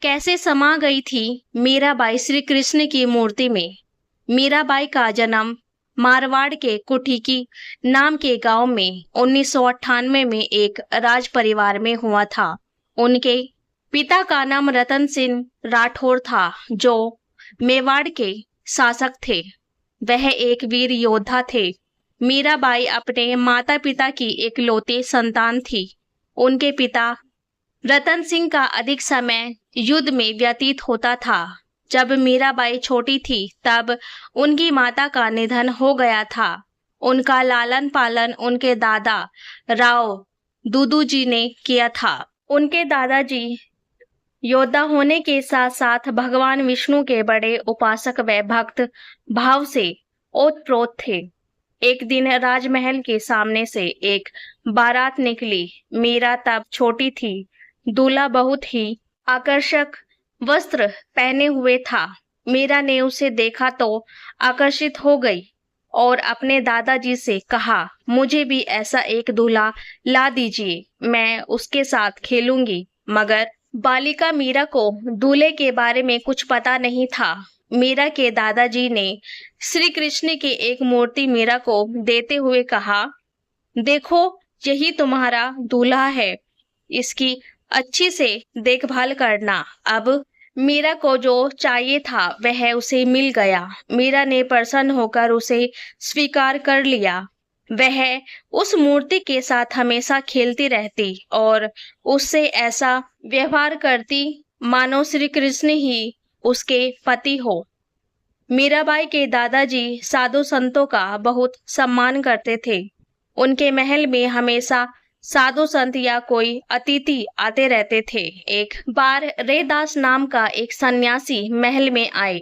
कैसे समा गई थी मीराबाई श्री कृष्ण की मूर्ति में। मीराबाई का जन्म मारवाड़ के कुठीकी नाम के गांव में 1998 में एक राज परिवार में हुआ था। उनके पिता का नाम रतन सिंह राठौर था, जो मेवाड़ के शासक थे। वह एक वीर योद्धा थे। मीराबाई अपने माता पिता की इकलौती संतान थी। उनके पिता रतन सिंह का अधिक समय युद्ध में व्यतीत होता था। जब मीराबाई छोटी थी तब उनकी माता का निधन हो गया था। उनका लालन पालन उनके दादा राव दूदू जी ने किया था। उनके दादाजी योद्धा होने के साथ साथ भगवान विष्णु के बड़े उपासक व भक्त भाव से ओतप्रोत थे। एक दिन राजमहल के सामने से एक बारात निकली। मीरा तब छोटी थी। दूल्हा बहुत ही आकर्षक वस्त्र पहने हुए था। मीरा ने उसे देखा तो आकर्षित हो गई और अपने दादाजी से कहा, मुझे भी ऐसा एक दूल्हा ला दीजिए, मैं उसके साथ खेलूंगी। मगर बालिका मीरा को दूल्हे के बारे में कुछ पता नहीं था। मीरा के दादाजी ने श्री कृष्ण की एक मूर्ति मीरा को देते हुए कहा, देखो यही तुम्हारा दूल्हा है, इसकी अच्छी से देखभाल करना। अब मीरा को जो चाहिए था वह उसे मिल गया। मीरा ने प्रसन्न होकर उसे स्वीकार कर लिया। वह उस मूर्ति के साथ हमेशा खेलती रहती और उससे ऐसा व्यवहार करती मानो श्री कृष्ण ही उसके पति हो। मीराबाई के दादाजी साधु संतों का बहुत सम्मान करते थे। उनके महल में हमेशा साधु संत या कोई अतिथि आते रहते थे। एक बार रैदास नाम का एक सन्यासी महल में आए।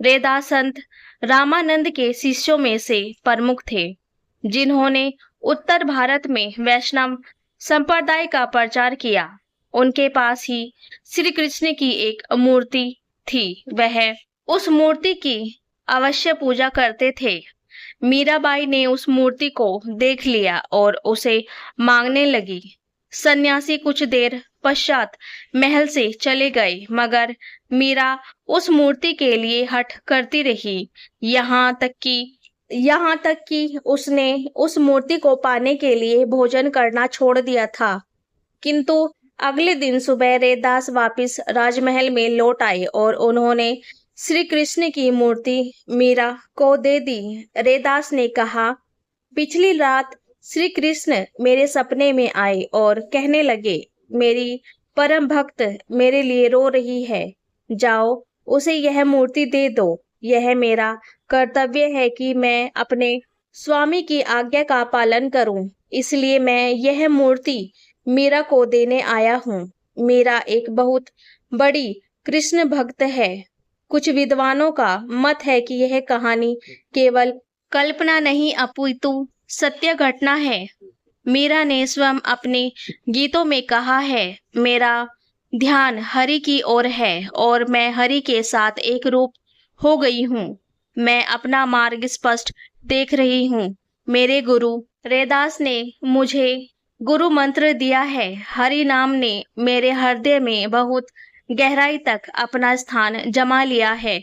रैदास संत रामानंद के शिष्यों में से प्रमुख थे, जिन्होंने उत्तर भारत में वैष्णव संप्रदाय का प्रचार किया। उनके पास ही श्री कृष्ण की एक मूर्ति थी। वह उस मूर्ति की अवश्य पूजा करते थे। मीराबाई ने उस मूर्ति को देख लिया और उसे मांगने लगी। सन्यासी कुछ देर पश्चात महल से चले गए, मगर मीरा उस मूर्ति के लिए हठ करती रही। यहाँ तक कि उसने उस मूर्ति को पाने के लिए भोजन करना छोड़ दिया था। किंतु अगले दिन सुबह रैदास वापस राजमहल में लौट आए और उन्होंने श्री कृष्ण की मूर्ति मीरा को दे दी। रैदास ने कहा, पिछली रात श्री कृष्ण मेरे सपने में आए और कहने लगे, मेरी परम भक्त मेरे लिए रो रही है, जाओ उसे यह मूर्ति दे दो। यह मेरा कर्तव्य है कि मैं अपने स्वामी की आज्ञा का पालन करूं, इसलिए मैं यह मूर्ति मीरा को देने आया हूँ। मीरा एक बहुत बड़ी कृष्ण भक्त है। कुछ विद्वानों का मत है कि यह कहानी केवल कल्पना नहीं अपितु सत्य घटना है। मीरा ने स्वयं अपने गीतों में कहा है, मेरा ध्यान हरि की ओर है और मैं हरि के साथ एक रूप हो गई हूँ। मैं अपना मार्ग स्पष्ट देख रही हूँ। मेरे गुरु रैदास ने मुझे गुरु मंत्र दिया है। हरि नाम ने मेरे हृदय में बहुत गहराई तक अपना स्थान जमा लिया है।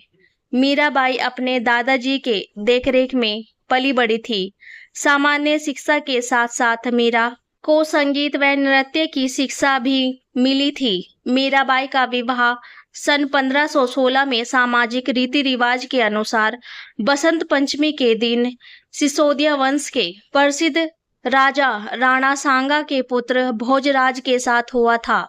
मीराबाई अपने दादाजी के देखरेख में पली बड़ी थी। सामान्य शिक्षा के साथ साथ मीरा को संगीत व नृत्य की शिक्षा भी मिली थी। मीराबाई का विवाह सन 1516 में सामाजिक रीति रिवाज के अनुसार बसंत पंचमी के दिन सिसोदिया वंश के प्रसिद्ध राजा राणा सांगा के पुत्र भोजराज के साथ हुआ था।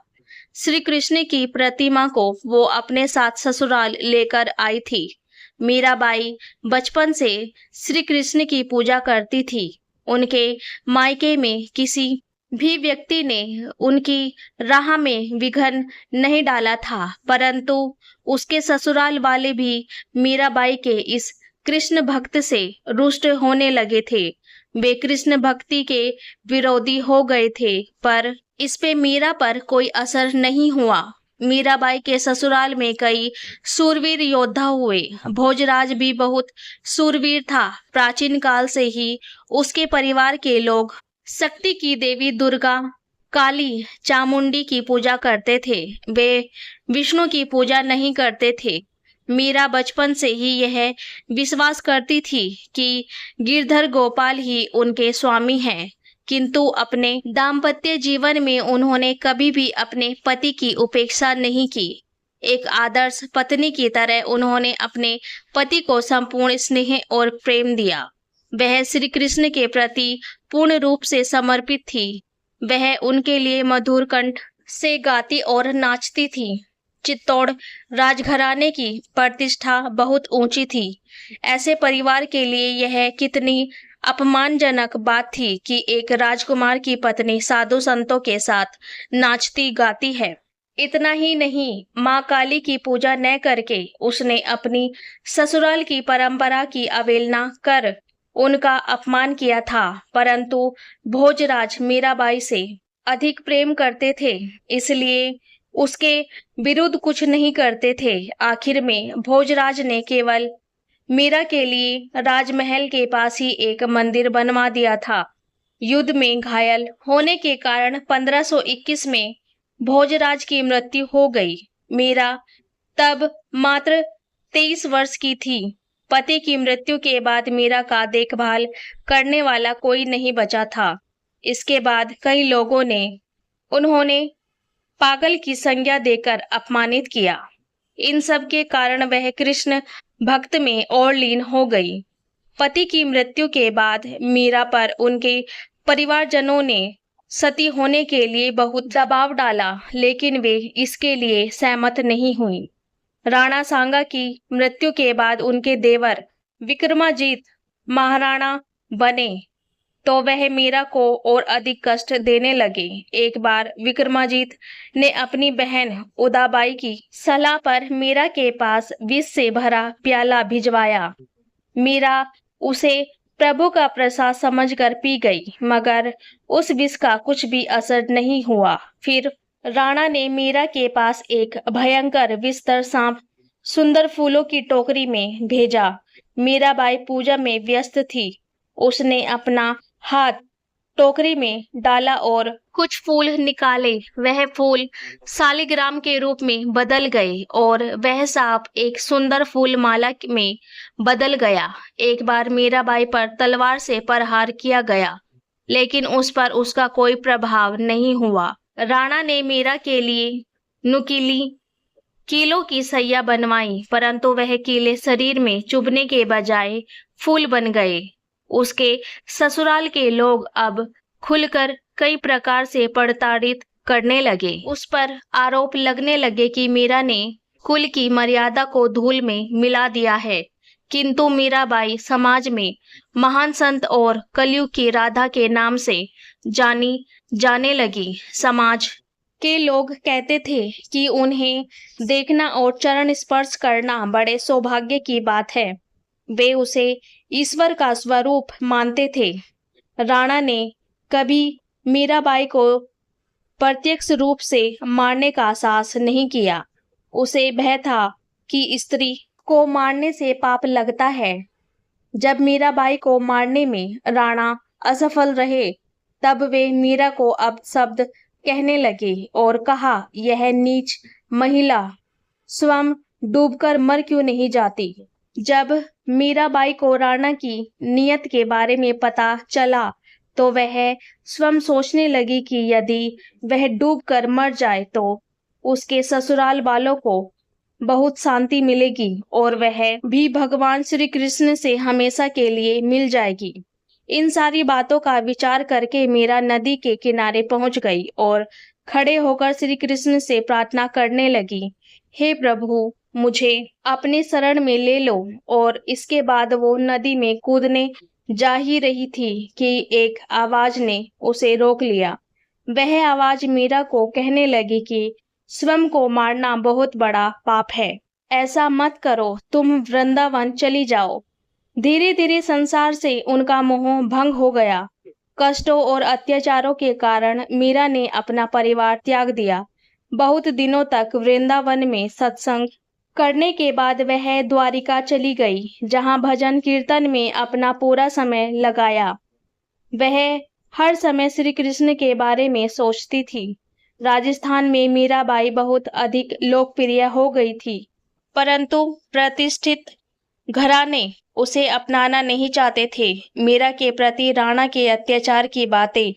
श्री कृष्ण की प्रतिमा को वो अपने साथ ससुराल लेकर आई थी। मीराबाई बचपन से श्री कृष्ण की पूजा करती थी। उनके मायके में किसी भी व्यक्ति ने उनकी राह में विघ्न नहीं डाला था, परंतु उसके ससुराल वाले भी मीराबाई के इस कृष्ण भक्त से रुष्ट होने लगे थे। वे कृष्ण भक्ति के विरोधी हो गए थे, पर इस पे मीरा पर कोई असर नहीं हुआ। मीराबाई के ससुराल में कई सूरवीर योद्धा हुए। भोजराज भी बहुत सूरवीर था। प्राचीन काल से ही उसके परिवार के लोग शक्ति की देवी दुर्गा काली चामुंडी की पूजा करते थे, वे विष्णु की पूजा नहीं करते थे। मीरा बचपन से ही यह विश्वास करती थी कि गिरधर गोपाल ही उनके स्वामी हैं, किंतु अपने दाम्पत्य जीवन में उन्होंने कभी भी अपने पति की उपेक्षा नहीं की। एक आदर्श पत्नी की तरह उन्होंने अपने पति को संपूर्ण स्नेह और प्रेम दिया। वह श्री कृष्ण के प्रति पूर्ण रूप से समर्पित थी। वह उनके लिए मधुर कंठ से गाती और नाचती थी। चित्तौड़ राजघराने की प्रतिष्ठा बहुत ऊंची थी। ऐसे परिवार के लिए यह कितनी अपमानजनक बात थी कि एक राजकुमार की पत्नी साधु संतों के साथ नाचती गाती है। इतना ही नहीं, माँ काली की पूजा न करके उसने अपनी ससुराल की परंपरा की अवहेलना कर उनका अपमान किया था। परंतु भोजराज मीराबाई से अधिक प्रेम करते थे, इसलिए उसके विरुद्ध कुछ नहीं करते थे। आखिर में भोजराज ने केवल मीरा के लिए राजमहल के पास ही एक मंदिर बनवा दिया था। युद्ध में घायल होने के कारण 1521 में भोजराज की मृत्यु हो गई। मीरा तब मात्र 23 वर्ष की थी। पति की मृत्यु के बाद मीरा का देखभाल करने वाला कोई नहीं बचा था। इसके बाद कई लोगों ने उन्होंने पागल की संज्ञा देकर अपमानित किया। इन सब के कारण वह कृष्ण भक्त में और लीन हो गई। पति की मृत्यु के बाद मीरा पर उनके परिवारजनों ने सती होने के लिए बहुत दबाव डाला, लेकिन वे इसके लिए सहमत नहीं हुई। राणा सांगा की मृत्यु के बाद उनके देवर विक्रमाजीत महाराणा बने तो वह मीरा को और अधिक कष्ट देने लगे। एक बार विक्रमाजीत ने अपनी बहन उदाबाई की सलाह पर मीरा के पास विष से भरा प्याला भिजवाया। मीरा उसे प्रभु का प्रसाद समझकर पी गई, मगर उस विष का कुछ भी असर नहीं हुआ। फिर राणा ने मीरा के पास एक भयंकर विषधर सांप सुंदर फूलों की टोकरी में भेजा। मीराबाई पूजा में व्यस्त थी। उसने अपना हाथ टोकरी में डाला और कुछ फूल निकाले। वह फूल शालिग्राम के रूप में बदल गए और वह सांप एक सुंदर फूल माला में बदल गया। एक बार मीराबाई पर तलवार से प्रहार किया गया, लेकिन उस पर उसका कोई प्रभाव नहीं हुआ। राणा ने मीरा के लिए नुकीली कीलों की सैया बनवाई, परंतु वह कीले शरीर में चुभने के बजाय फूल बन गए। उसके ससुराल के लोग अब खुलकर कई प्रकार से प्रताड़ित करने लगे। उस पर आरोप लगने लगे कि मीरा ने कुल की मर्यादा को धूल में मिला दिया है। किंतु मीराबाई समाज में महान संत और कलयुग की राधा के नाम से जानी जाने लगी। समाज के लोग कहते थे कि उन्हें देखना और चरण स्पर्श करना बड़े सौभाग्य की बात है। वे उसे ईश्वर का स्वरूप मानते थे। राणा ने कभी मीराबाई को प्रत्यक्ष रूप से मारने का साहस नहीं किया। उसे भय था कि स्त्री को मारने से पाप लगता है। जब मीराबाई को मारने में राणा असफल रहे, तब वे मीरा को अपशब्द कहने लगे और कहा, यह नीच महिला स्वयं डूबकर मर क्यों नहीं जाती। जब मीराबाई को राणा की नीयत के बारे में पता चला, तो वह स्वयं सोचने लगी कि यदि वह डूबकर मर जाए तो उसके ससुराल वालों को बहुत शांति मिलेगी और वह भी भगवान श्री कृष्ण से हमेशा के लिए मिल जाएगी। इन सारी बातों का विचार करके मीरा नदी के किनारे पहुंच गई और खड़े होकर श्री कृष्ण से प्रार्थना करने लगी, हे प्रभु, मुझे अपने शरण में ले लो। और इसके बाद वो नदी में कूदने जा ही रही थी कि एक आवाज ने उसे रोक लिया। वह आवाज मीरा को कहने लगी कि स्वयं को मारना बहुत बड़ा पाप है, ऐसा मत करो, तुम वृंदावन चली जाओ। धीरे धीरे संसार से उनका मोह भंग हो गया। कष्टों और अत्याचारों के कारण मीरा ने अपना परिवार त्याग दिया। बहुत दिनों तक वृंदावन में सत्संग करने के बाद वह द्वारिका चली गई, जहां भजन कीर्तन में अपना पूरा समय लगाया। वह हर समय श्री कृष्ण के बारे में सोचती थी। राजस्थान में मीराबाई बहुत अधिक लोकप्रिय हो गई थी, परंतु प्रतिष्ठित घराने उसे अपनाना नहीं चाहते थे। मीरा के प्रति राणा के अत्याचार की बातें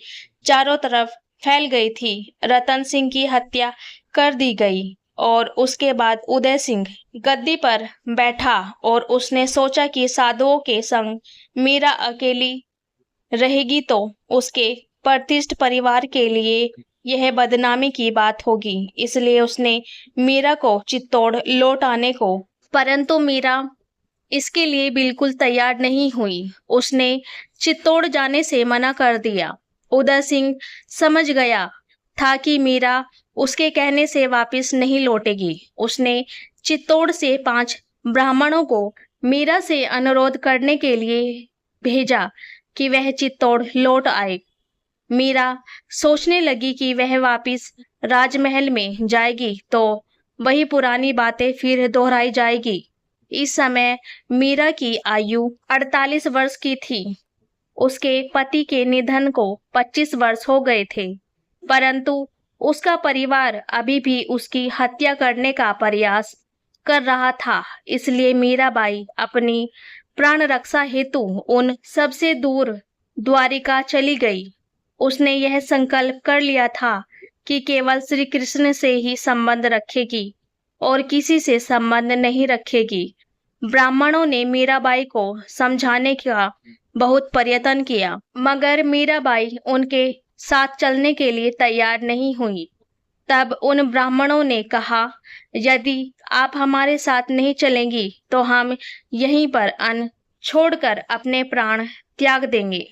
चारों तरफ फैल गई थी। रतन सिंह की हत्या कर दी गई और उसके बाद उदय सिंह गद्दी पर बैठा और उसने सोचा कि साधुओं के संग मीरा अकेली रहेगी तो उसके प्रतिष्ठित परिवार के लिए यह बदनामी की बात होगी। इसलिए उसने मीरा को चित्तौड़ लौट आने को, परंतु मीरा इसके लिए बिल्कुल तैयार नहीं हुई। उसने चित्तौड़ जाने से मना कर दिया। उदय सिंह समझ गया था कि मीरा उसके कहने से वापस नहीं लौटेगी। उसने चित्तौड़ से 5 ब्राह्मणों को मीरा से अनुरोध करने के लिए भेजा कि वह चित्तौड़ लौट आए। मीरा सोचने लगी कि वह वापस राजमहल में जाएगी तो वही पुरानी बातें फिर दोहराई जाएगी। इस समय मीरा की आयु 48 वर्ष की थी। उसके पति के निधन को 25 वर्ष हो गए थे, परंतु उसका परिवार अभी भी उसकी हत्या करने का प्रयास कर रहा था। इसलिए मीराबाई अपनी प्राण रक्षा हेतु उन सबसे दूर द्वारिका चली गई। उसने यह संकल्प कर लिया था कि केवल श्री कृष्ण से ही संबंध रखेगी और किसी से संबंध नहीं रखेगी। ब्राह्मणों ने मीराबाई को समझाने का बहुत प्रयत्न किया, मगर मीराबाई उनके साथ चलने के लिए तैयार नहीं हुई। तब उन ब्राह्मणों ने कहा, यदि आप हमारे साथ नहीं चलेंगी तो हम यहीं पर अन्न छोड़कर अपने प्राण त्याग देंगे।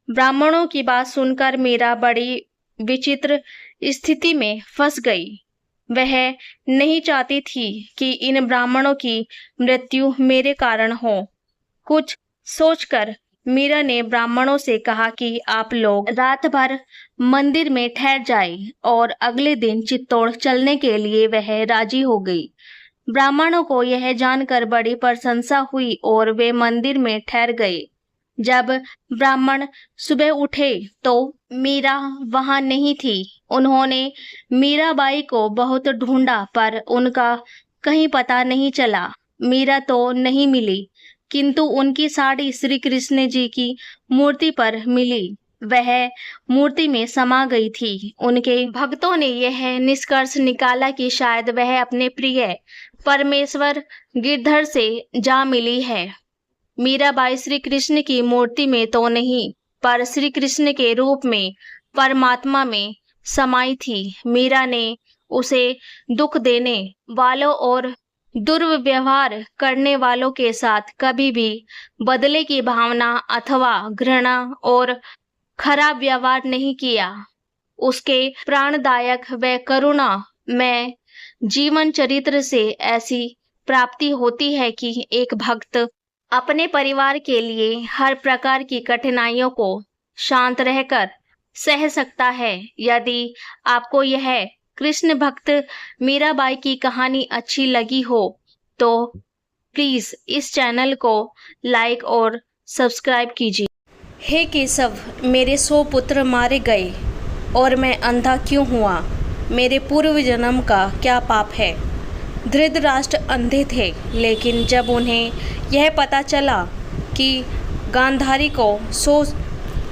ब्राह्मणों की बात सुनकर मीरा बड़ी विचित्र स्थिति में फंस गई। वह नहीं चाहती थी कि इन ब्राह्मणों की मृत्यु मेरे कारण हो। कुछ सोचकर मीरा ने ब्राह्मणों से कहा कि आप लोग रात भर मंदिर में ठहर जाएं और अगले दिन चित्तौड़ चलने के लिए वह राजी हो गई। ब्राह्मणों को यह जानकर बड़ी प्रशंसा हुई और वे मंदिर में ठहर गए। जब ब्राह्मण सुबह उठे तो मीरा वहां नहीं थी। उन्होंने मीराबाई को बहुत ढूंढा पर उनका कहीं पता नहीं चला। मीरा तो नहीं मिली, किंतु उनकी साड़ी श्री कृष्ण जी की मूर्ति पर मिली। वह मूर्ति में समा गई थी। उनके भक्तों ने यह निष्कर्ष निकाला कि शायद वह अपने प्रिय परमेश्वर गिरधर से जा मिली है। मीराबाई श्री कृष्ण की मूर्ति में तो नहीं, पर श्री कृष्ण के रूप में परमात्मा में समाई थी। मीरा ने उसे दुख देने वालों और दुर्व्यवहार करने वालों के साथ कभी भी बदले की भावना अथवा घृणा और खराब व्यवहार नहीं किया। उसके प्राणदायक व करुणा में जीवन चरित्र से ऐसी प्राप्ति होती है कि एक भक्त अपने परिवार के लिए हर प्रकार की कठिनाइयों को शांत रहकर सह सकता है। यदि आपको यह कृष्ण भक्त मीराबाई की कहानी अच्छी लगी हो तो प्लीज इस चैनल को लाइक और सब्सक्राइब कीजिए। हे केशव, मेरे 100 पुत्र मारे गए और मैं अंधा क्यों हुआ? मेरे पूर्व जन्म का क्या पाप है? धृतराष्ट्र अंधे थे, लेकिन जब उन्हें यह पता चला कि गांधारी को 100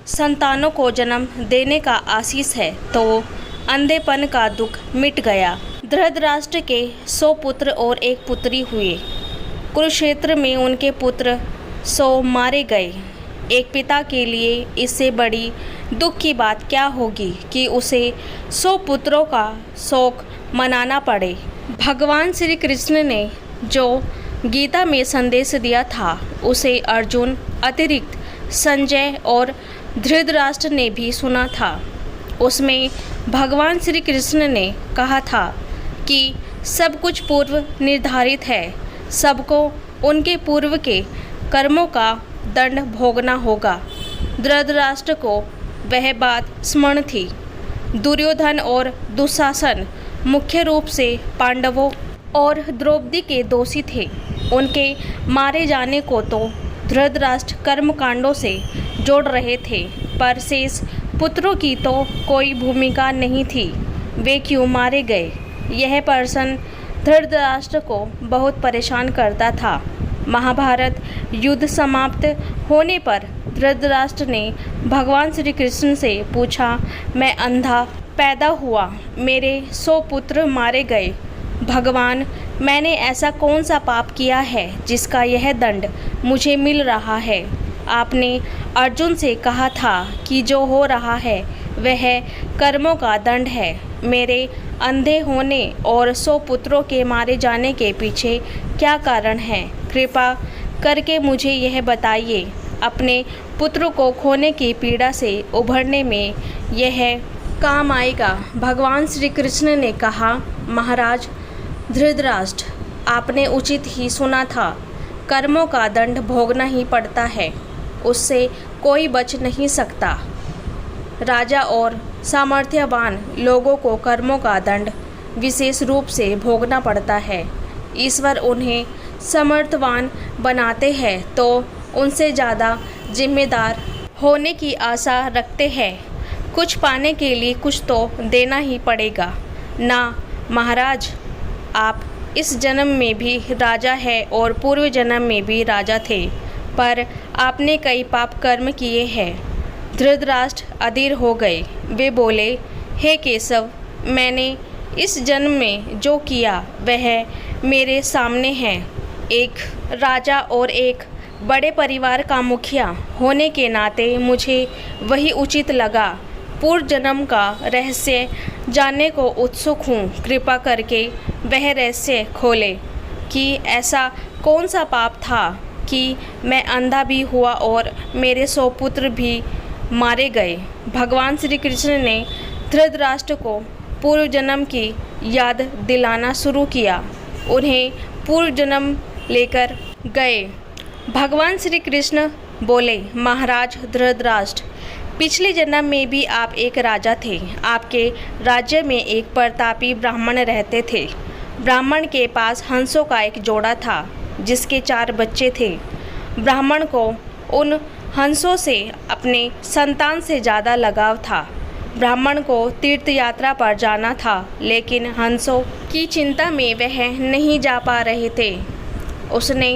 संतानों को जन्म देने का आशीष है तो अंधेपन का दुख मिट गया। धृतराष्ट्र के 100 पुत्र और 1 पुत्री हुए। कुरुक्षेत्र में उनके पुत्र 100 मारे गए। एक पिता के लिए इससे बड़ी दुख की बात क्या होगी कि उसे 100 पुत्रों का शोक मनाना पड़े। भगवान श्री कृष्ण ने जो गीता में संदेश दिया था उसे अर्जुन अतिरिक्त संजय और धृतराष्ट्र ने भी सुना था। उसमें भगवान श्री कृष्ण ने कहा था कि सब कुछ पूर्व निर्धारित है, सबको उनके पूर्व के कर्मों का दंड भोगना होगा। धृतराष्ट्र को वह बात स्मरण थी। दुर्योधन और दुशासन मुख्य रूप से पांडवों और द्रौपदी के दोषी थे। उनके मारे जाने को तो धृतराष्ट्र कर्मकांडों से जोड़ रहे थे, पर शेष पुत्रों की तो कोई भूमिका नहीं थी, वे क्यों मारे गए? यह प्रश्न धृतराष्ट्र को बहुत परेशान करता था। महाभारत युद्ध समाप्त होने पर धृतराष्ट्र ने भगवान श्री कृष्ण से पूछा, मैं अंधा पैदा हुआ, मेरे 100 पुत्र मारे गए। भगवान, मैंने ऐसा कौन सा पाप किया है जिसका यह दंड मुझे मिल रहा है? आपने अर्जुन से कहा था कि जो हो रहा है वह कर्मों का दंड है। मेरे अंधे होने और 100 पुत्रों के मारे जाने के पीछे क्या कारण है? कृपा करके मुझे यह बताइए। अपने पुत्र को खोने की पीड़ा से उभरने में यह काम आएगा। भगवान श्री कृष्ण ने कहा, महाराज धृतराष्ट्र, आपने उचित ही सुना था, कर्मों का दंड भोगना ही पड़ता है, उससे कोई बच नहीं सकता। राजा और सामर्थ्यवान लोगों को कर्मों का दंड विशेष रूप से भोगना पड़ता है। ईश्वर उन्हें समर्थवान बनाते हैं तो उनसे ज़्यादा जिम्मेदार होने की आशा रखते हैं। कुछ पाने के लिए कुछ तो देना ही पड़ेगा ना महाराज। आप इस जन्म में भी राजा है और पूर्व जन्म में भी राजा थे, पर आपने कई पाप कर्म किए हैं। धृतराष्ट्र अधीर हो गए। वे बोले, हे केशव, मैंने इस जन्म में जो किया वह मेरे सामने है। एक राजा और एक बड़े परिवार का मुखिया होने के नाते मुझे वही उचित लगा। पूर्व जन्म का रहस्य जानने को उत्सुक हूँ। कृपा करके वह रहस्य खोले कि ऐसा कौन सा पाप था कि मैं अंधा भी हुआ और मेरे 100 पुत्र भी मारे गए। भगवान श्री कृष्ण ने धृतराष्ट्र को पूर्व जन्म की याद दिलाना शुरू किया। उन्हें पूर्व जन्म लेकर गए। भगवान श्री कृष्ण बोले, महाराज धृतराष्ट्र, पिछले जन्म में भी आप एक राजा थे। आपके राज्य में एक प्रतापी ब्राह्मण रहते थे। ब्राह्मण के पास हंसों का एक जोड़ा था जिसके 4 बच्चे थे। ब्राह्मण को उन हंसों से अपने संतान से ज़्यादा लगाव था। ब्राह्मण को तीर्थ यात्रा पर जाना था, लेकिन हंसों की चिंता में वह नहीं जा पा रहे थे। उसने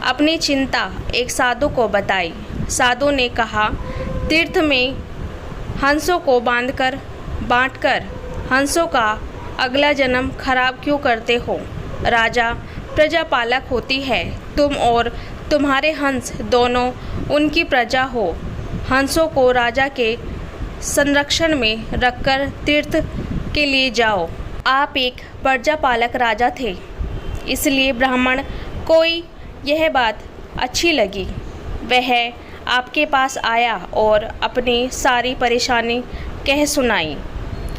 अपनी चिंता एक साधु को बताई। साधु ने कहा, तीर्थ में हंसों को बांटकर हंसों का अगला जन्म खराब क्यों करते हो? राजा प्रजा पालक होती है, तुम और तुम्हारे हंस दोनों उनकी प्रजा हो। हंसों को राजा के संरक्षण में रखकर तीर्थ के लिए जाओ। आप एक प्रजा पालक राजा थे, इसलिए ब्राह्मण को यह बात अच्छी लगी। वह आपके पास आया और अपनी सारी परेशानी कह सुनाई।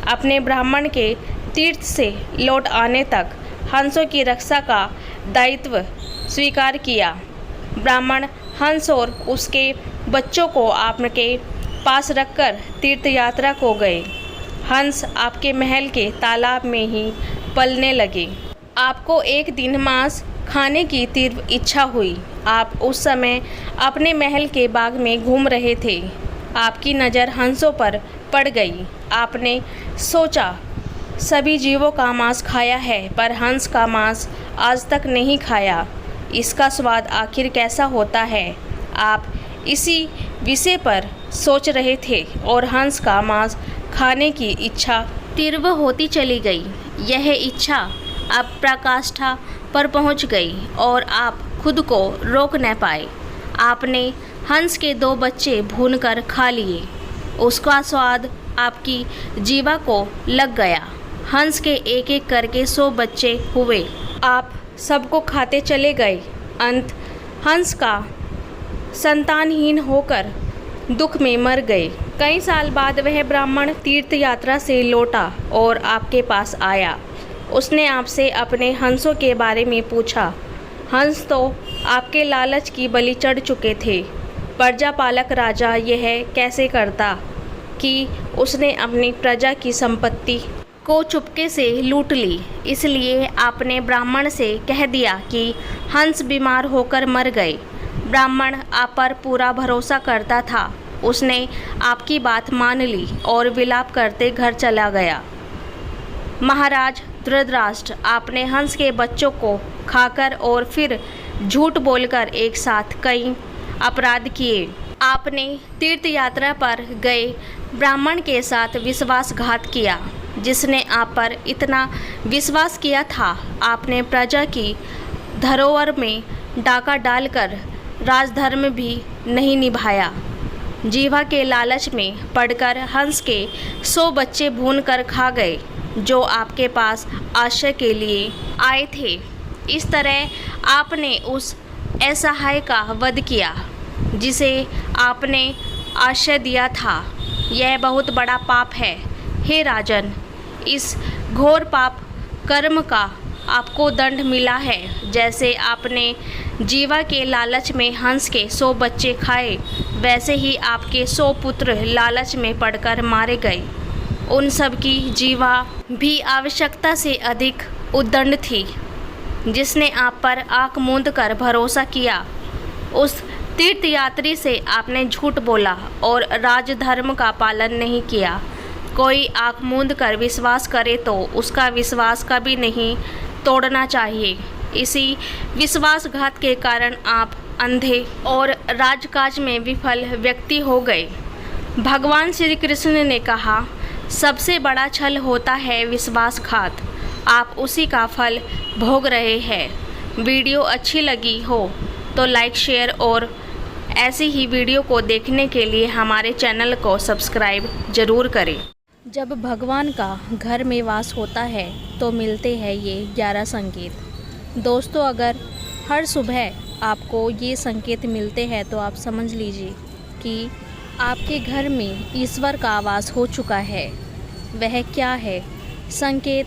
अपने ब्राह्मण के तीर्थ से लौट आने तक हंसों की रक्षा का दायित्व स्वीकार किया। ब्राह्मण हंस और उसके बच्चों को आपके पास रखकर तीर्थ यात्रा को गए। हंस आपके महल के तालाब में ही पलने लगे। आपको एक दिन मांस खाने की तीव्र इच्छा हुई। आप उस समय अपने महल के बाग में घूम रहे थे। आपकी नज़र हंसों पर पड़ गई। आपने सोचा, सभी जीवों का मांस खाया है, पर हंस का मांस आज तक नहीं खाया। इसका स्वाद आखिर कैसा होता है? आप इसी विषय पर सोच रहे थे और हंस का मांस खाने की इच्छा तीव्र होती चली गई। यह इच्छा अब पराकाष्ठा पर पहुंच गई और आप खुद को रोक न पाए। आपने हंस के 2 बच्चे भूनकर खा लिए। उसका स्वाद आपकी जीवा को लग गया। हंस के एक एक करके 100 बच्चे हुए। आप सबको खाते चले गए। अंत हंस का संतानहीन होकर दुख में मर गए। कई साल बाद वह ब्राह्मण तीर्थ यात्रा से लौटा और आपके पास आया। उसने आपसे अपने हंसों के बारे में पूछा। हंस तो आपके लालच की बलि चढ़ चुके थे। प्रजा पालक राजा यह कैसे करता कि उसने अपनी प्रजा की संपत्ति को चुपके से लूट ली। इसलिए आपने ब्राह्मण से कह दिया कि हंस बीमार होकर मर गए। ब्राह्मण आप पर पूरा भरोसा करता था उसने आपकी बात मान ली और विलाप करते घर चला गया। महाराज धृतराष्ट्र, आपने हंस के बच्चों को खाकर और फिर झूठ बोलकर एक साथ कई अपराध किए। आपने तीर्थ यात्रा पर गए ब्राह्मण के साथ विश्वासघात किया, जिसने आप पर इतना विश्वास किया था। आपने प्रजा की धरोहर में डाका डालकर राजधर्म भी नहीं निभाया। जीवा के लालच में पड़कर हंस के 100 बच्चे भून कर खा गए, जो आपके पास आश्रय के लिए आए थे। इस तरह आपने उस असहाय का वध किया जिसे आपने आश्रय दिया था। यह बहुत बड़ा पाप है। हे राजन, इस घोर पाप कर्म का आपको दंड मिला है। जैसे आपने जीवा के लालच में हंस के 100 बच्चे खाए, वैसे ही आपके 100 पुत्र लालच में पड़कर मारे गए। उन सब की जीवा भी आवश्यकता से अधिक उद्दंड थी, जिसने आप पर आँख मूंद कर भरोसा किया। उस तीर्थयात्री से आपने झूठ बोला और राजधर्म का पालन नहीं किया। कोई आँख मूंद कर विश्वास करे तो उसका विश्वास कभी नहीं तोड़ना चाहिए। इसी विश्वासघात के कारण आप अंधे और राजकाज में विफल व्यक्ति हो गए। भगवान श्री कृष्ण ने कहा, सबसे बड़ा छल होता है विश्वासघात। आप उसी का फल भोग रहे हैं। वीडियो अच्छी लगी हो तो लाइक, शेयर और ऐसी ही वीडियो को देखने के लिए हमारे चैनल को सब्सक्राइब जरूर करें। जब भगवान का घर में वास होता है तो मिलते हैं ये 11 संकेत। दोस्तों, अगर हर सुबह आपको ये संकेत मिलते हैं तो आप समझ लीजिए कि आपके घर में ईश्वर का वास हो चुका है। वह क्या है संकेत,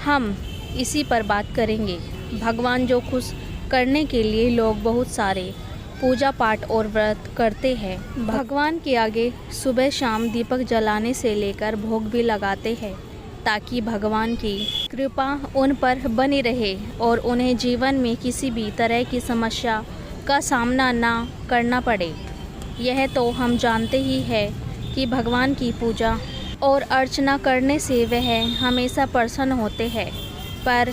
हम इसी पर बात करेंगे। भगवान जो खुश करने के लिए लोग बहुत सारे पूजा पाठ और व्रत करते हैं। भगवान के आगे सुबह शाम दीपक जलाने से लेकर भोग भी लगाते हैं, ताकि भगवान की कृपा उन पर बनी रहे और उन्हें जीवन में किसी भी तरह की समस्या का सामना ना करना पड़े। यह तो हम जानते ही है कि भगवान की पूजा और अर्चना करने से वह हमेशा प्रसन्न होते हैं। पर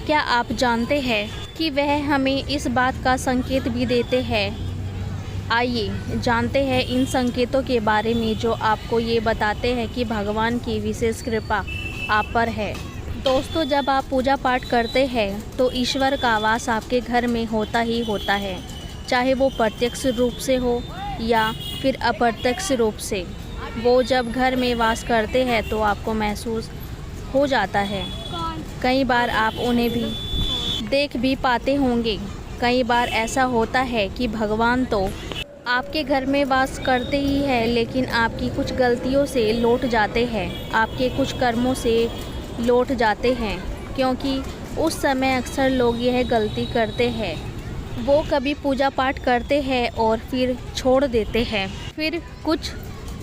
क्या आप जानते हैं कि वह हमें इस बात का संकेत भी देते हैं? आइए जानते हैं इन संकेतों के बारे में, जो आपको ये बताते हैं कि भगवान की विशेष कृपा आप पर है। दोस्तों, जब आप पूजा पाठ करते हैं तो ईश्वर का वास आपके घर में होता ही होता है, चाहे वो प्रत्यक्ष रूप से हो या फिर अप्रत्यक्ष रूप से। वो जब घर में वास करते हैं तो आपको महसूस हो जाता है। कई बार आप उन्हें भी देख भी पाते होंगे। कई बार ऐसा होता है कि भगवान तो आपके घर में वास करते ही है, लेकिन आपकी कुछ गलतियों से लौट जाते हैं, आपके कुछ कर्मों से लौट जाते हैं, क्योंकि उस समय अक्सर लोग यह गलती करते हैं। वो कभी पूजा पाठ करते हैं और फिर छोड़ देते हैं, फिर कुछ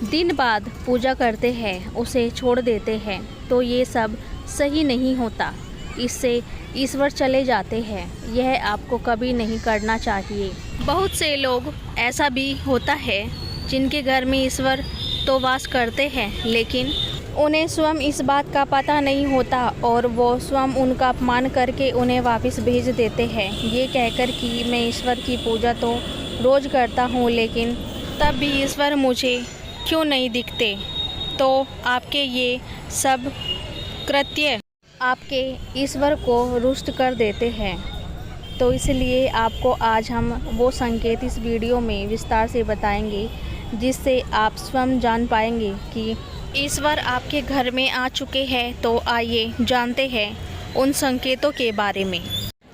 दिन बाद पूजा करते हैं, उसे छोड़ देते हैं। तो ये सब सही नहीं होता, इससे ईश्वर चले जाते हैं। यह आपको कभी नहीं करना चाहिए। बहुत से लोग ऐसा भी होता है जिनके घर में ईश्वर तो वास करते हैं, लेकिन उन्हें स्वयं इस बात का पता नहीं होता और वो स्वयं उनका अपमान करके उन्हें वापस भेज देते हैं, ये कहकर कि मैं ईश्वर की पूजा तो रोज़ करता हूँ, लेकिन तब भी ईश्वर मुझे क्यों नहीं दिखते। तो आपके ये सब कृत्य आपके ईश्वर को रुष्ट कर देते हैं। तो इसलिए आपको आज हम वो संकेत इस वीडियो में विस्तार से बताएंगे, जिससे आप स्वयं जान पाएंगे कि ईश्वर आपके घर में आ चुके हैं। तो आइए जानते हैं उन संकेतों के बारे में।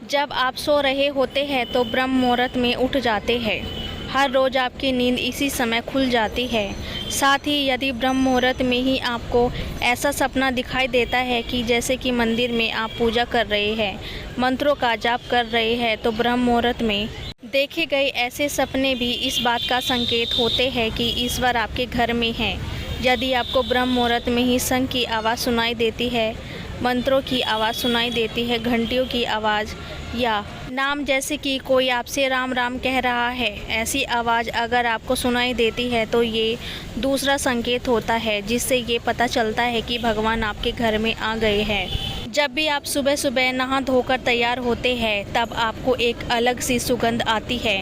जब आप सो रहे होते हैं तो ब्रह्म मुहूर्त में उठ जाते हैं। हर रोज़ आपकी नींद इसी समय खुल जाती है। साथ ही यदि ब्रह्म मुहूर्त में ही आपको ऐसा सपना दिखाई देता है कि जैसे कि मंदिर में आप पूजा कर रहे हैं, मंत्रों का जाप कर रहे हैं, तो ब्रह्म मुहूर्त में देखे गए ऐसे सपने भी इस बात का संकेत होते हैं कि ईश्वर आपके घर में हैं। यदि आपको ब्रह्म मुहूर्त में ही शंख की आवाज़ सुनाई देती है मंत्रों की आवाज़ सुनाई देती है, घंटियों की आवाज़ या नाम जैसे कि कोई आपसे राम राम कह रहा है, ऐसी आवाज़ अगर आपको सुनाई देती है तो ये दूसरा संकेत होता है, जिससे ये पता चलता है कि भगवान आपके घर में आ गए हैं। जब भी आप सुबह सुबह नहा धोकर तैयार होते हैं तब आपको एक अलग सी सुगंध आती है।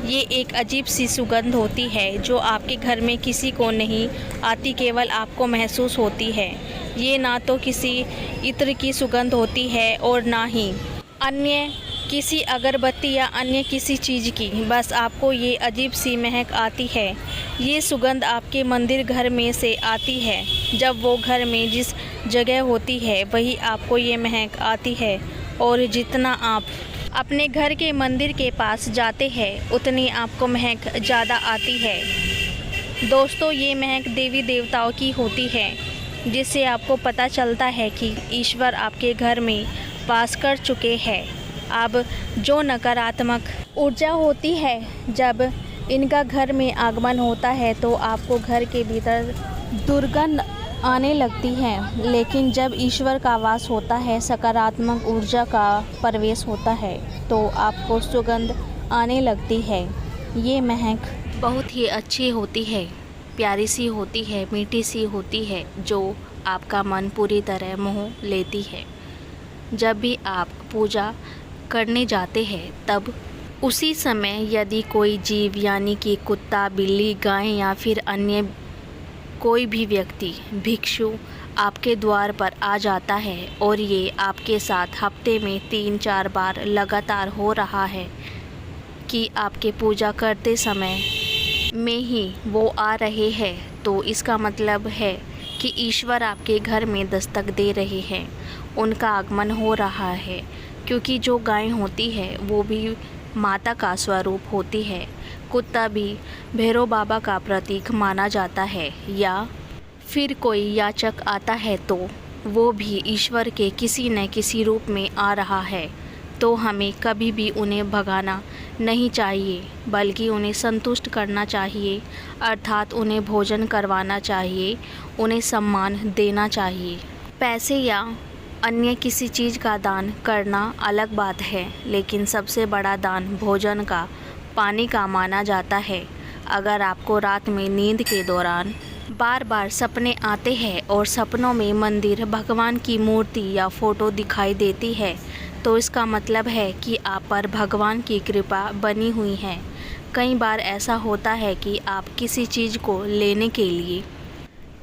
ये एक अजीब सी सुगंध होती है जो आपके घर में किसी को नहीं आती, केवल आपको महसूस होती है। ये ना तो किसी इत्र की सुगंध होती है और ना ही अन्य किसी अगरबत्ती या अन्य किसी चीज़ की, बस आपको ये अजीब सी महक आती है। ये सुगंध आपके मंदिर घर में से आती है। जब वो घर में जिस जगह होती है वही आपको ये महक आती है, और जितना आप अपने घर के मंदिर के पास जाते हैं उतनी आपको महक ज़्यादा आती है। दोस्तों, ये महक देवी देवताओं की होती है, जिससे आपको पता चलता है कि ईश्वर आपके घर में वास कर चुके हैं। अब जो नकारात्मक ऊर्जा होती है, जब इनका घर में आगमन होता है तो आपको घर के भीतर दुर्गंध आने लगती है, लेकिन जब ईश्वर का वास होता है, सकारात्मक ऊर्जा का प्रवेश होता है, तो आपको सुगंध आने लगती है। ये महक बहुत ही अच्छी होती है, प्यारी सी होती है, मीठी सी होती है, जो आपका मन पूरी तरह मोह लेती है। जब भी आप पूजा करने जाते हैं तब उसी समय यदि कोई जीव यानी कि कुत्ता, बिल्ली, गाय या फिर अन्य कोई भी व्यक्ति, भिक्षु आपके द्वार पर आ जाता है और ये आपके साथ हफ्ते में 3-4 बार लगातार हो रहा है कि आपके पूजा करते समय में ही वो आ रहे हैं, तो इसका मतलब है कि ईश्वर आपके घर में दस्तक दे रहे हैं, उनका आगमन हो रहा है। क्योंकि जो गाय होती है वो भी माता का स्वरूप होती है, कुत्ता भी भैरव बाबा का प्रतीक माना जाता है, या फिर कोई याचक आता है तो वो भी ईश्वर के किसी न किसी रूप में आ रहा है। तो हमें कभी भी उन्हें भगाना नहीं चाहिए, बल्कि उन्हें संतुष्ट करना चाहिए, अर्थात उन्हें भोजन करवाना चाहिए, उन्हें सम्मान देना चाहिए। पैसे या अन्य किसी चीज़ का दान करना अलग बात है, लेकिन सबसे बड़ा दान भोजन का, पानी का माना जाता है। अगर आपको रात में नींद के दौरान बार बार सपने आते हैं और सपनों में मंदिर, भगवान की मूर्ति या फ़ोटो दिखाई देती है, तो इसका मतलब है कि आप पर भगवान की कृपा बनी हुई है। कई बार ऐसा होता है कि आप किसी चीज़ को लेने के लिए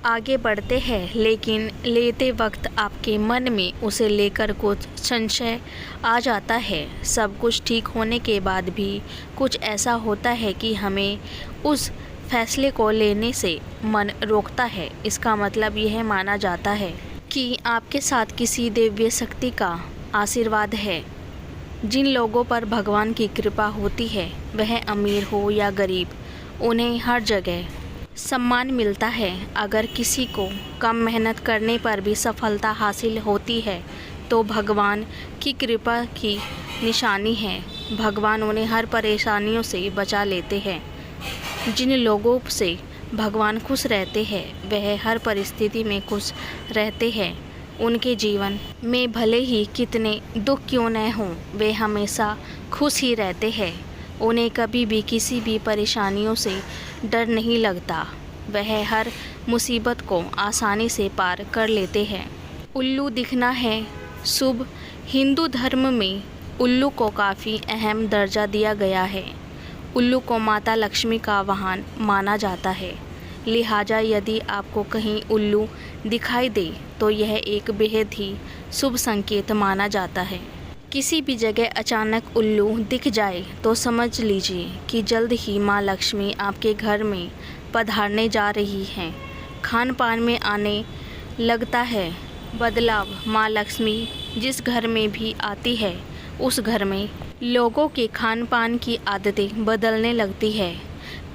आगे बढ़ते हैं, लेकिन लेते वक्त आपके मन में उसे लेकर कुछ संशय आ जाता है। सब कुछ ठीक होने के बाद भी कुछ ऐसा होता है कि हमें उस फैसले को लेने से मन रोकता है। इसका मतलब यह माना जाता है कि आपके साथ किसी दिव्य शक्ति का आशीर्वाद है। जिन लोगों पर भगवान की कृपा होती है, वह अमीर हो या गरीब, उन्हें हर जगह सम्मान मिलता है। अगर किसी को कम मेहनत करने पर भी सफलता हासिल होती है तो भगवान की कृपा की निशानी है। भगवान उन्हें हर परेशानियों से बचा लेते हैं। जिन लोगों से भगवान खुश रहते हैं, वह हर परिस्थिति में खुश रहते हैं। उनके जीवन में भले ही कितने दुख क्यों न हों, वे हमेशा खुश ही रहते हैं। उन्हें कभी भी किसी भी परेशानियों से डर नहीं लगता। वह हर मुसीबत को आसानी से पार कर लेते हैं। उल्लू दिखना है शुभ। हिंदू धर्म में उल्लू को काफ़ी अहम दर्जा दिया गया है। उल्लू को माता लक्ष्मी का वाहन माना जाता है। लिहाजा यदि आपको कहीं उल्लू दिखाई दे तो यह एक बेहद ही शुभ संकेत माना जाता है। किसी भी जगह अचानक उल्लू दिख जाए तो समझ लीजिए कि जल्द ही माँ लक्ष्मी आपके घर में पधारने जा रही हैं। खान पान में आने लगता है बदलाव। माँ लक्ष्मी जिस घर में भी आती है, उस घर में लोगों के खान पान की आदतें बदलने लगती है।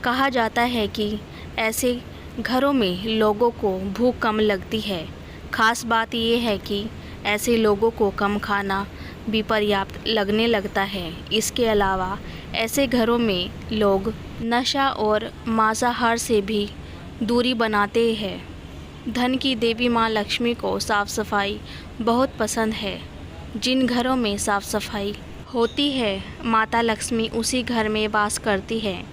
कहा जाता है कि ऐसे घरों में लोगों को भूख कम लगती है। ख़ास बात यह है कि ऐसे लोगों को कम खाना भी पर्याप्त लगने लगता है। इसके अलावा ऐसे घरों में लोग नशा और मांसाहार से भी दूरी बनाते हैं। धन की देवी माँ लक्ष्मी को साफ सफाई बहुत पसंद है। जिन घरों में साफ सफाई होती है, माता लक्ष्मी उसी घर में वास करती है।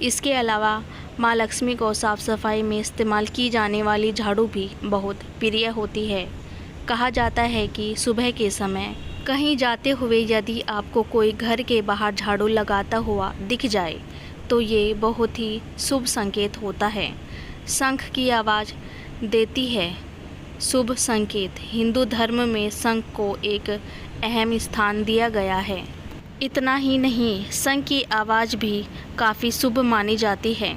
इसके अलावा माँ लक्ष्मी को साफ सफाई में इस्तेमाल की जाने वाली झाड़ू भी बहुत प्रिय होती है। कहा जाता है कि सुबह के समय कहीं जाते हुए यदि आपको कोई घर के बाहर झाड़ू लगाता हुआ दिख जाए तो ये बहुत ही शुभ संकेत होता है। शंख की आवाज़ देती है शुभ संकेत। हिंदू धर्म में शंख को एक अहम स्थान दिया गया है। इतना ही नहीं, शंख की आवाज़ भी काफ़ी शुभ मानी जाती है।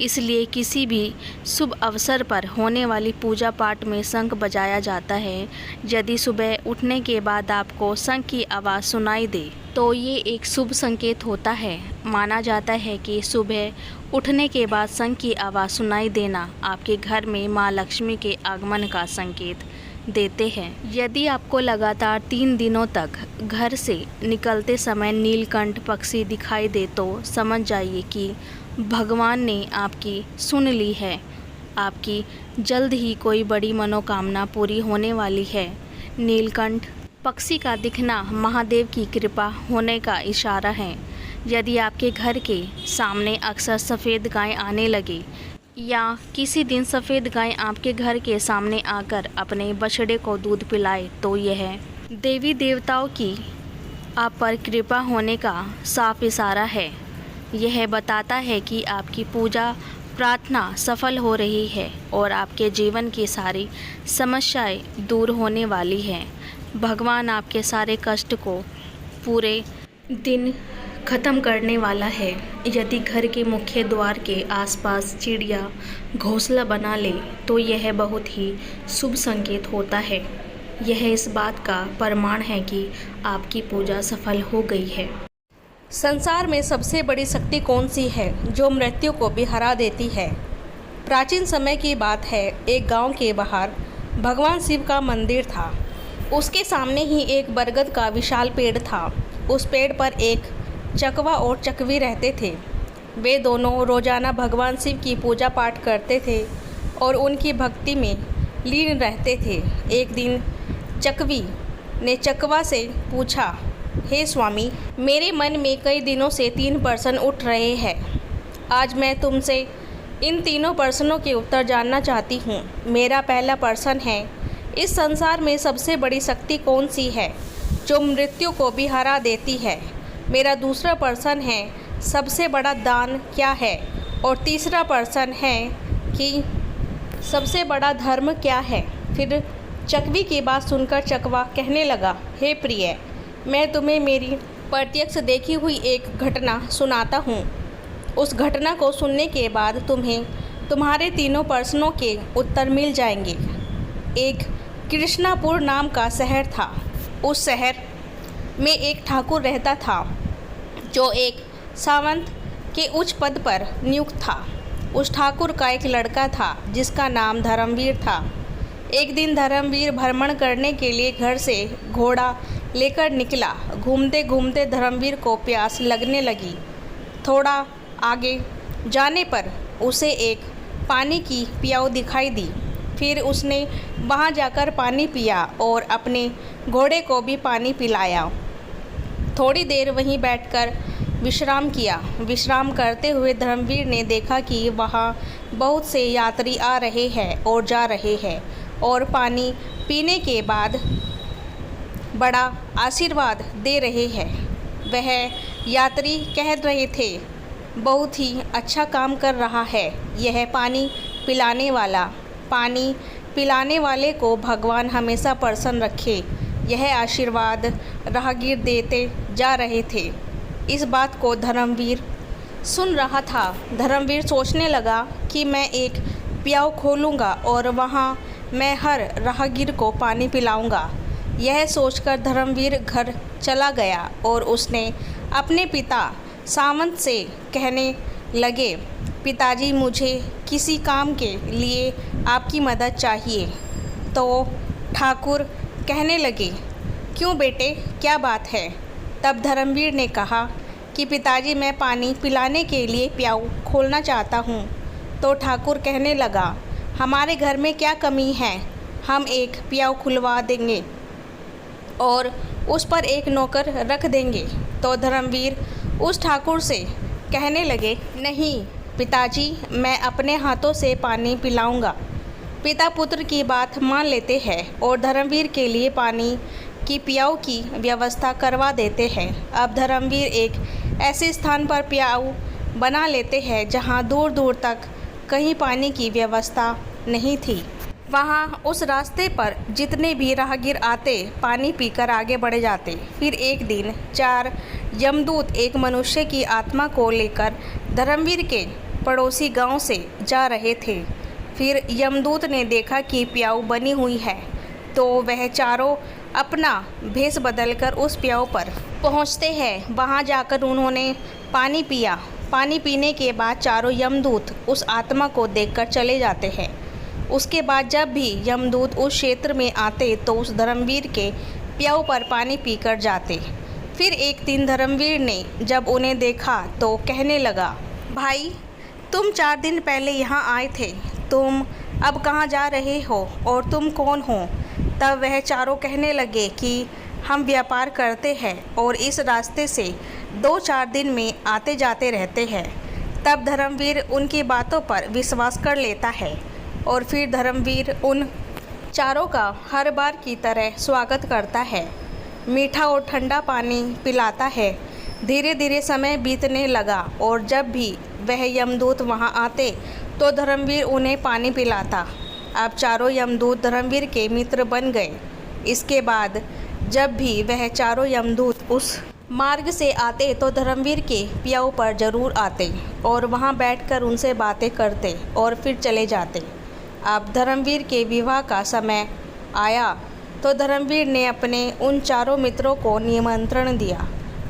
इसलिए किसी भी शुभ अवसर पर होने वाली पूजा पाठ में शंख बजाया जाता है। यदि सुबह उठने के बाद आपको शंख की आवाज़ सुनाई दे तो ये एक शुभ संकेत होता है। माना जाता है कि सुबह उठने के बाद शंख की आवाज़ सुनाई देना आपके घर में माँ लक्ष्मी के आगमन का संकेत देते हैं। यदि आपको लगातार 3 दिनों तक घर से निकलते समय नीलकंठ पक्षी दिखाई दे तो समझ जाइए कि भगवान ने आपकी सुन ली है। आपकी जल्द ही कोई बड़ी मनोकामना पूरी होने वाली है। नीलकंठ पक्षी का दिखना महादेव की कृपा होने का इशारा है। यदि आपके घर के सामने अक्सर सफ़ेद गाय आने लगे या किसी दिन सफ़ेद गाय आपके घर के सामने आकर अपने बछड़े को दूध पिलाए तो यह देवी देवताओं की आप पर कृपा होने का साफ इशारा है। यह बताता है कि आपकी पूजा प्रार्थना सफल हो रही है और आपके जीवन की सारी समस्याएं दूर होने वाली हैं। भगवान आपके सारे कष्ट को पूरे दिन ख़त्म करने वाला है। यदि घर के मुख्य द्वार के आसपास चिड़िया घोंसला बना ले तो यह बहुत ही शुभ संकेत होता है। यह इस बात का प्रमाण है कि आपकी पूजा सफल हो गई है। संसार में सबसे बड़ी शक्ति कौन सी है जो मृत्यु को भी हरा देती है? प्राचीन समय की बात है। एक गांव के बाहर भगवान शिव का मंदिर था। उसके सामने ही एक बरगद का विशाल पेड़ था। उस पेड़ पर एक चकवा और चकवी रहते थे। वे दोनों रोजाना भगवान शिव की पूजा पाठ करते थे और उनकी भक्ति में लीन रहते थे। एक दिन चकवी ने चकवा से पूछा, हे स्वामी, मेरे मन में कई दिनों से 3 प्रश्न उठ रहे हैं। आज मैं तुमसे इन तीनों प्रश्नों के उत्तर जानना चाहती हूँ। मेरा पहला प्रश्न है, इस संसार में सबसे बड़ी शक्ति कौन सी है जो मृत्यु को भी हरा देती है? मेरा दूसरा प्रश्न है, सबसे बड़ा दान क्या है? और तीसरा प्रश्न है कि सबसे बड़ा धर्म क्या है? फिर चकवी की बात सुनकर चकवा कहने लगा, हे प्रिय, मैं तुम्हें मेरी प्रत्यक्ष देखी हुई एक घटना सुनाता हूँ। उस घटना को सुनने के बाद तुम्हें तुम्हारे तीनों प्रश्नों के उत्तर मिल जाएंगे। एक कृष्णापुर नाम का शहर था। उस शहर में एक ठाकुर रहता था जो एक सावंत के उच्च पद पर नियुक्त था। उस ठाकुर का एक लड़का था जिसका नाम धर्मवीर था। एक दिन धर्मवीर भ्रमण करने के लिए घर से घोड़ा लेकर निकला। घूमते घूमते धर्मवीर को प्यास लगने लगी। थोड़ा आगे जाने पर उसे एक पानी की प्याऊ दिखाई दी। फिर उसने वहां जाकर पानी पिया और अपने घोड़े को भी पानी पिलाया। थोड़ी देर वहीं बैठकर विश्राम किया। विश्राम करते हुए धर्मवीर ने देखा कि वहां बहुत से यात्री आ रहे हैं और जा रहे हैं और पानी पीने के बाद बड़ा आशीर्वाद दे रहे हैं। वह यात्री कह रहे थे, बहुत ही अच्छा काम कर रहा है यह पानी पिलाने वाला। पानी पिलाने वाले को भगवान हमेशा प्रसन्न रखे, यह आशीर्वाद राहगीर देते जा रहे थे। इस बात को धर्मवीर सुन रहा था। धर्मवीर सोचने लगा कि मैं एक प्याऊ खोलूँगा और वहाँ मैं हर राहगीर को पानी पिलाऊँगा। यह सोचकर धर्मवीर घर चला गया और उसने अपने पिता सावंत से कहने लगे, पिताजी, मुझे किसी काम के लिए आपकी मदद चाहिए। तो ठाकुर कहने लगे, क्यों बेटे, क्या बात है? तब धर्मवीर ने कहा कि पिताजी, मैं पानी पिलाने के लिए प्याऊ खोलना चाहता हूँ। तो ठाकुर कहने लगा, हमारे घर में क्या कमी है, हम एक प्याऊ खुलवा देंगे। और उस पर एक नौकर रख देंगे। तो धर्मवीर उस ठाकुर से कहने लगे, नहीं पिताजी, मैं अपने हाथों से पानी पिलाऊंगा। पिता पुत्र की बात मान लेते हैं और धर्मवीर के लिए पानी की पियाऊ की व्यवस्था करवा देते हैं। अब धर्मवीर एक ऐसे स्थान पर पियाऊ बना लेते हैं जहां दूर दूर तक कहीं पानी की व्यवस्था नहीं थी। वहां उस रास्ते पर जितने भी राहगीर आते पानी पीकर आगे बढ़ जाते। फिर एक दिन 4 यमदूत एक मनुष्य की आत्मा को लेकर धर्मवीर के पड़ोसी गांव से जा रहे थे। फिर यमदूत ने देखा कि पियाऊ बनी हुई है, तो वह चारों अपना भेष बदलकर उस पियाऊ पर पहुंचते हैं। वहां जाकर उन्होंने पानी पिया। पानी पीने के बाद चारों यमदूत उस आत्मा को देखकर चले जाते हैं। उसके बाद जब भी यमदूत उस क्षेत्र में आते तो उस धर्मवीर के पियाऊ पर पानी पीकर जाते। फिर एक दिन धर्मवीर ने जब उन्हें देखा तो कहने लगा, भाई तुम 4 दिन पहले यहाँ आए थे, तुम अब कहाँ जा रहे हो और तुम कौन हो? तब वह चारों कहने लगे कि हम व्यापार करते हैं और इस रास्ते से 2-4 दिन में आते जाते रहते हैं। तब धर्मवीर उनकी बातों पर विश्वास कर लेता है और फिर धर्मवीर उन चारों का हर बार की तरह स्वागत करता है, मीठा और ठंडा पानी पिलाता है। धीरे धीरे समय बीतने लगा और जब भी वह यमदूत वहां आते तो धर्मवीर उन्हें पानी पिलाता। अब चारों यमदूत धर्मवीर के मित्र बन गए। इसके बाद जब भी वह चारों यमदूत उस मार्ग से आते तो धर्मवीर के पियाऊ पर जरूर आते और वहां बैठकर उनसे बातें करते और फिर चले जाते। अब धर्मवीर के विवाह का समय आया तो धर्मवीर ने अपने उन चारों मित्रों को निमंत्रण दिया।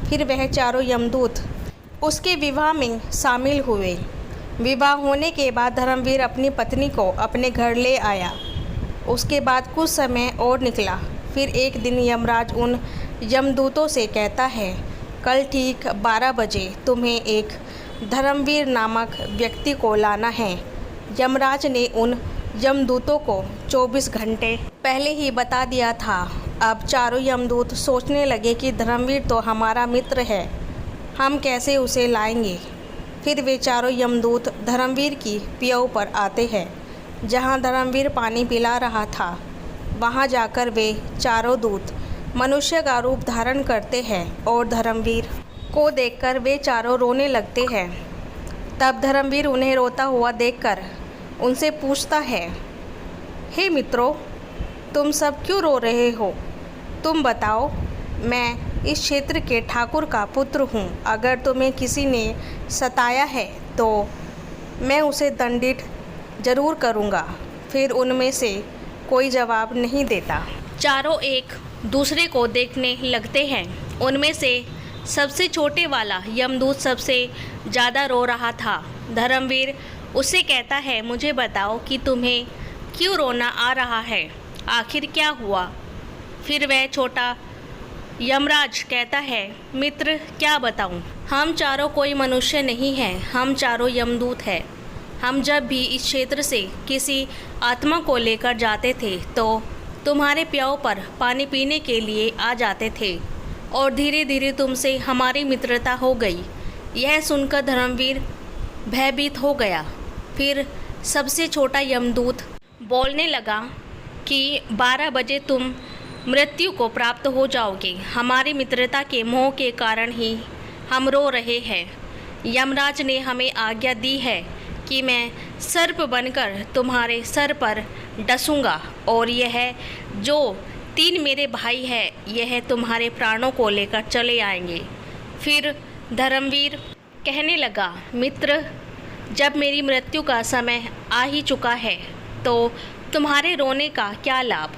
फिर वह चारों यमदूत उसके विवाह में शामिल हुए। विवाह होने के बाद धर्मवीर अपनी पत्नी को अपने घर ले आया। उसके बाद कुछ समय और निकला। फिर एक दिन यमराज उन यमदूतों से कहता है, कल ठीक 12 बजे तुम्हें एक धर्मवीर नामक व्यक्ति को लाना है। यमराज ने उन यमदूतों को 24 घंटे पहले ही बता दिया था। अब चारों यमदूत सोचने लगे कि धर्मवीर तो हमारा मित्र है, हम कैसे उसे लाएंगे। फिर वे चारों यमदूत धर्मवीर की पियाऊ पर आते हैं जहां धर्मवीर पानी पिला रहा था। वहां जाकर वे चारों दूत मनुष्य का रूप धारण करते हैं और धर्मवीर को देखकर वे चारों रोने लगते हैं। तब धर्मवीर उन्हें रोता हुआ देखकर उनसे पूछता है, हे मित्रों, तुम सब क्यों रो रहे हो? तुम बताओ, मैं इस क्षेत्र के ठाकुर का पुत्र हूँ। अगर तुम्हें किसी ने सताया है तो मैं उसे दंडित जरूर करूँगा। फिर उनमें से कोई जवाब नहीं देता। चारों एक दूसरे को देखने लगते हैं। उनमें से सबसे छोटे वाला यमदूत सबसे ज़्यादा रो रहा था। धर्मवीर उससे कहता है, मुझे बताओ कि तुम्हें क्यों रोना आ रहा है, आखिर क्या हुआ? फिर वह छोटा यमराज कहता है, मित्र क्या बताऊं, हम चारों कोई मनुष्य नहीं हैं, हम चारों यमदूत हैं। हम जब भी इस क्षेत्र से किसी आत्मा को लेकर जाते थे तो तुम्हारे प्याऊ पर पानी पीने के लिए आ जाते थे और धीरे धीरे तुमसे हमारी मित्रता हो गई। यह सुनकर धर्मवीर भयभीत हो गया। फिर सबसे छोटा यमदूत बोलने लगा कि 12 बजे तुम मृत्यु को प्राप्त हो जाओगे। हमारी मित्रता के मोह के कारण ही हम रो रहे हैं। यमराज ने हमें आज्ञा दी है कि मैं सर्प बनकर तुम्हारे सर पर डसूंगा और यह जो 3 मेरे भाई हैं यह तुम्हारे प्राणों को लेकर चले आएंगे। फिर धर्मवीर कहने लगा, मित्र, जब मेरी मृत्यु का समय आ ही चुका है तो तुम्हारे रोने का क्या लाभ?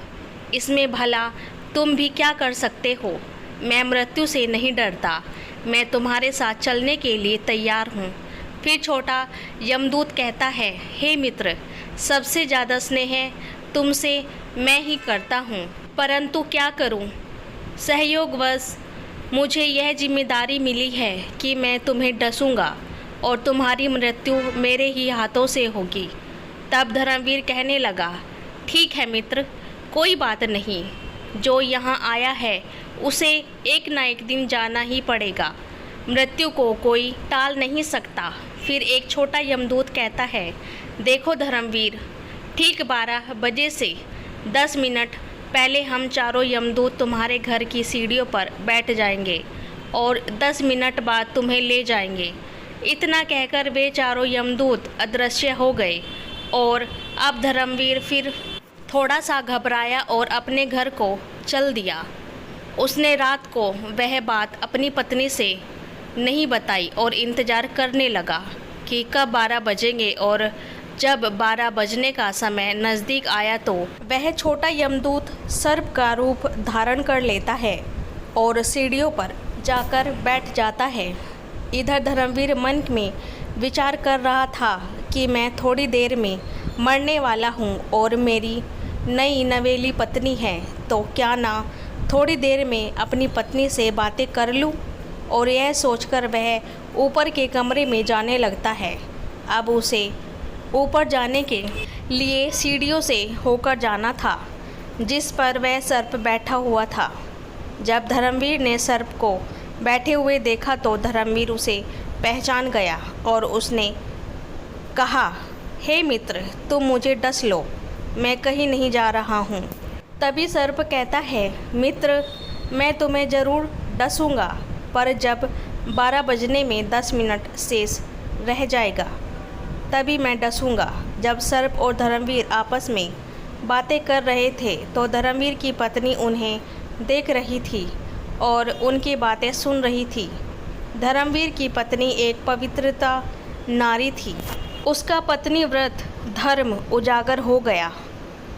इसमें भला तुम भी क्या कर सकते हो? मैं मृत्यु से नहीं डरता, मैं तुम्हारे साथ चलने के लिए तैयार हूँ। फिर छोटा यमदूत कहता है, हे मित्र, सबसे ज़्यादा स्नेह तुमसे मैं ही करता हूँ, परंतु क्या करूँ? सहयोगवश मुझे यह जिम्मेदारी मिली है कि मैं तुम्हें डसूंगा और तुम्हारी मृत्यु मेरे ही हाथों से होगी। तब धर्मवीर कहने लगा, ठीक है मित्र, कोई बात नहीं, जो यहाँ आया है उसे एक ना एक दिन जाना ही पड़ेगा। मृत्यु को कोई टाल नहीं सकता। फिर एक छोटा यमदूत कहता है, देखो धर्मवीर, ठीक 12 बजे से 10 मिनट पहले हम चारों यमदूत तुम्हारे घर की सीढ़ियों पर बैठ जाएंगे और 10 मिनट बाद तुम्हें ले जाएंगे। इतना कहकर वे चारों यमदूत अदृश्य हो गए और अब धर्मवीर फिर थोड़ा सा घबराया और अपने घर को चल दिया। उसने रात को वह बात अपनी पत्नी से नहीं बताई और इंतज़ार करने लगा कि कब 12 बजेंगे, और जब 12 बजने का समय नज़दीक आया तो वह छोटा यमदूत सर्प का रूप धारण कर लेता है और सीढ़ियों पर जाकर बैठ जाता है। इधर धर्मवीर मन में विचार कर रहा था कि मैं थोड़ी देर में मरने वाला हूँ और मेरी नई नवेली पत्नी है, तो क्या ना थोड़ी देर में अपनी पत्नी से बातें कर लूँ। और यह सोचकर वह ऊपर के कमरे में जाने लगता है। अब उसे ऊपर जाने के लिए सीढ़ियों से होकर जाना था जिस पर वह सर्प बैठा हुआ था। जब धर्मवीर ने सर्प को बैठे हुए देखा तो धर्मवीर उसे पहचान गया और उसने कहा, हे मित्र, तुम मुझे डस लो, मैं कहीं नहीं जा रहा हूँ। तभी सर्प कहता है, मित्र, मैं तुम्हें ज़रूर डसूँगा, पर जब 12 बजने में 10 मिनट शेष रह जाएगा तभी मैं डसूँगा। जब सर्प और धर्मवीर आपस में बातें कर रहे थे तो धर्मवीर की पत्नी उन्हें देख रही थी और उनकी बातें सुन रही थी। धर्मवीर की पत्नी एक पवित्रता नारी थी। उसका पत्नी व्रत धर्म उजागर हो गया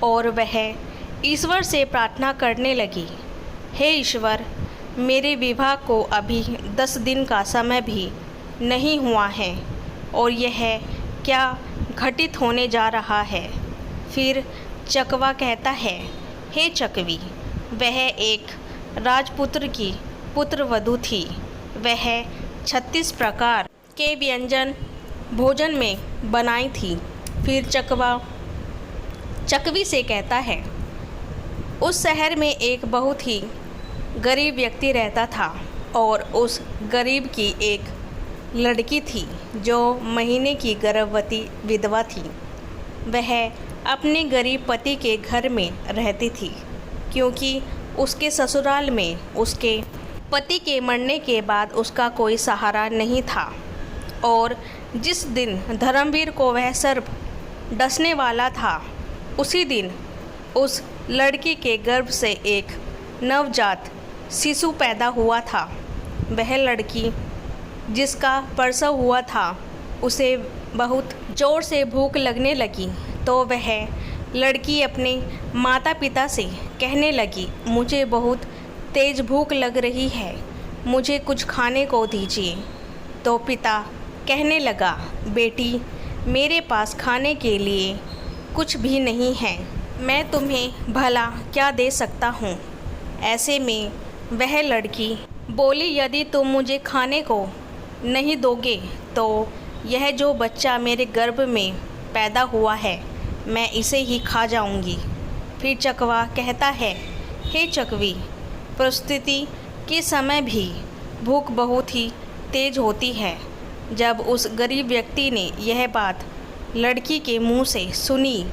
और वह ईश्वर से प्रार्थना करने लगी, हे ईश्वर, मेरे विवाह को अभी 10 दिन का समय भी नहीं हुआ है और यह क्या घटित होने जा रहा है। फिर चकवा कहता है, हे चकवी, वह एक राजपुत्र की पुत्रवधू थी। वह 36 प्रकार के व्यंजन भोजन में बनाई थी। फिर चकवा चकवी से कहता है, उस शहर में एक बहुत ही गरीब व्यक्ति रहता था और उस गरीब की एक लड़की थी जो महीने की गर्भवती विधवा थी। वह अपने गरीब पति के घर में रहती थी क्योंकि उसके ससुराल में उसके पति के मरने के बाद उसका कोई सहारा नहीं था। और जिस दिन धर्मवीर को वह सर्प डसने वाला था उसी दिन उस लड़की के गर्भ से एक नवजात शिशु पैदा हुआ था। वह लड़की जिसका प्रसव हुआ था उसे बहुत ज़ोर से भूख लगने लगी तो वह लड़की अपने माता पिता से कहने लगी, मुझे बहुत तेज़ भूख लग रही है, मुझे कुछ खाने को दीजिए। तो पिता कहने लगा, बेटी, मेरे पास खाने के लिए कुछ भी नहीं है, मैं तुम्हें भला क्या दे सकता हूँ। ऐसे में वह लड़की बोली, यदि तुम मुझे खाने को नहीं दोगे तो यह जो बच्चा मेरे गर्भ में पैदा हुआ है मैं इसे ही खा जाऊंगी। फिर चकवा कहता है, हे चकवी, प्रस्तुति के समय भी भूख बहुत ही तेज होती है। जब उस गरीब व्यक्ति ने यह बात लड़की के मुंह से सुनी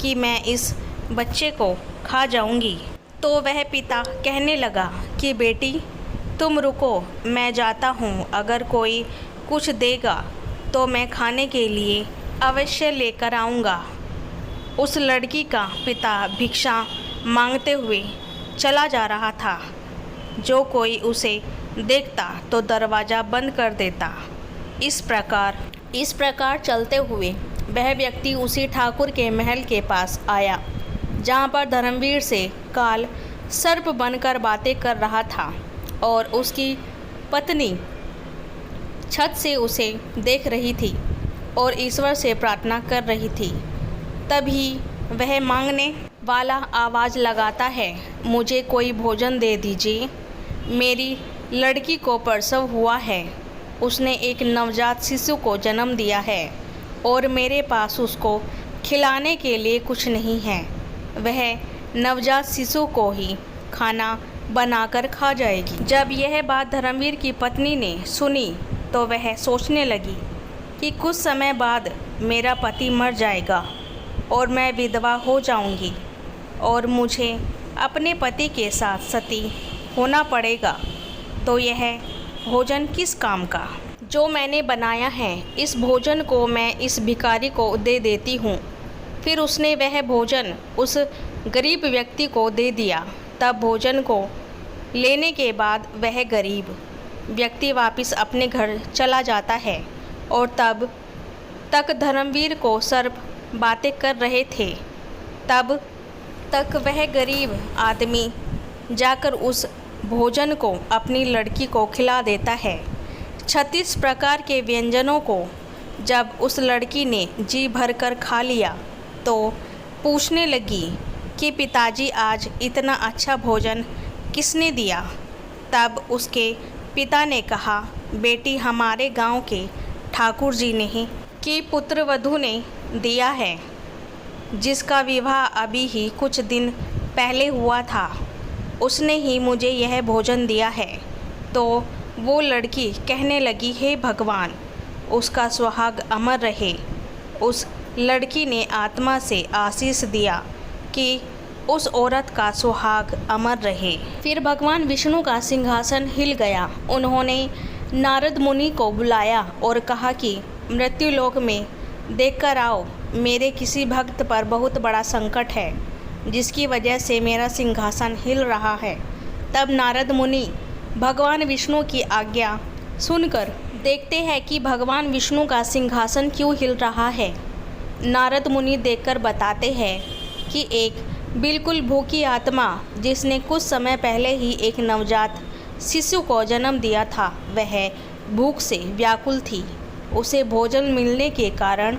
कि मैं इस बच्चे को खा जाऊंगी तो वह पिता कहने लगा कि बेटी, तुम रुको, मैं जाता हूँ, अगर कोई कुछ देगा तो मैं खाने के लिए अवश्य लेकर आऊँगा। उस लड़की का पिता भिक्षा मांगते हुए चला जा रहा था। जो कोई उसे देखता तो दरवाज़ा बंद कर देता। इस प्रकार चलते हुए वह व्यक्ति उसी ठाकुर के महल के पास आया जहाँ पर धर्मवीर से काल सर्प बनकर बातें कर रहा था और उसकी पत्नी छत से उसे देख रही थी और ईश्वर से प्रार्थना कर रही थी। तभी वह मांगने वाला आवाज़ लगाता है, मुझे कोई भोजन दे दीजिए, मेरी लड़की को प्रसव हुआ है, उसने एक नवजात शिशु को जन्म दिया है और मेरे पास उसको खिलाने के लिए कुछ नहीं है। वह नवजात शिशु को ही खाना बनाकर खा जाएगी। जब यह बात धर्मवीर की पत्नी ने सुनी तो वह सोचने लगी कि कुछ समय बाद मेरा पति मर जाएगा और मैं विधवा हो जाऊंगी और मुझे अपने पति के साथ सती होना पड़ेगा, तो यह भोजन किस काम का। जो मैंने बनाया है इस भोजन को मैं इस भिखारी को दे देती हूँ। फिर उसने वह भोजन उस गरीब व्यक्ति को दे दिया। तब भोजन को लेने के बाद वह गरीब व्यक्ति वापस अपने घर चला जाता है और तब तक धर्मवीर को सर्प बातें कर रहे थे। तब तक वह गरीब आदमी जाकर उस भोजन को अपनी लड़की को खिला देता है। 36 प्रकार के व्यंजनों को जब उस लड़की ने जी भर कर खा लिया तो पूछने लगी कि पिताजी आज इतना अच्छा भोजन किसने दिया। तब उसके पिता ने कहा, बेटी हमारे गांव के ठाकुर जी ने ही कि पुत्रवधू ने दिया है, जिसका विवाह अभी ही कुछ दिन पहले हुआ था, उसने ही मुझे यह भोजन दिया है। तो वो लड़की कहने लगी, हे भगवान उसका सुहाग अमर रहे। उस लड़की ने आत्मा से आशीष दिया कि उस औरत का सुहाग अमर रहे। फिर भगवान विष्णु का सिंहासन हिल गया। उन्होंने नारद मुनि को बुलाया और कहा कि मृत्युलोक में देखकर आओ, मेरे किसी भक्त पर बहुत बड़ा संकट है जिसकी वजह से मेरा सिंहासन हिल रहा है। तब नारद मुनि भगवान विष्णु की आज्ञा सुनकर देखते हैं कि भगवान विष्णु का सिंहासन क्यों हिल रहा है। नारद मुनि देखकर बताते हैं कि एक बिल्कुल भूखी आत्मा जिसने कुछ समय पहले ही एक नवजात शिशु को जन्म दिया था, वह भूख से व्याकुल थी। उसे भोजन मिलने के कारण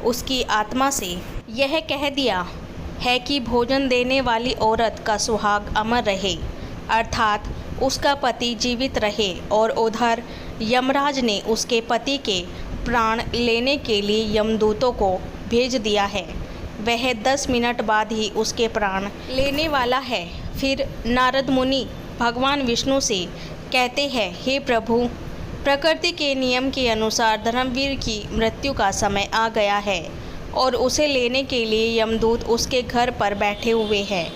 उसकी आत्मा से यह कह दिया है कि भोजन देने वाली औरत का सुहाग अमर रहे, अर्थात उसका पति जीवित रहे। और उधर यमराज ने उसके पति के प्राण लेने के लिए यमदूतों को भेज दिया है। वह 10 मिनट बाद ही उसके प्राण लेने वाला है। फिर नारद मुनि भगवान विष्णु से कहते हैं, हे प्रभु, प्रकृति के नियम के अनुसार धर्मवीर की मृत्यु का समय आ गया है और उसे लेने के लिए यमदूत उसके घर पर बैठे हुए हैं।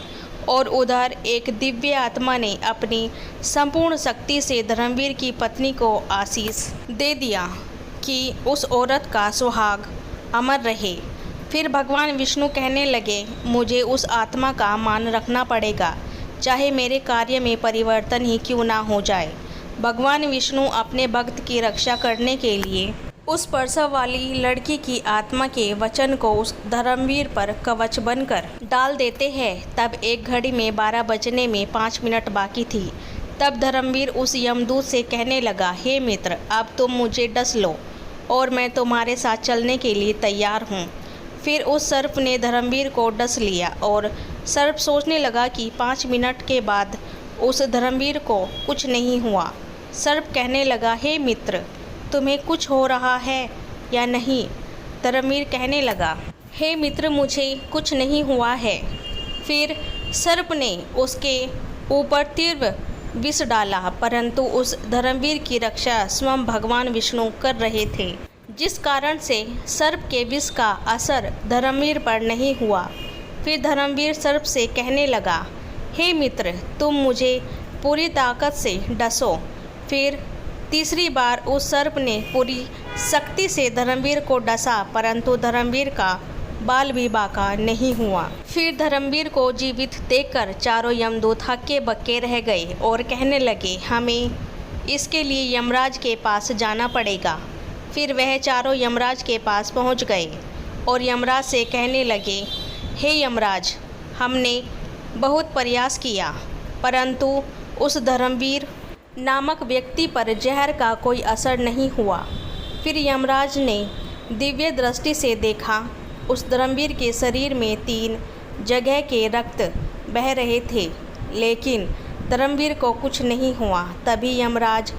और उधर एक दिव्य आत्मा ने अपनी संपूर्ण शक्ति से धर्मवीर की पत्नी को आशीष दे दिया कि उस औरत का सुहाग अमर रहे। फिर भगवान विष्णु कहने लगे, मुझे उस आत्मा का मान रखना पड़ेगा, चाहे मेरे कार्य में परिवर्तन ही क्यों ना हो जाए। भगवान विष्णु अपने भक्त की रक्षा करने के लिए उस प्रसव वाली लड़की की आत्मा के वचन को उस धर्मवीर पर कवच बनकर डाल देते हैं। तब एक घड़ी में 12 बजने में 5 मिनट बाकी थी। तब धर्मवीर उस यमदूत से कहने लगा, हे मित्र, अब तुम मुझे डस लो और मैं तुम्हारे साथ चलने के लिए तैयार हूँ। फिर उस सर्प ने धर्मवीर को डस लिया और सर्प सोचने लगा कि 5 मिनट के बाद उस धर्मवीर को कुछ नहीं हुआ। सर्प कहने लगा, हे मित्र, तुम्हें कुछ हो रहा है या नहीं। धर्मवीर कहने लगा, हे मित्र, मुझे कुछ नहीं हुआ है। फिर सर्प ने उसके ऊपर तीव्र विष डाला, परंतु उस धर्मवीर की रक्षा स्वयं भगवान विष्णु कर रहे थे, जिस कारण से सर्प के विष का असर धर्मवीर पर नहीं हुआ। फिर धर्मवीर सर्प से कहने लगा, हे मित्र, तुम मुझे पूरी ताकत से डसो। फिर तीसरी बार उस सर्प ने पूरी शक्ति से धर्मवीर को डसा, परंतु धर्मवीर का बाल भी बाका नहीं हुआ। फिर धर्मवीर को जीवित देखकर चारों यमदूत हक्के बक्के रह गए और कहने लगे, हमें इसके लिए यमराज के पास जाना पड़ेगा। फिर वह चारों यमराज के पास पहुंच गए और यमराज से कहने लगे, हे यमराज, हमने बहुत प्रयास किया, परंतु उस धर्मवीर नामक व्यक्ति पर जहर का कोई असर नहीं हुआ। फिर यमराज ने दिव्य दृष्टि से देखा, उस धर्मवीर के शरीर में 3 जगह के रक्त बह रहे थे, लेकिन धर्मवीर को कुछ नहीं हुआ। तभी यमराज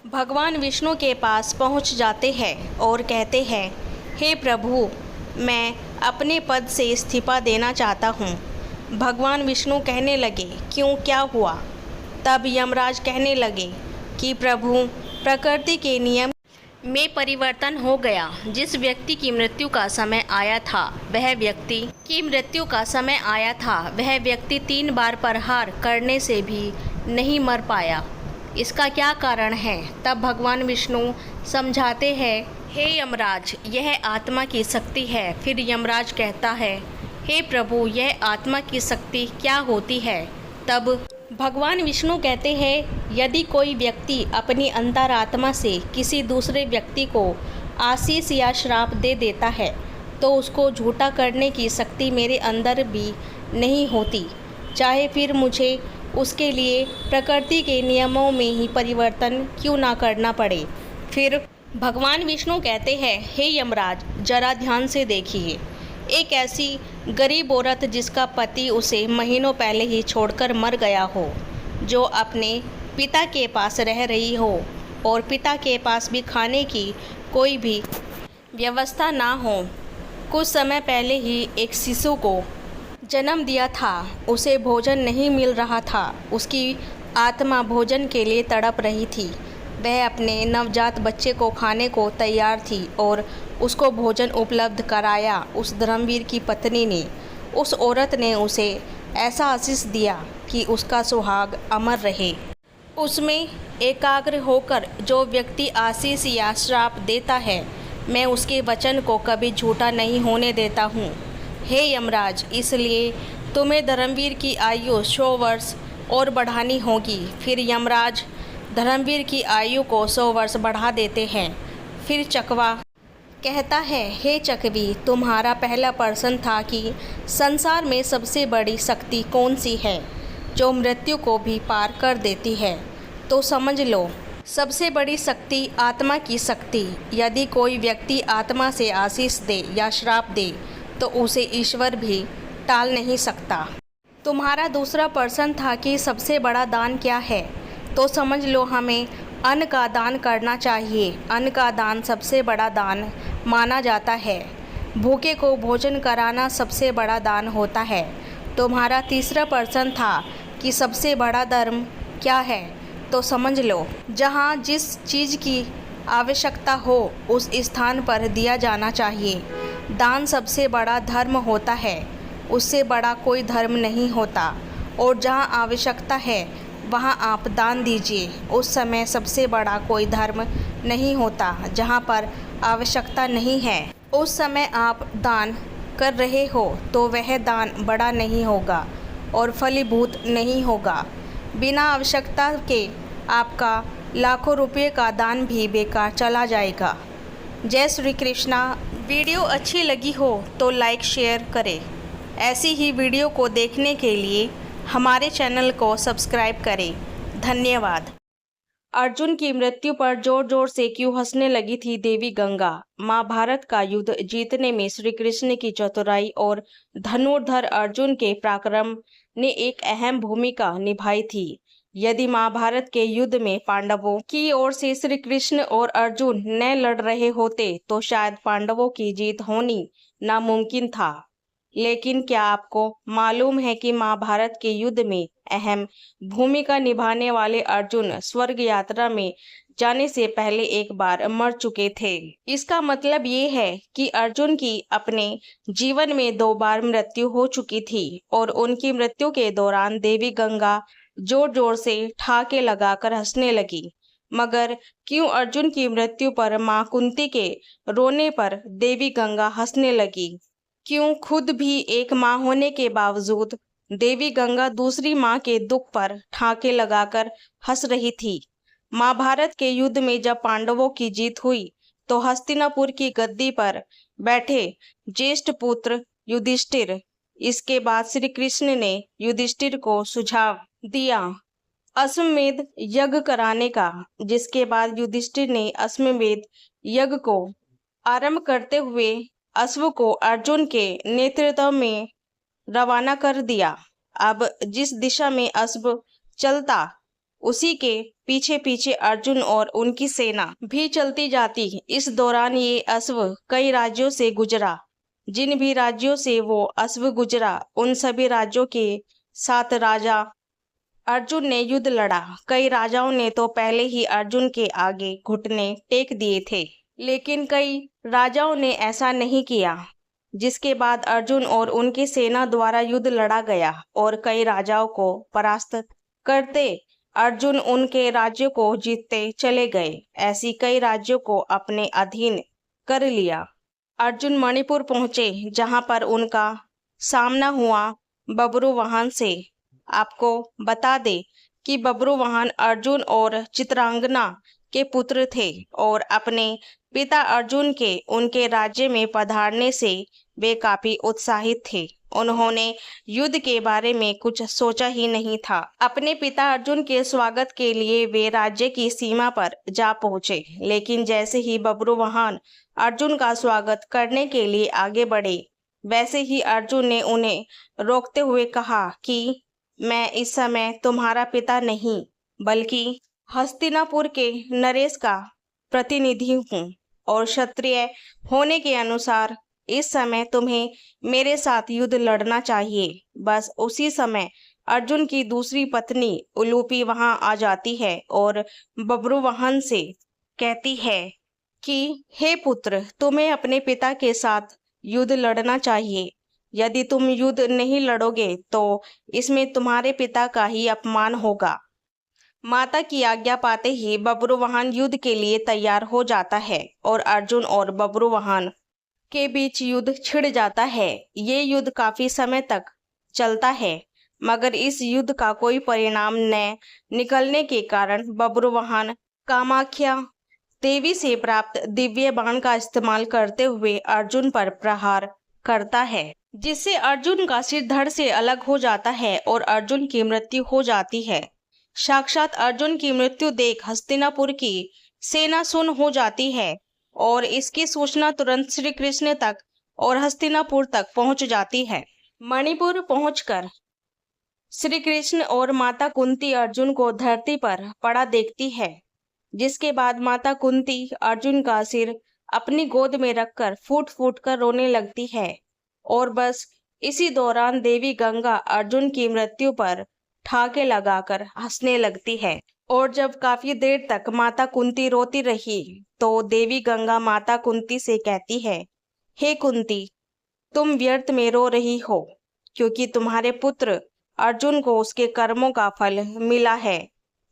भगवान विष्णु के पास पहुंच जाते हैं और कहते हैं, हे प्रभु, मैं अपने पद से इस्तीफा देना चाहता हूं। भगवान विष्णु कहने लगे, क्यों, क्या हुआ? तब यमराज कहने लगे कि प्रभु, प्रकृति के नियम में परिवर्तन हो गया। जिस व्यक्ति की मृत्यु का समय आया था वह व्यक्ति 3 बार प्रहार करने से भी नहीं मर पाया। इसका क्या कारण है? तब भगवान विष्णु समझाते हैं, हे यमराज, यह आत्मा की शक्ति है। फिर यमराज कहता है, हे प्रभु, यह आत्मा की शक्ति क्या होती है? तब भगवान विष्णु कहते हैं, यदि कोई व्यक्ति अपनी अंतरात्मा से किसी दूसरे व्यक्ति को आशीष या श्राप दे देता है तो उसको झूठा करने की शक्ति मेरे अंदर भी नहीं होती, चाहे फिर मुझे उसके लिए प्रकृति के नियमों में ही परिवर्तन क्यों ना करना पड़े। फिर भगवान विष्णु कहते हैं, हे यमराज, जरा ध्यान से देखिए। एक ऐसी गरीब औरत जिसका पति उसे महीनों पहले ही छोड़कर मर गया हो, जो अपने पिता के पास रह रही हो और पिता के पास भी खाने की कोई भी व्यवस्था ना हो, कुछ समय पहले ही एक शिशु को जन्म दिया था, उसे भोजन नहीं मिल रहा था, उसकी आत्मा भोजन के लिए तड़प रही थी। वह अपने नवजात बच्चे को खाने को तैयार थी और उसको भोजन उपलब्ध कराया। उस धर्मवीर की पत्नी ने, उस औरत ने उसे ऐसा आशीष दिया कि उसका सुहाग अमर रहे। उसमें एकाग्र होकर जो व्यक्ति आशीष या श्राप देता है, मैं उसके वचन को कभी झूठा नहीं होने देता हूँ। हे यमराज, इसलिए तुम्हें धर्मवीर की आयु 100 वर्ष और बढ़ानी होगी। फिर यमराज धर्मवीर की आयु को 100 वर्ष बढ़ा देते हैं। फिर चकवा कहता है, हे चकवी, तुम्हारा पहला प्रश्न था कि संसार में सबसे बड़ी शक्ति कौन सी है जो मृत्यु को भी पार कर देती है? तो समझ लो, सबसे बड़ी शक्ति आत्मा की शक्ति। यदि कोई व्यक्ति आत्मा से आशीष दे या श्राप दे तो उसे ईश्वर भी टाल नहीं सकता। तुम्हारा दूसरा प्रश्न था कि सबसे बड़ा दान क्या है? तो समझ लो, हमें अन्न का दान करना चाहिए। अन्न का दान सबसे बड़ा दान माना जाता है। भूखे को भोजन कराना सबसे बड़ा दान होता है। तुम्हारा तीसरा प्रश्न था कि सबसे बड़ा धर्म क्या है? तो समझ लो, जहाँ जिस चीज़ की आवश्यकता हो उस स्थान पर दिया जाना चाहिए। दान सबसे बड़ा धर्म होता है, उससे बड़ा कोई धर्म नहीं होता। और जहाँ आवश्यकता है वहाँ आप दान दीजिए। उस समय सबसे बड़ा कोई धर्म नहीं होता। जहाँ पर आवश्यकता नहीं है उस समय आप दान कर रहे हो तो वह दान बड़ा नहीं होगा और फलीभूत नहीं होगा। बिना आवश्यकता के आपका लाखों रुपये का दान भी बेकार चला जाएगा। जय श्री कृष्णा। वीडियो अच्छी लगी हो तो लाइक शेयर करें। ऐसी ही वीडियो को देखने के लिए हमारे चैनल को सब्सक्राइब करें। धन्यवाद। अर्जुन की मृत्यु पर जोर जोर से क्यों हंसने लगी थी देवी गंगा? महाभारत का युद्ध जीतने में श्री कृष्ण की चतुराई और धनुर्धर अर्जुन के पराक्रम ने एक अहम भूमिका निभाई थी। यदि महाभारत के युद्ध में पांडवों की ओर से श्री कृष्ण और अर्जुन न लड़ रहे होते तो शायद पांडवों की जीत होनी नामुमकिन था। लेकिन क्या आपको मालूम है कि महाभारत के युद्ध में अहम भूमिका निभाने वाले अर्जुन स्वर्ग यात्रा में जाने से पहले एक बार मर चुके थे। इसका मतलब ये है कि अर्जुन की अपने जीवन में 2 बार मृत्यु हो चुकी थी और उनकी मृत्यु के दौरान देवी गंगा जोर जोर से ठहाके लगाकर हंसने लगी। मगर क्यों अर्जुन की मृत्यु पर मां कुंती के रोने पर देवी गंगा हंसने लगी? क्यों खुद भी एक मां होने के बावजूद देवी गंगा दूसरी मां के दुख पर ठहाके लगाकर हंस रही थी? महाभारत के युद्ध में जब पांडवों की जीत हुई तो हस्तिनापुर की गद्दी पर बैठे ज्येष्ठ पुत्र युधिष्ठिर, इसके बाद श्री कृष्ण ने युधिष्ठिर को सुझाव दिया अश्वमेध यज्ञ कराने का, जिसके बाद युधिष्ठिर ने अश्वमेध यज्ञ को आरंभ करते हुए अश्व को अर्जुन के नेतृत्व में रवाना कर दिया। अब जिस दिशा में अश्व चलता उसी के पीछे पीछे अर्जुन और उनकी सेना भी चलती जाती। इस दौरान ये अश्व कई राज्यों से गुजरा। जिन भी राज्यों से वो अश्व गुजरा उन सभी राज्यों के साथ राजा अर्जुन ने युद्ध लड़ा। कई राजाओं ने तो पहले ही अर्जुन के आगे घुटने टेक दिए थे, लेकिन कई राजाओं ने ऐसा नहीं किया, जिसके बाद अर्जुन और उनकी सेना द्वारा युद्ध लड़ा गया और कई राजाओं को परास्त करते अर्जुन उनके राज्यों को जीतते चले गए। ऐसी कई राज्यों को अपने अधीन कर लिया। अर्जुन मणिपुर पहुंचे, जहां पर उनका सामना हुआ बब्रुवाहन से। आपको बता दे कि बब्रुवाहन अर्जुन और चित्रांगना के पुत्र थे और अपने पिता अर्जुन के उनके राज्य में पधारने से वे काफी उत्साहित थे। उन्होंने युद्ध के बारे में कुछ सोचा ही नहीं था। अपने पिता अर्जुन के स्वागत के लिए वे राज्य की सीमा पर जा पहुंचे, लेकिन जैसे ही बब्रुवाहन अर्जुन का स्वागत करने के लिए आगे बढ़े, वैसे ही अर्जुन ने उन्हें रोकते हुए कहा कि मैं इस समय तुम्हारा पिता नहीं, बल्कि हस्तिनापुर के नरेश का प्रतिनिधि हूँ और क्षत्रिय होने के अनुसार इस समय तुम्हें मेरे साथ युद्ध लड़ना चाहिए। बस उसी समय अर्जुन की दूसरी पत्नी उलूपी वहां आ जाती है और बब्रुवाहन से कहती है कि हे पुत्र, तुम्हें अपने पिता के साथ युद्ध लड़ना चाहिए। यदि तुम युद्ध नहीं लड़ोगे तो इसमें तुम्हारे पिता का ही अपमान होगा। माता की आज्ञा पाते ही बब्रुवाहन युद्ध के लिए तैयार हो जाता है और अर्जुन और बब्रुवाहन के बीच युद्ध छिड़ जाता है। ये युद्ध काफी समय तक चलता है, मगर इस युद्ध का कोई परिणाम न निकलने के कारण बब्रुवाहन कामाख्या देवी से प्राप्त दिव्य बाण का इस्तेमाल करते हुए अर्जुन पर प्रहार करता है, जिससे अर्जुन का सिर धड़ से अलग हो जाता है और अर्जुन की मृत्यु हो जाती है। साक्षात अर्जुन की मृत्यु देख हस्तिनापुर की सेना सुन्न हो जाती है और इसकी सूचना तुरंत श्री कृष्ण तक और हस्तिनापुर तक पहुंच जाती है। मणिपुर पहुंचकर श्री कृष्ण और माता कुंती अर्जुन को धरती पर पड़ा देखती है, जिसके बाद माता कुंती अर्जुन का सिर अपनी गोद में रखकर फूट फूट कर रोने लगती है और बस इसी दौरान देवी गंगा अर्जुन की मृत्यु पर ठाके लगाकर हंसने लगती है। और जब काफी देर तक माता कुंती रोती रही तो देवी गंगा माता कुंती से कहती है, हे कुंती, तुम व्यर्थ में रो रही हो, क्योंकि तुम्हारे पुत्र अर्जुन को उसके कर्मों का फल मिला है।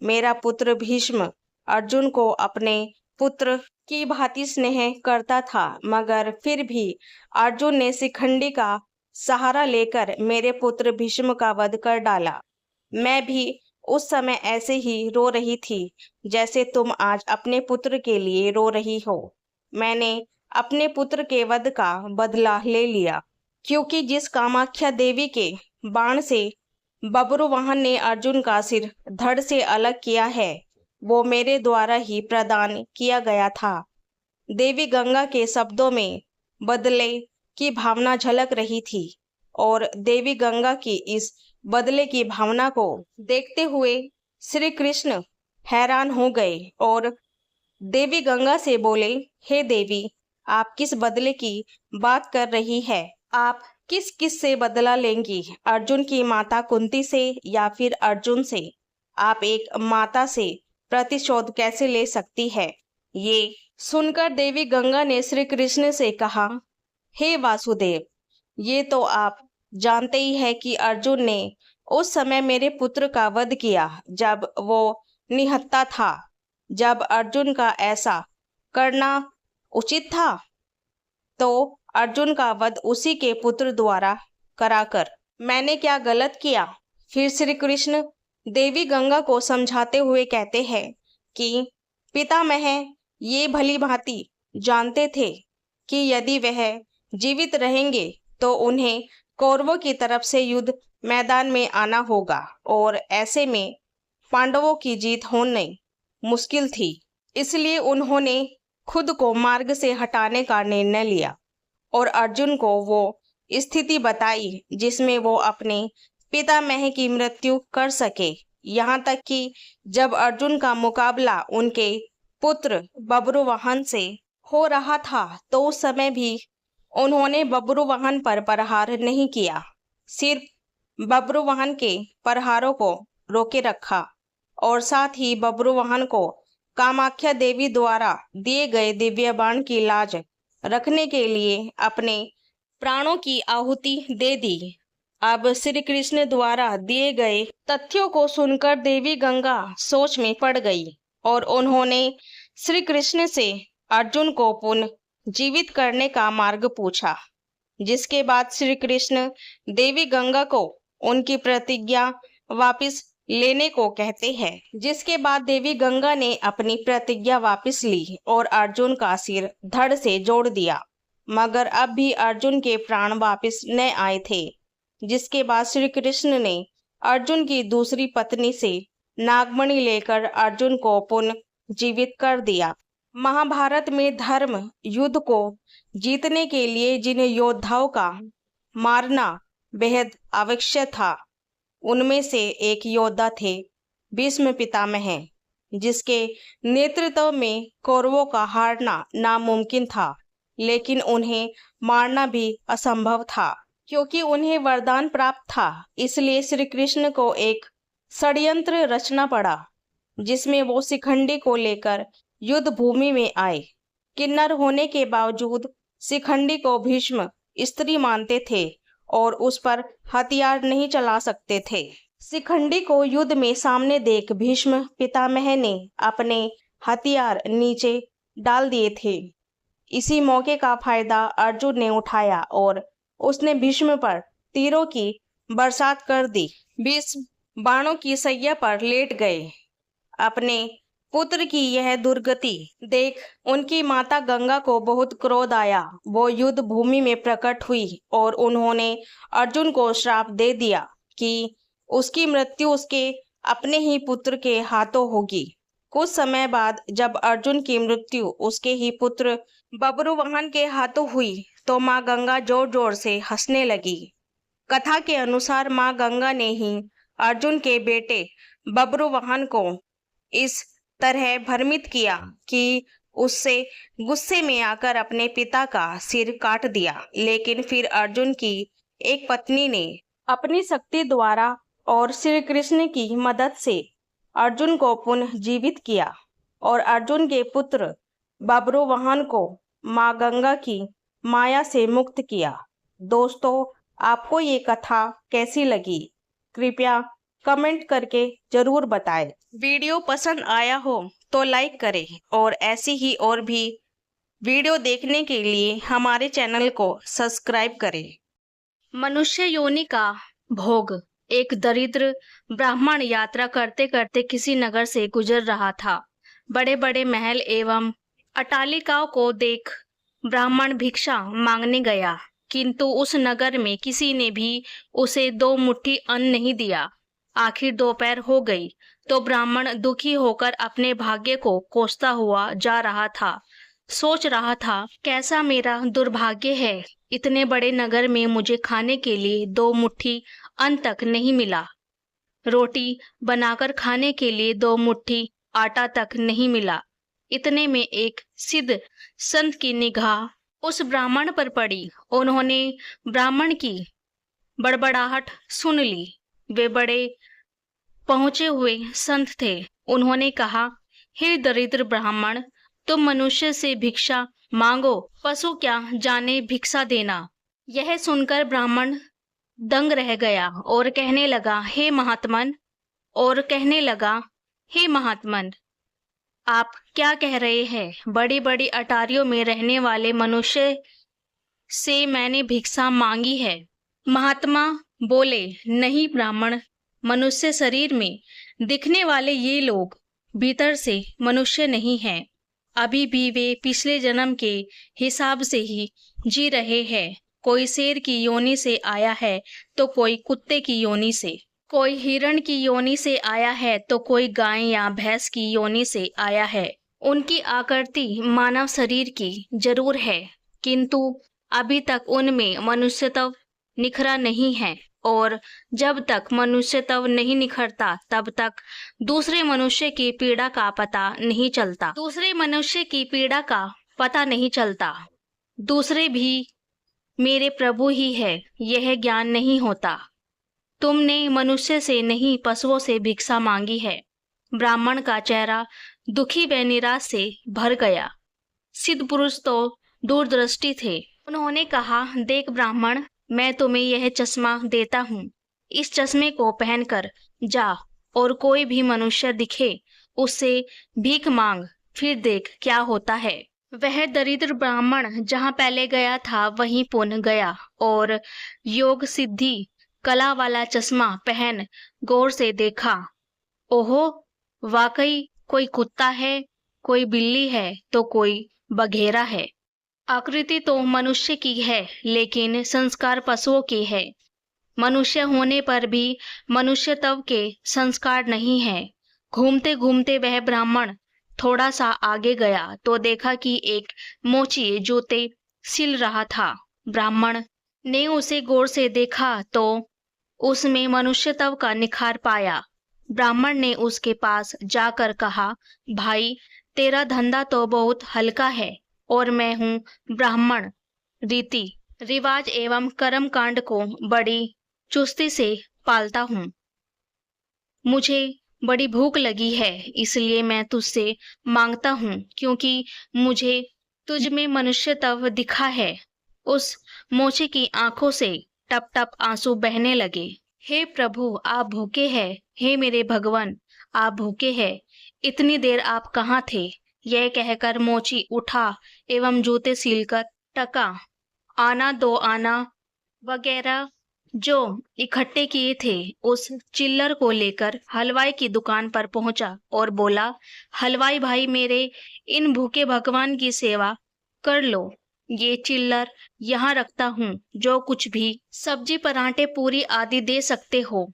मेरा पुत्र भीष्म अर्जुन को अपने पुत्र की भांति स्नेह करता था, मगर फिर भी अर्जुन ने शिखंडी का सहारा लेकर मेरे पुत्र भीष्म का वध कर डाला। मैं भी उस समय ऐसे ही रो रही थी जैसे तुम आज अपने पुत्र के लिए रो रही हो। मैंने अपने पुत्र के वध का बदला ले लिया, क्योंकि जिस कामाख्या देवी के बाण से बब्रुवाहन ने अर्जुन का सिर धड़ से अलग किया है, वो मेरे द्वारा ही प्रदान किया गया था। देवी गंगा के शब्दों में बदले की भावना झलक रही थी और देवी गंगा की इस बदले की भावना को देखते हुए श्री कृष्ण हैरान हो गए और देवी गंगा से बोले, हे देवी, आप किस बदले की बात कर रही है? आप किस किस से बदला लेंगी? अर्जुन की माता कुंती से या फिर अर्जुन से? आप एक माता से प्रतिशोध कैसे ले सकती है? ये सुनकर देवी गंगा ने श्री कृष्ण से कहा, हे वासुदेव, ये तो आप जानते ही है कि अर्जुन ने उस समय मेरे पुत्र का वध किया जब वो निहत्था था। जब अर्जुन का ऐसा करना उचित था तो अर्जुन का वध उसी के पुत्र द्वारा कराकर मैंने क्या गलत किया? फिर श्री कृष्ण देवी गंगा को समझाते हुए कहते हैं कि पितामह ये भली भांति जानते थे कि यदि वह जीवित रहेंगे तो उन्हें कौरवों की तरफ से युद्ध मैदान में आना होगा और ऐसे में पांडवों की जीत होनी मुश्किल थी। इसलिए उन्होंने खुद को मार्ग से हटाने का निर्णय लिया और अर्जुन को वो स्थिति बताई जिसमें वो अपने पितामह की मृत्यु कर सके। यहाँ तक कि जब अर्जुन का मुकाबला उनके पुत्र बब्रुवाहन से हो रहा था तो उस समय भी उन्होंने बब्रुवाहन पर प्रहार नहीं किया, सिर्फ बब्रुवाहन के प्रहारों को रोके रखा और साथ ही बब्रुवाहन को कामाख्या देवी द्वारा दिए गए दिव्य बाण की लाज रखने के लिए अपने प्राणों की आहुति दे दी। अब श्री कृष्ण द्वारा दिए गए तथ्यों को सुनकर देवी गंगा सोच में पड़ गई और उन्होंने श्री कृष्ण से अर्जुन को पुनः जीवित करने का मार्ग पूछा, जिसके बाद श्री कृष्ण देवी गंगा को उनकी प्रतिज्ञा वापस लेने को कहते हैं। जिसके बाद देवी गंगा ने अपनी प्रतिज्ञा वापस ली और अर्जुन का सिर धड़ से जोड़ दिया, मगर अब भी अर्जुन के प्राण वापस न आए थे। जिसके बाद श्री कृष्ण ने अर्जुन की दूसरी पत्नी से नागमणि लेकर अर्जुन को पुनः जीवित कर दिया। महाभारत में धर्म युद्ध को जीतने के लिए जिन योद्धाओं का मारना बेहद आवश्यक था, उनमें से एक योद्धा थे भीष्म पितामह, जिसके नेतृत्व में कौरवों का हारना नामुमकिन था, लेकिन उन्हें मारना भी असंभव था क्योंकि उन्हें वरदान प्राप्त था। इसलिए श्री कृष्ण को एक षड्यंत्र रचना पड़ा, जिसमें वो शिखंडी को लेकर युद्ध भूमि में आए। किन्नर होने के बावजूद शिखंडी को भीष्म स्त्री मानते थे और उस पर हथियार नहीं चला सकते थे। शिखंडी को युद्ध में सामने देख भीष्म पितामह ने अपने हथियार नीचे डाल दिए थे। इसी मौके का फायदा अर्जुन ने उठाया और उसने भीष्म पर तीरों की बरसात कर दी। भीष्म बाणों की सैया पर लेट गए। अपने पुत्र की यह दुर्गति देख उनकी माता गंगा को बहुत क्रोध आया। वो युद्ध भूमि में प्रकट हुई और उन्होंने अर्जुन को श्राप दे दिया कि उसकी मृत्यु उसके अपने ही पुत्र के हाथों होगी। कुछ समय बाद जब अर्जुन की मृत्यु उसके ही पुत्र बब्रुवाहन के हाथों हुई तो माँ गंगा जोर जोर से हंसने लगी। कथा के अनुसार माँ गंगा ने ही अर्जुन के बेटे बब्रुवाहन को इस तरह भ्रमित किया कि उससे गुस्से में आकर अपने पिता का सिर काट दिया। लेकिन फिर अर्जुन की एक पत्नी ने अपनी शक्ति द्वारा और श्री कृष्ण की मदद से अर्जुन को पुनः जीवित किया और अर्जुन के पुत्र बब्रुवाहन को माँ गंगा की माया से मुक्त किया। दोस्तों, आपको ये कथा कैसी लगी? कृपया कमेंट करके जरूर बताएं। वीडियो पसंद आया हो तो लाइक करें और ऐसी ही और भी वीडियो देखने के लिए हमारे चैनल को सब्सक्राइब करें। मनुष्य योनि का भोग। एक दरिद्र ब्राह्मण यात्रा करते करते किसी नगर से गुजर रहा था। बड़े बड़े महल एवं अट्टालिकाओं को देख ब्राह्मण भिक्षा मांगने गया, किंतु उस नगर में किसी ने भी उसे 2 मुट्ठी अन्न नहीं दिया। आखिर दोपहर हो गई तो ब्राह्मण दुखी होकर अपने भाग्य को कोसता हुआ जा रहा था। सोच रहा था, कैसा मेरा दुर्भाग्य है, इतने बड़े नगर में मुझे खाने के लिए 2 मुट्ठी अन्न तक नहीं मिला। रोटी बनाकर खाने के लिए 2 मुट्ठी आटा तक नहीं मिला। इतने में एक सिद्ध संत की निगाह उस ब्राह्मण पर पड़ी। उन्होंने ब्राह्मण की बड़बड़ाहट सुन ली। वे बड़े पहुंचे हुए संत थे। उन्होंने कहा, हे दरिद्र ब्राह्मण, तुम मनुष्य से भिक्षा मांगो, पशु क्या जाने भिक्षा देना। यह सुनकर ब्राह्मण दंग रह गया और कहने लगा, हे महात्मन, आप क्या कह रहे हैं? बड़ी बड़ी अटारियों में रहने वाले मनुष्य से मैंने भिक्षा मांगी है। महात्मा बोले, नहीं ब्राह्मण, मनुष्य शरीर में दिखने वाले ये लोग भीतर से मनुष्य नहीं हैं। अभी भी वे पिछले जन्म के हिसाब से ही जी रहे हैं। कोई शेर की योनि से आया है तो कोई कुत्ते की योनि से, कोई हिरण की योनि से आया है तो कोई गाय या भैंस की योनि से आया है। उनकी आकृति मानव शरीर की जरूर है, किंतु अभी तक उनमें मनुष्यत्व निखरा नहीं है, और जब तक मनुष्यत्व नहीं निखरता तब तक दूसरे मनुष्य की पीड़ा का पता नहीं चलता। दूसरे भी मेरे प्रभु ही है, यह ज्ञान नहीं होता। तुमने मनुष्य से नहीं पशुओं से भिक्षा मांगी है। ब्राह्मण का चेहरा दुखी व निराश से भर गया। सिद्ध पुरुष तो दूरदृष्टि थे। उन्होंने कहा, देख ब्राह्मण, मैं तुम्हें यह चश्मा देता हूँ। इस चश्मे को पहनकर जा और कोई भी मनुष्य दिखे उससे भीख मांग, फिर देख क्या होता है। वह दरिद्र ब्राह्मण जहाँ पहले गया था वहीं पुनः गया और योग सिद्धि कला वाला चश्मा पहन गौर से देखा। ओहो, वाकई कोई कुत्ता है, कोई बिल्ली है तो कोई बघेरा है। आकृति तो मनुष्य की है लेकिन संस्कार पशुओं की है। मनुष्य होने पर भी मनुष्यत्व के संस्कार नहीं है। घूमते घूमते वह ब्राह्मण थोड़ा सा आगे गया तो देखा कि एक मोची जूते सिल रहा था। ब्राह्मण ने उसे गौर से देखा तो उसमें मनुष्यत्व का निखार पाया। ब्राह्मण ने उसके पास जाकर कहा, भाई, तेरा धंधा तो बहुत हल्का है और मैं हूँ ब्राह्मण। रीति रिवाज एवं कर्म कांड को बड़ी चुस्ती से पालता हूँ। मुझे बड़ी भूख लगी है, इसलिए मैं तुझसे मांगता हूँ, क्योंकि मुझे तुझ में मनुष्यत्व दिखा है। उस मोची की आंखों से टप टप आंसू बहने लगे। हे प्रभु, आप भूखे हैं। हे मेरे भगवान, आप भूखे हैं। इतनी देर आप कहाँ थे? यह कहकर मोची उठा एवं जूते सीलकर टका, आना दो आना वगैरह जो इकट्ठे किए थे उस चिल्लर को लेकर हलवाई की दुकान पर पहुंचा और बोला, हलवाई भाई, मेरे इन भूखे भगवान की सेवा कर लो। ये चिल्लर यहाँ रखता हूँ। जो कुछ भी सब्जी, पराठे, पूरी आदि दे सकते हो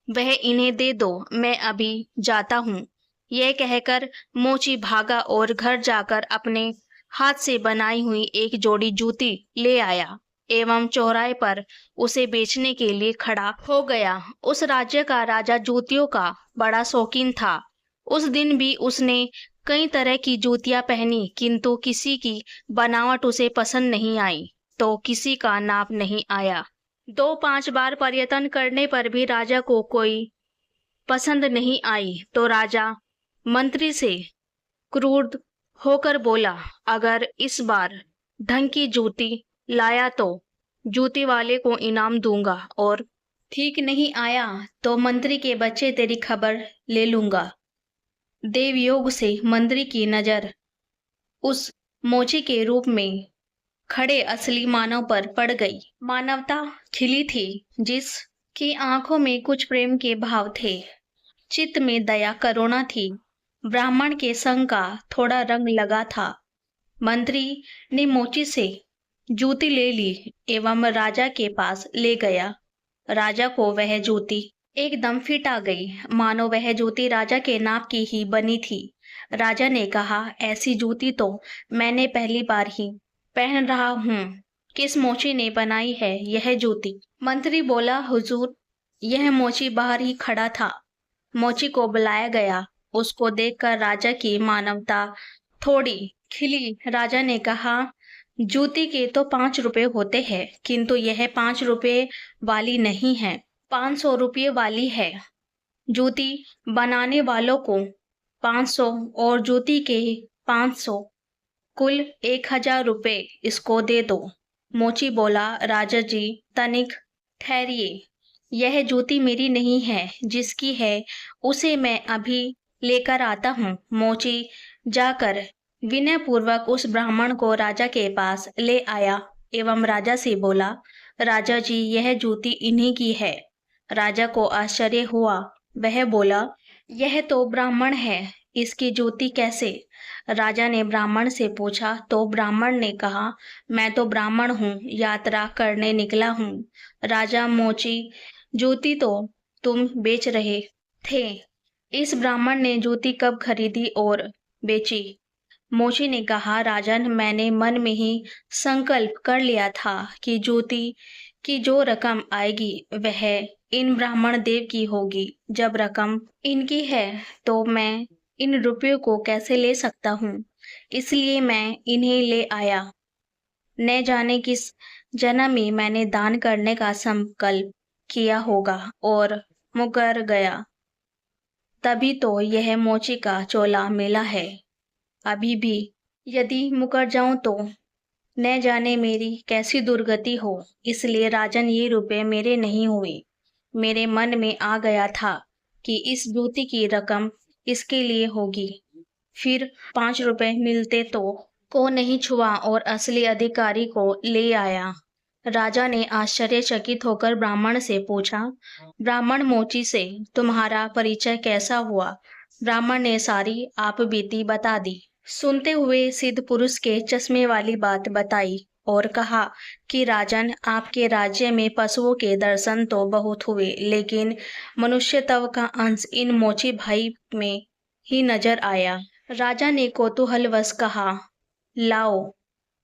वह इन्हें दे दो। मैं अभी जाता हूँ। यह कहकर मोची भागा और घर जाकर अपने हाथ से बनाई हुई एक जोड़ी जूती ले आया एवं चौराहे पर उसे बेचने के लिए खड़ा हो गया। उस राज्य का राजा जूतियों का बड़ा शौकीन था। उस दिन भी उसने कई तरह की जूतियां पहनी, किंतु किसी की बनावट उसे पसंद नहीं आई तो किसी का नाप नहीं आया। 2-5 बार पर्यटन करने पर भी राजा को कोई पसंद नहीं आई तो राजा मंत्री से क्रुद्ध होकर बोला, अगर इस बार ढंग की जूती लाया तो जूती वाले को इनाम दूंगा और ठीक नहीं आया तो मंत्री के बच्चे तेरी खबर ले लूंगा। देवयोग से मंत्री की नजर उस मोची के रूप में खड़े असली मानव पर पड़ गई। मानवता खिली थी, जिसकी आंखों में कुछ प्रेम के भाव थे, चित्त में दया करुणा थी। ब्राह्मण के संग का थोड़ा रंग लगा था। मंत्री ने मोची से जूती ले ली एवं राजा के पास ले गया। राजा को वह जूती एकदम फिट आ गई, मानो वह जूती राजा के नाप की ही बनी थी। राजा ने कहा, ऐसी जूती तो मैंने पहली बार ही पहन रहा हूँ। किस मोची ने बनाई है यह जूती? मंत्री बोला, हुजूर, यह मोची बाहर ही खड़ा था। मोची को बुलाया गया। उसको देखकर राजा की मानवता थोड़ी खिली। राजा ने कहा, जूती के तो 5 रुपए होते हैं, किंतु यह 5 रुपए वाली नहीं है, 500 रुपये वाली है। जूती बनाने वालों को 500 और जूती के 500, कुल 1000 रुपये इसको दे दो। मोची बोला, राजा जी, तनिक ठहरिए, यह जूती मेरी नहीं है, जिसकी है उसे मैं अभी लेकर आता हूँ। मोची जाकर विनय पूर्वक उस ब्राह्मण को राजा के पास ले आया एवं राजा से बोला, राजा जी, यह जूती इन्हीं की है। राजा को आश्चर्य हुआ। वह बोला, यह तो ब्राह्मण है, इसकी जूती कैसे? राजा ने ब्राह्मण से पूछा तो ब्राह्मण ने कहा, मैं तो ब्राह्मण हूँ, यात्रा करने निकला हूँ। राजा, मोची जूती तो तुम बेच रहे थे। इस ब्राह्मण ने जूती कब खरीदी और बेची? मोची ने कहा, राजन, मैंने मन में ही संकल्प कर लिया था कि जूती की जो रकम आएगी वह इन ब्राह्मण देव की होगी। जब रकम इनकी है तो मैं इन रुपयों को कैसे ले सकता हूँ, इसलिए मैं इन्हें ले आया। न जाने किस जन्म में मैंने दान करने का संकल्प किया होगा और मुकर गया, तभी तो यह मोची का चोला मिला है। अभी भी यदि मुकर जाऊं तो न जाने मेरी कैसी दुर्गति हो, इसलिए राजन ये रुपए मेरे नहीं हुए। मेरे मन में आ गया था कि इस ब्यूटी की रकम इसके लिए होगी। फिर 5 रुपए मिलते तो को नहीं छुआ और असली अधिकारी को ले आया। राजा ने आश्चर्यचकित होकर ब्राह्मण से पूछा, ब्राह्मण मोची से तुम्हारा परिचय कैसा हुआ? ब्राह्मण ने सारी आप बीती बता दी। सुनते हुए सिद्ध पुरुष के चश्मे वाली बात बताई और कहा कि राजन, आपके राज्य में पशुओं के दर्शन तो बहुत हुए, लेकिन मनुष्यत्व का अंश इन मोची भाई में ही नजर आया। राजा ने कौतूहलवश कहा, लाओ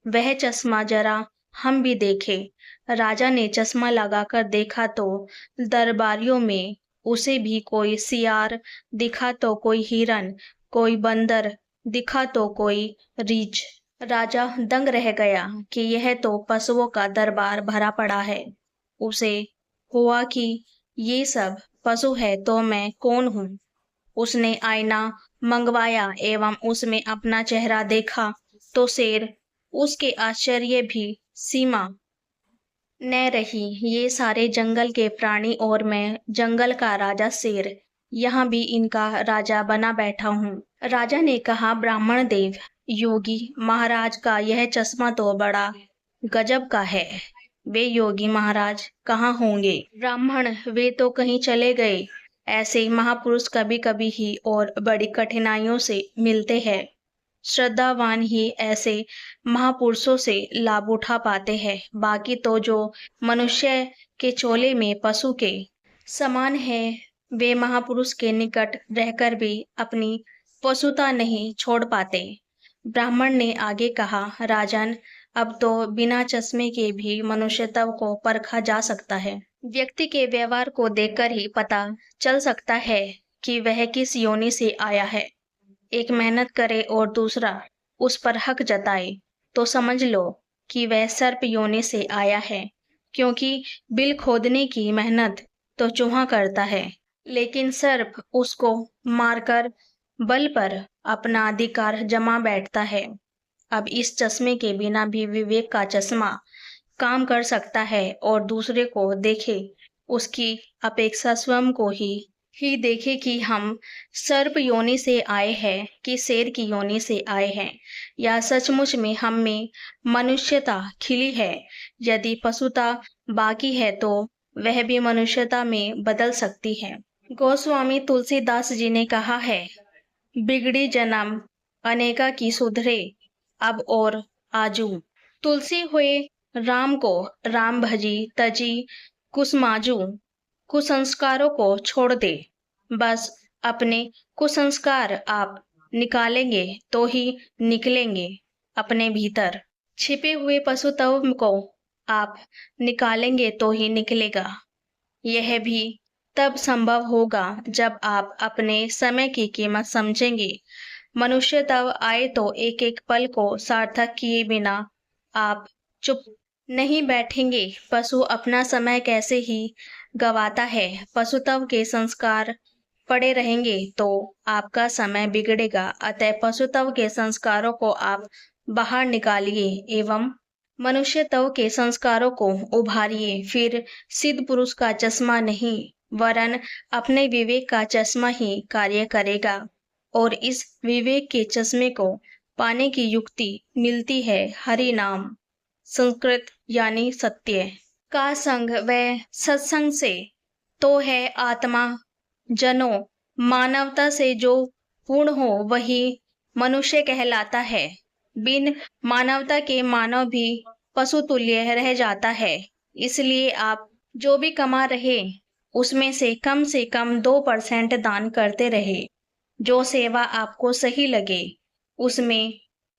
वह चश्मा जरा हम भी देखें। राजा ने चश्मा लगाकर देखा तो दरबारियों में उसे भी कोई सियार दिखा तो कोई हिरन, कोई बंदर दिखा तो कोई रीछ। राजा दंग रह गया कि यह तो पशुओं का दरबार भरा पड़ा है। उसे हुआ कि ये सब पशु है तो मैं कौन हूँ। उसने आईना मंगवाया एवं उसमें अपना चेहरा देखा तो शेर, उसके आश्चर्य भी सीमा न रही। ये सारे जंगल के प्राणी और मैं जंगल का राजा शेर, यहाँ भी इनका राजा बना बैठा हूँ। राजा ने कहा, ब्राह्मण देव, योगी महाराज का यह चश्मा तो बड़ा गजब का है। वे योगी महाराज कहाँ होंगे? ब्राह्मण, वे तो कहीं चले गए। ऐसे महापुरुष कभी कभी ही और बड़ी कठिनाइयों से मिलते हैं। श्रद्धावान ही ऐसे महापुरुषों से लाभ उठा पाते हैं। बाकी तो जो मनुष्य के चोले में पशु के समान है, वे महापुरुष के निकट रहकर भी अपनी पशुता नहीं छोड़ पाते। ब्राह्मण ने आगे कहा, राजन, अब तो बिना चश्मे के भी मनुष्यत्व को परखा जा सकता है। व्यक्ति के व्यवहार को देखकर ही पता चल सकता है कि वह किस योनि से आया है। एक मेहनत करे और दूसरा उस पर हक जताए तो समझ लो कि वह सर्प योनि से आया है, क्योंकि बिल खोदने की मेहनत तो चूहा करता है, लेकिन सर्प उसको मारकर बल पर अपना अधिकार जमा बैठता है। अब इस चश्मे के बिना भी विवेक का चश्मा काम कर सकता है और दूसरे को देखे उसकी अपेक्षा स्वयं को ही देखे कि हम सर्प योनि से आए हैं कि शेर की योनि से आए हैं, या सचमुच में हम में मनुष्यता खिली है। यदि पशुता बाकी है तो वह भी मनुष्यता में बदल सकती है। गोस्वामी तुलसीदास जी ने कहा है, बिगड़ी जन्म अनेका की सुधरे अब और आजू। तुलसी हुए राम को राम भजी तजी कुसमाजू। कुसंस्कारों को छोड़ दे, बस अपने कुसंस्कार आप निकालेंगे तो ही निकलेंगे। अपने भीतर छिपे हुए पशुत्व को आप निकालेंगे तो ही निकलेगा। यह भी तब संभव होगा जब आप अपने समय की कीमत समझेंगे। मनुष्य तब आए तो एक एक पल को सार्थक किए बिना आप चुप नहीं बैठेंगे। पशु अपना समय कैसे ही गवाता है। पशुत्व के संस्कार पड़े रहेंगे तो आपका समय बिगड़ेगा। अतः पशुत्व के संस्कारों को आप बाहर निकालिए एवं मनुष्यत्व के संस्कारों को उभारिए। फिर सिद्ध पुरुष का चश्मा नहीं वरन अपने विवेक का चश्मा ही कार्य करेगा, और इस विवेक के चश्मे को पाने की युक्ति मिलती है हरि नाम संस्कृत यानी सत्य का संग व सत्संग से। तो है आत्मा जनों मानवता से जो पूर्ण हो वही मनुष्य कहलाता है। बिन मानवता के मानव भी पशु तुल्य रह जाता है। इसलिए आप जो भी कमा रहे उसमें से कम 2% दान करते रहे। जो सेवा आपको सही लगे उसमें।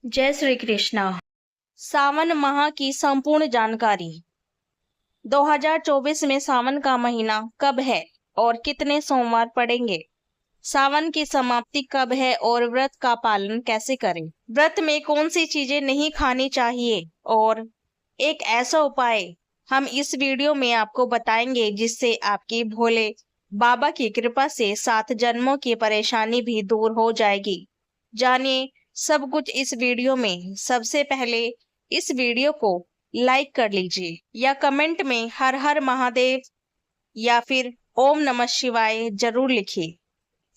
जय श्री कृष्णा। सावन माह की संपूर्ण जानकारी। 2024 में सावन का महीना कब है और कितने सोमवार पड़ेंगे? सावन की समाप्ति कब है और व्रत का पालन कैसे करें? व्रत में कौन सी चीजें नहीं खानी चाहिए और एक ऐसा उपाय हम इस वीडियो में आपको बताएंगे जिससे आपकी भोले बाबा की कृपा से 7 जन्मों की परेशानी भी दूर हो जाएगी। जानिए सब कुछ इस वीडियो में। सबसे पहले इस वीडियो को लाइक कर लीजिए या कमेंट में हर हर महादेव या फिर ओम नमः शिवाय जरूर लिखिए।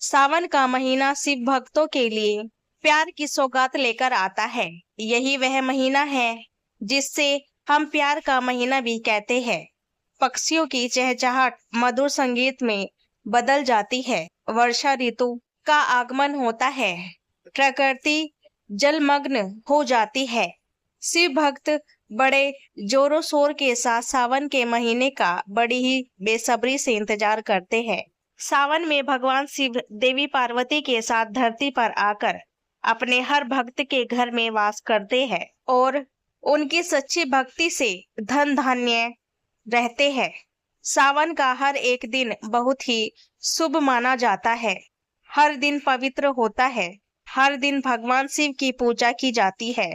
सावन का महीना शिव भक्तों के लिए प्यार की सौगात लेकर आता है। यही वह महीना है जिससे हम प्यार का महीना भी कहते हैं। पक्षियों की चहचहाट मधुर संगीत में बदल जाती है। वर्षा ऋतु का आगमन होता है। प्रकृति जलमग्न हो जाती है। शिव भक्त बड़े जोरों शोर के साथ सावन के महीने का बड़ी ही बेसब्री से इंतजार करते हैं। सावन में भगवान शिव देवी पार्वती के साथ धरती पर आकर अपने हर भक्त के घर में वास करते हैं और उनकी सच्ची भक्ति से धन धान्य रहते हैं। सावन का हर एक दिन बहुत ही शुभ माना जाता है। हर दिन पवित्र होता है। हर दिन भगवान शिव की पूजा की जाती है।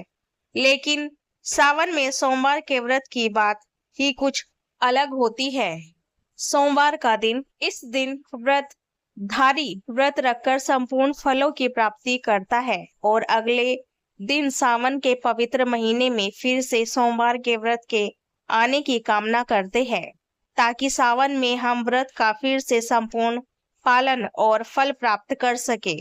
लेकिन सावन में सोमवार के व्रत की बात ही कुछ अलग होती है। सोमवार का दिन, इस दिन व्रत रखकर संपूर्ण फलों की प्राप्ति करता है और अगले दिन सावन के पवित्र महीने में फिर से सोमवार के व्रत के आने की कामना करते हैं ताकि सावन में हम व्रत का फिर से संपूर्ण पालन और फल प्राप्त कर सके।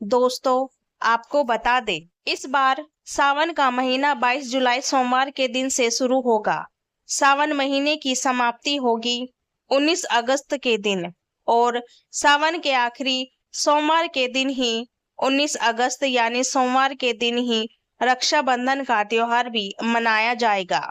दोस्तों आपको बता दें, इस बार सावन का महीना 22 जुलाई सोमवार के दिन से शुरू होगा। सावन महीने की समाप्ति होगी 19 अगस्त के दिन और सावन के आखिरी सोमवार के दिन ही 19 अगस्त यानी सोमवार के दिन ही रक्षाबंधन का त्योहार भी मनाया जाएगा।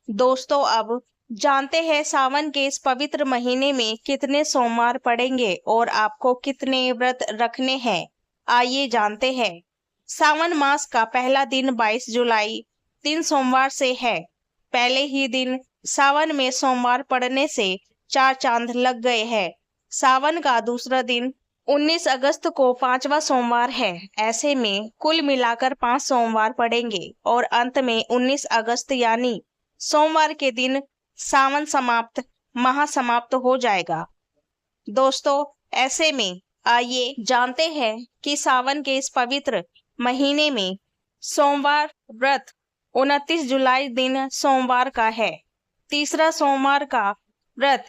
दोस्तों अब जानते हैं सावन के इस पवित्र महीने में कितने सोमवार पड़ेंगे और आपको कितने व्रत रखने हैं। आइए जानते हैं। सावन मास का पहला दिन 22 जुलाई 3 सोमवार से है। पहले ही दिन सावन में सोमवार पड़ने से 4 चांद लग गए हैं। सावन का दूसरा दिन 19 अगस्त को 5वां सोमवार है। ऐसे में कुल मिलाकर 5 सोमवार पड़ेंगे और अंत में 19 अगस्त यानी सोमवार के दिन सावन महासमाप्त हो जाएगा। दोस्तों ऐसे में आइए जानते हैं कि सावन के इस पवित्र महीने में सोमवार व्रत 29 जुलाई दिन सोमवार का है। तीसरा सोमवार का व्रत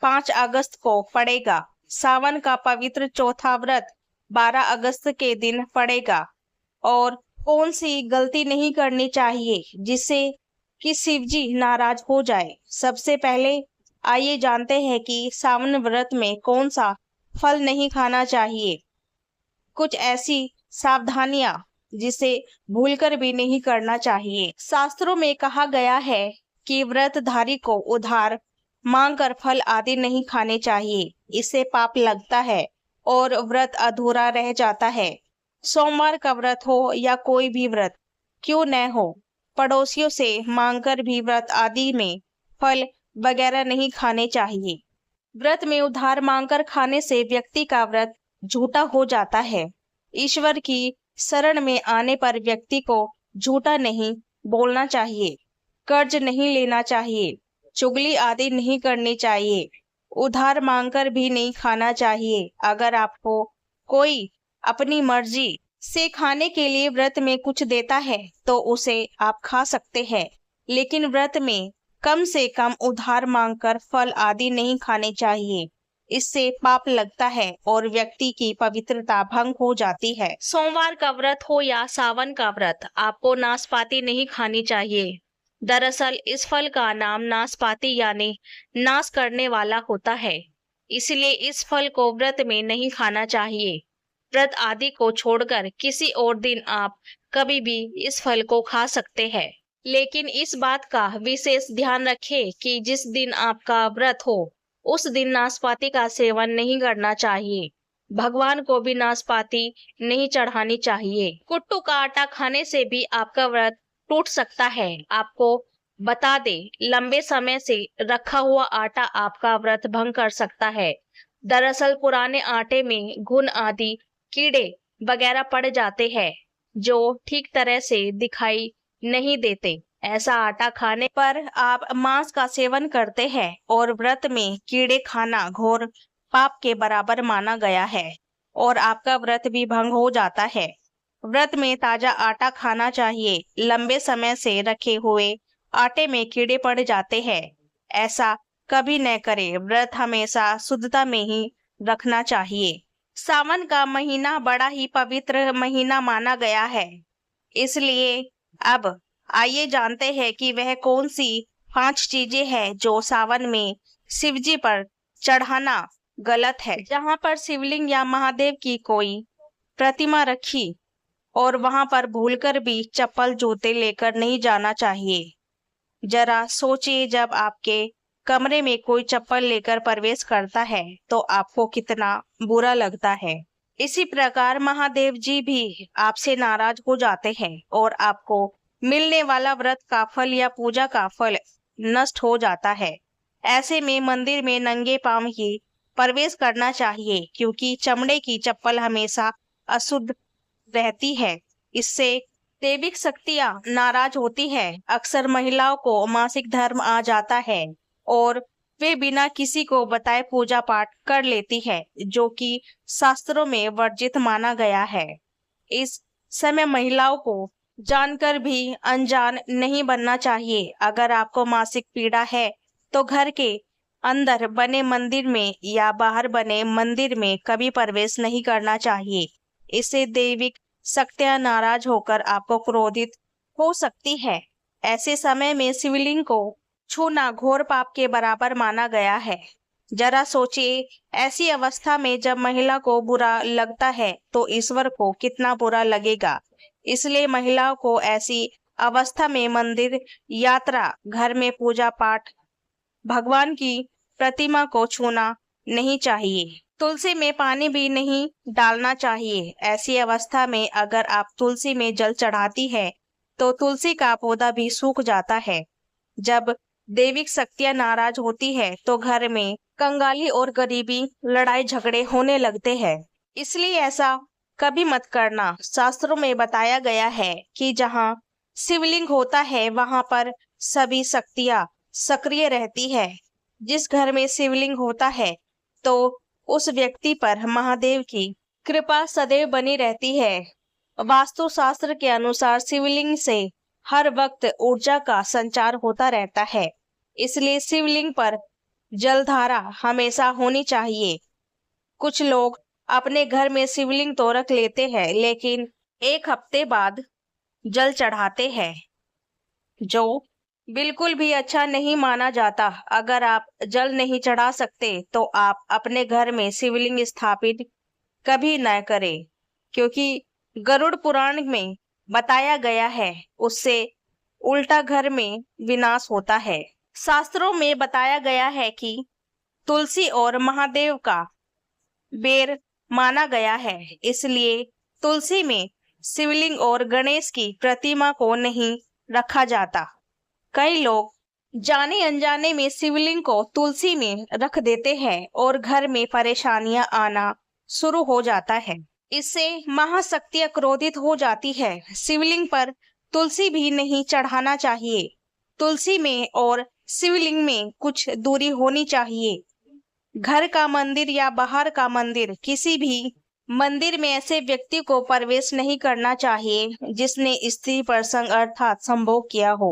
5 अगस्त को पड़ेगा। सावन का पवित्र चौथा व्रत 12 अगस्त के दिन पड़ेगा। और कौन सी गलती नहीं करनी चाहिए जिससे कि शिवजी नाराज हो जाए। सबसे पहले आइए जानते हैं कि सावन व्रत में कौन सा फल नहीं खाना चाहिए। कुछ ऐसी सावधानियां जिसे भूलकर भी नहीं करना चाहिए। शास्त्रों में कहा गया है कि व्रतधारी को उधार मांगकर फल आदि नहीं खाने चाहिए। इससे पाप लगता है और व्रत अधूरा रह जाता है। सोमवार का व्रत हो या कोई भी व्रत क्यों न हो, पड़ोसियों से मांगकर भी व्रत आदि में फल वगैरह नहीं खाने चाहिए। व्रत में उधार मांगकर खाने से व्यक्ति का व्रत झूठा हो जाता है। ईश्वर की शरण में आने पर व्यक्ति को झूठा नहीं बोलना चाहिए, कर्ज नहीं लेना चाहिए, चुगली आदि नहीं करनी चाहिए, उधार मांगकर भी नहीं खाना चाहिए। अगर आपको कोई अपनी मर्जी से खाने के लिए व्रत में कुछ देता है तो उसे आप खा सकते हैं, लेकिन व्रत में कम से कम उधार मांगकर फल आदि नहीं खाने चाहिए। इससे पाप लगता है और व्यक्ति की पवित्रता भंग हो जाती है। सोमवार का व्रत हो या सावन का व्रत, आपको नाशपाती नहीं खानी चाहिए। दरअसल इस फल का नाम नाशपाती यानी नाश करने वाला होता है, इसलिए इस फल को व्रत में नहीं खाना चाहिए। व्रत आदि को छोड़कर किसी और दिन आप कभी भी इस फल को खा सकते हैं, लेकिन इस बात का विशेष ध्यान रखें कि जिस दिन आपका व्रत हो उस दिन नाशपाती का सेवन नहीं करना चाहिए। भगवान को भी नाशपाती नहीं चढ़ानी चाहिए। कुट्टू का आटा खाने से भी आपका व्रत टूट सकता है। आपको बता दें, लंबे समय से रखा हुआ आटा आपका व्रत भंग कर सकता है। दरअसल पुराने आटे में घुन आदि कीड़े वगैरह पड़ जाते हैं जो ठीक तरह से दिखाई नहीं देते। ऐसा आटा खाने पर आप मांस का सेवन करते हैं और व्रत में कीड़े खाना घोर पाप के बराबर माना गया है और आपका व्रत भी भंग हो जाता है। व्रत में ताजा आटा खाना चाहिए। लंबे समय से रखे हुए आटे में कीड़े पड़ जाते हैं। ऐसा कभी न करें। व्रत हमेशा शुद्धता में ही रखना चाहिए। सावन का महीना बड़ा ही पवित्र महीना माना गया है। इसलिए अब आइए जानते हैं कि वह कौन सी 5 चीजें हैं जो सावन में शिव जी पर चढ़ाना गलत है। जहाँ पर शिवलिंग या महादेव की कोई प्रतिमा रखी और वहां पर भूलकर भी चप्पल जूते लेकर नहीं जाना चाहिए। जरा सोचिए, जब आपके कमरे में कोई चप्पल लेकर प्रवेश करता है तो आपको कितना बुरा लगता है। इसी प्रकार महादेव जी भी आपसे नाराज हो जाते हैं और आपको मिलने वाला व्रत का फल या पूजा का फल नष्ट हो जाता है। ऐसे में मंदिर में नंगे पांव ही प्रवेश करना चाहिए, क्योंकि चमड़े की चप्पल हमेशा अशुद्ध रहती है। इससे दैविक शक्तियां नाराज होती है। अक्सर महिलाओं को मासिक धर्म आ जाता है और वे बिना किसी को बताए पूजा पाठ कर लेती है, जो कि शास्त्रों में वर्जित माना गया है। इस समय महिलाओं को जानकर भी अनजान नहीं बनना चाहिए। अगर आपको मासिक पीड़ा है तो घर के अंदर बने मंदिर में या बाहर बने मंदिर में कभी प्रवेश नहीं करना चाहिए। इससे दैविक शक्तियां नाराज होकर आपको क्रोधित हो सकती है। ऐसे समय में शिवलिंग को छूना घोर पाप के बराबर माना गया है। जरा सोचिए, ऐसी अवस्था में जब महिला को बुरा लगता है तो ईश्वर को कितना बुरा लगेगा। इसलिए महिलाओं को ऐसी अवस्था में मंदिर, यात्रा, घर में पूजा पाठ, भगवान की प्रतिमा को छूना नहीं चाहिए। तुलसी में पानी भी नहीं डालना चाहिए। ऐसी अवस्था में अगर आप तुलसी में जल चढ़ाती है तो तुलसी का पौधा भी सूख जाता है। जब दैविक शक्तियां नाराज होती है तो घर में कंगाली और गरीबी, लड़ाई झगड़े होने लगते हैं। इसलिए ऐसा कभी मत करना। शास्त्रों में बताया गया है कि जहाँ शिवलिंग होता है वहां पर सभी शक्तियां सक्रिय रहती है। जिस घर में शिवलिंग होता है तो उस व्यक्ति पर महादेव की कृपा सदैव बनी रहती है। वास्तु शास्त्र के अनुसार शिवलिंग से हर वक्त ऊर्जा का संचार होता रहता है। इसलिए शिवलिंग पर जलधारा हमेशा होनी चाहिए। कुछ लोग अपने घर में शिवलिंग तो रख लेते हैं, लेकिन 1 हफ्ते बाद जल चढ़ाते हैं, जो बिल्कुल भी अच्छा नहीं माना जाता। अगर आप जल नहीं चढ़ा सकते तो आप अपने घर में शिवलिंग स्थापित कभी न करें, क्योंकि गरुड़ पुराण में बताया गया है उससे उल्टा घर में विनाश होता है। शास्त्रों में बताया गया है कि तुलसी और महादेव का बेर माना गया है। इसलिए तुलसी में शिवलिंग और गणेश की प्रतिमा को नहीं रखा जाता। कई लोग जाने अनजाने में शिवलिंग को तुलसी में रख देते हैं और घर में परेशानियां आना शुरू हो जाता है। इससे महाशक्तियां क्रोधित हो जाती है। शिवलिंग पर तुलसी भी नहीं चढ़ाना चाहिए। तुलसी में और शिवलिंग में कुछ दूरी होनी चाहिए। घर का मंदिर या बाहर का मंदिर, किसी भी मंदिर में ऐसे व्यक्ति को प्रवेश नहीं करना चाहिए जिसने स्त्री प्रसंग अर्थात संभोग किया हो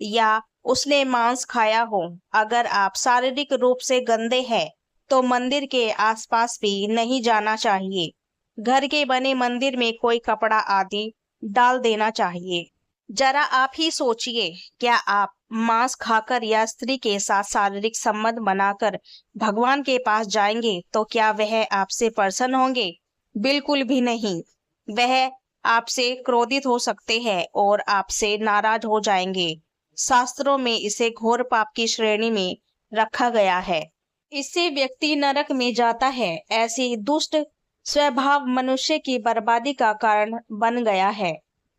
या उसने मांस खाया हो। अगर आप शारीरिक रूप से गंदे हैं तो मंदिर के आसपास भी नहीं जाना चाहिए। घर के बने मंदिर में कोई कपड़ा आदि डाल देना चाहिए। जरा आप ही सोचिए, क्या आप मांस खाकर या स्त्री के साथ शारीरिक संबंध बनाकर भगवान के पास जाएंगे तो क्या वह आपसे प्रसन्न होंगे? बिल्कुल भी नहीं। वह आपसे क्रोधित हो सकते हैं और आपसे नाराज हो जाएंगे। शास्त्रों में इसे घोर पाप की श्रेणी में रखा गया है। इससे व्यक्ति नरक में जाता है। ऐसी दुष्ट स्वभाव मनुष्य की बर्बादी का कारण बन गया है।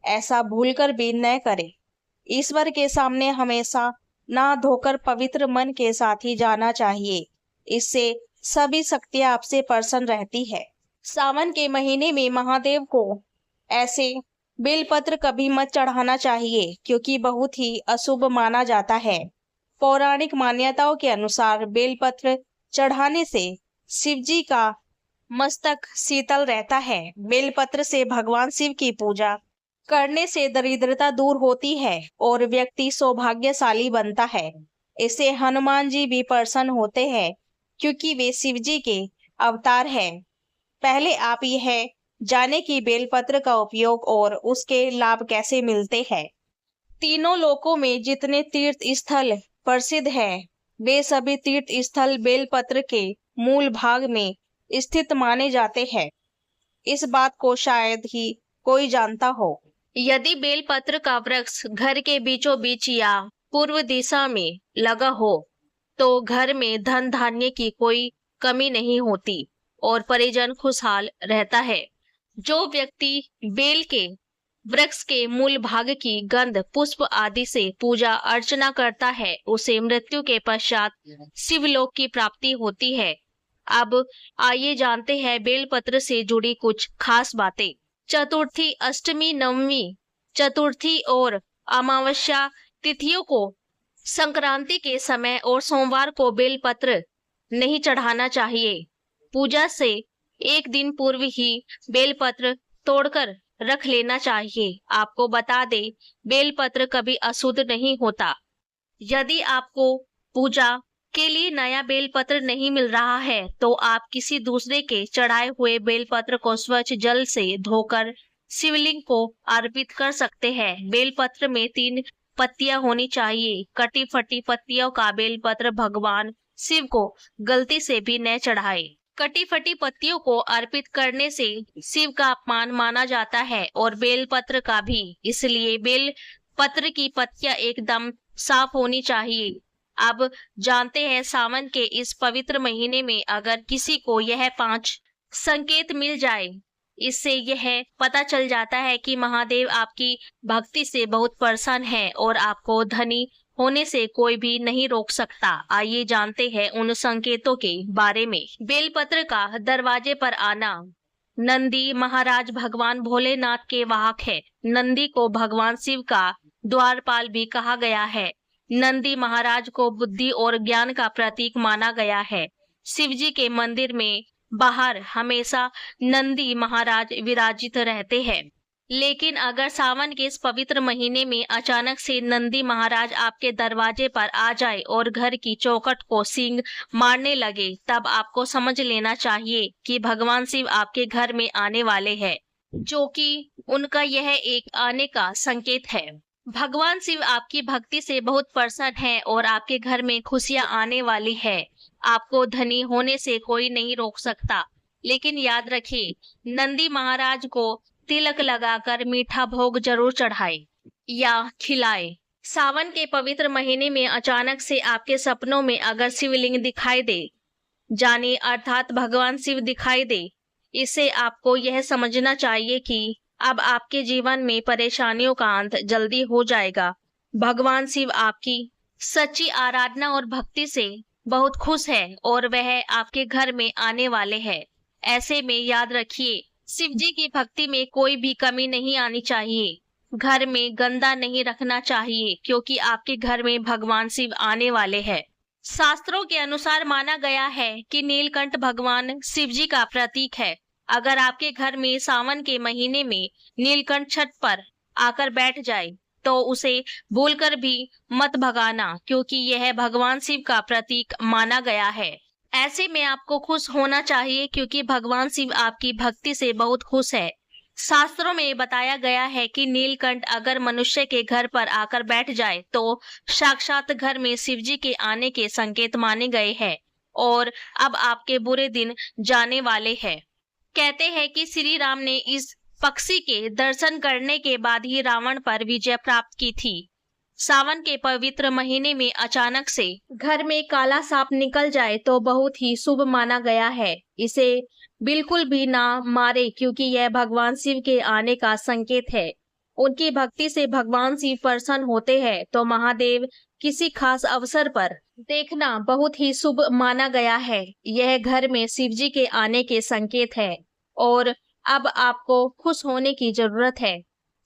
ऐसा भूलकर भी न करें। ईश्वर के सामने हमेशा नहा धोकर पवित्र मन के साथ ही जाना चाहिए। इससे सभी शक्तियां आपसे प्रसन्न रहती है। सावन के महीने में महादेव को ऐसे बेलपत्र कभी मत चढ़ाना चाहिए क्योंकि बहुत ही अशुभ माना जाता है। पौराणिक मान्यताओं के अनुसार बेलपत्र चढ़ाने से शिव जी का मस्तक शीतल रहता है। बेलपत्र से भगवान शिव की पूजा करने से दरिद्रता दूर होती है और व्यक्ति सौभाग्यशाली बनता है। इससे हनुमान जी भी प्रसन्न होते हैं क्योंकि वे शिव जी के अवतार हैं। पहले आप यह जाने कि बेलपत्र का उपयोग और उसके लाभ कैसे मिलते हैं। तीनों लोकों में जितने तीर्थ स्थल प्रसिद्ध हैं, वे सभी तीर्थ स्थल बेलपत्र के मूल भाग में स्थित माने जाते हैं। इस बात को शायद ही कोई जानता हो। यदि बेलपत्र का वृक्ष घर के बीचों बीच या पूर्व दिशा में लगा हो तो घर में धन धान्य की कोई कमी नहीं होती और परिजन खुशहाल रहता है। जो व्यक्ति बेल के वृक्ष के मूल भाग की गंध पुष्प आदि से पूजा अर्चना करता है उसे मृत्यु के पश्चात शिवलोक की प्राप्ति होती है। अब आइए जानते हैं बेलपत्र से जुड़ी कुछ खास बातें। चतुर्थी, अष्टमी, नवमी, चतुर्थी और अमावस्या तिथियों को संक्रांति के समय और सोमवार को बेलपत्र नहीं चढ़ाना चाहिए। पूजा से एक दिन पूर्व ही बेलपत्र तोड़कर रख लेना चाहिए। आपको बता दें, बेलपत्र कभी अशुद्ध नहीं होता। यदि आपको पूजा के लिए नया बेलपत्र नहीं मिल रहा है तो आप किसी दूसरे के चढ़ाए हुए बेलपत्र को स्वच्छ जल से धोकर शिवलिंग को अर्पित कर सकते हैं। बेलपत्र में 3 पत्तियां होनी चाहिए। कटी फटी पत्तियों का बेलपत्र भगवान शिव को गलती से भी न चढ़ाए। कटी फटी पत्तियों को अर्पित करने से शिव का अपमान माना जाता है और बेलपत्र का भी। इसलिए बेलपत्र की पत्तियां एकदम साफ होनी चाहिए। अब जानते हैं सावन के इस पवित्र महीने में अगर किसी को यह 5 संकेत मिल जाए, इससे यह पता चल जाता है कि महादेव आपकी भक्ति से बहुत प्रसन्न है और आपको धनी होने से कोई भी नहीं रोक सकता। आइए जानते हैं उन संकेतों के बारे में। बेलपत्र का दरवाजे पर आना। नंदी महाराज भगवान भोलेनाथ के वाहक है। नंदी को भगवान शिव का द्वारपाल भी कहा गया है। नंदी महाराज को बुद्धि और ज्ञान का प्रतीक माना गया है। शिव जी के मंदिर में बाहर हमेशा नंदी महाराज विराजित रहते हैं। लेकिन अगर सावन के इस पवित्र महीने में अचानक से नंदी महाराज आपके दरवाजे पर आ जाए और घर की चौखट को सींग मारने लगे, तब आपको समझ लेना चाहिए कि भगवान शिव आपके घर में आने वाले हैं, जो कि उनका यह एक आने का संकेत है। भगवान शिव आपकी भक्ति से बहुत प्रसन्न है और आपके घर में खुशियां आने वाली है। आपको धनी होने से कोई नहीं रोक सकता। लेकिन याद रखिए, नंदी महाराज को तिलक लगाकर मीठा भोग जरूर चढ़ाए या खिलाए। सावन के पवित्र महीने में अचानक से आपके सपनों में अगर शिवलिंग दिखाई दे, जाने अर्थात भगवान शिव दिखाई दे, इससे आपको यह समझना चाहिए कि अब आपके जीवन में परेशानियों का अंत जल्दी हो जाएगा। भगवान शिव आपकी सच्ची आराधना और भक्ति से बहुत खुश है और वह आपके घर में आने वाले हैं। ऐसे में याद रखिए, शिव जी की भक्ति में कोई भी कमी नहीं आनी चाहिए। घर में गंदा नहीं रखना चाहिए क्योंकि आपके घर में भगवान शिव आने वाले हैं। शास्त्रों के अनुसार माना गया है कि नीलकंठ भगवान शिव जी का प्रतीक है। अगर आपके घर में सावन के महीने में नीलकंठ छत पर आकर बैठ जाए तो उसे भूलकर भी मत भगाना, क्योंकि यह भगवान शिव का प्रतीक माना गया है। ऐसे में आपको खुश होना चाहिए क्योंकि भगवान शिव आपकी भक्ति से बहुत खुश है। शास्त्रों में बताया गया है कि नीलकंठ अगर मनुष्य के घर पर आकर बैठ जाए तो साक्षात घर में शिव जी के आने के संकेत माने गए हैं और अब आपके बुरे दिन जाने वाले हैं। कहते हैं कि श्री राम ने इस पक्षी के दर्शन करने के बाद ही रावण पर विजय प्राप्त की थी। सावन के पवित्र महीने में अचानक से घर में काला सांप निकल जाए तो बहुत ही शुभ माना गया है। इसे बिल्कुल भी ना मारे क्योंकि यह भगवान शिव के आने का संकेत है। उनकी भक्ति से भगवान शिव प्रसन्न होते हैं तो महादेव किसी खास अवसर पर देखना बहुत ही शुभ माना गया है। यह घर में शिव जी के आने के संकेत है और अब आपको खुश होने की जरूरत है।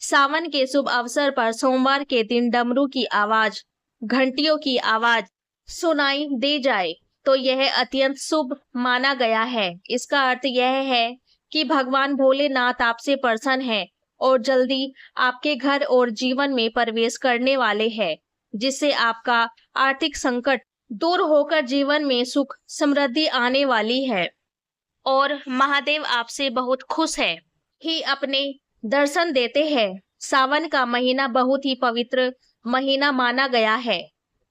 सावन के शुभ अवसर पर सोमवार के दिन डमरू की आवाज, घंटियों की आवाज सुनाई दे जाए तो यह अत्यंत शुभ माना गया है। इसका अर्थ यह है कि भगवान भोलेनाथ आपसे प्रसन्न है और जल्दी आपके घर और जीवन में प्रवेश करने वाले हैं, जिससे आपका आर्थिक संकट दूर होकर जीवन में सुख समृद्धि आने वाली है और महादेव आपसे बहुत खुश है ही अपने दर्शन देते हैं। सावन का महीना बहुत ही पवित्र महीना माना गया है।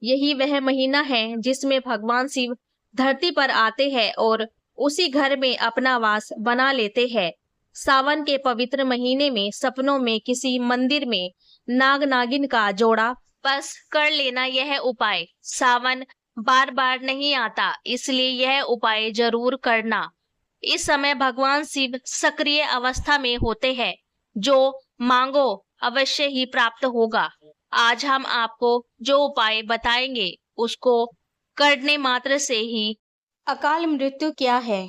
यही वह महीना है जिसमें भगवान शिव धरती पर आते हैं और उसी घर में अपना वास बना लेते हैं। सावन के पवित्र महीने में सपनों में किसी मंदिर में नाग नागिन का जोड़ा बस कर लेना यह उपाय सावन बार बार नहीं आता, इसलिए यह उपाय जरूर करना। इस समय भगवान शिव सक्रिय अवस्था में होते हैं। जो मांगो अवश्य ही प्राप्त होगा। आज हम आपको जो उपाय बताएंगे उसको करने मात्र से ही अकाल मृत्यु क्या है।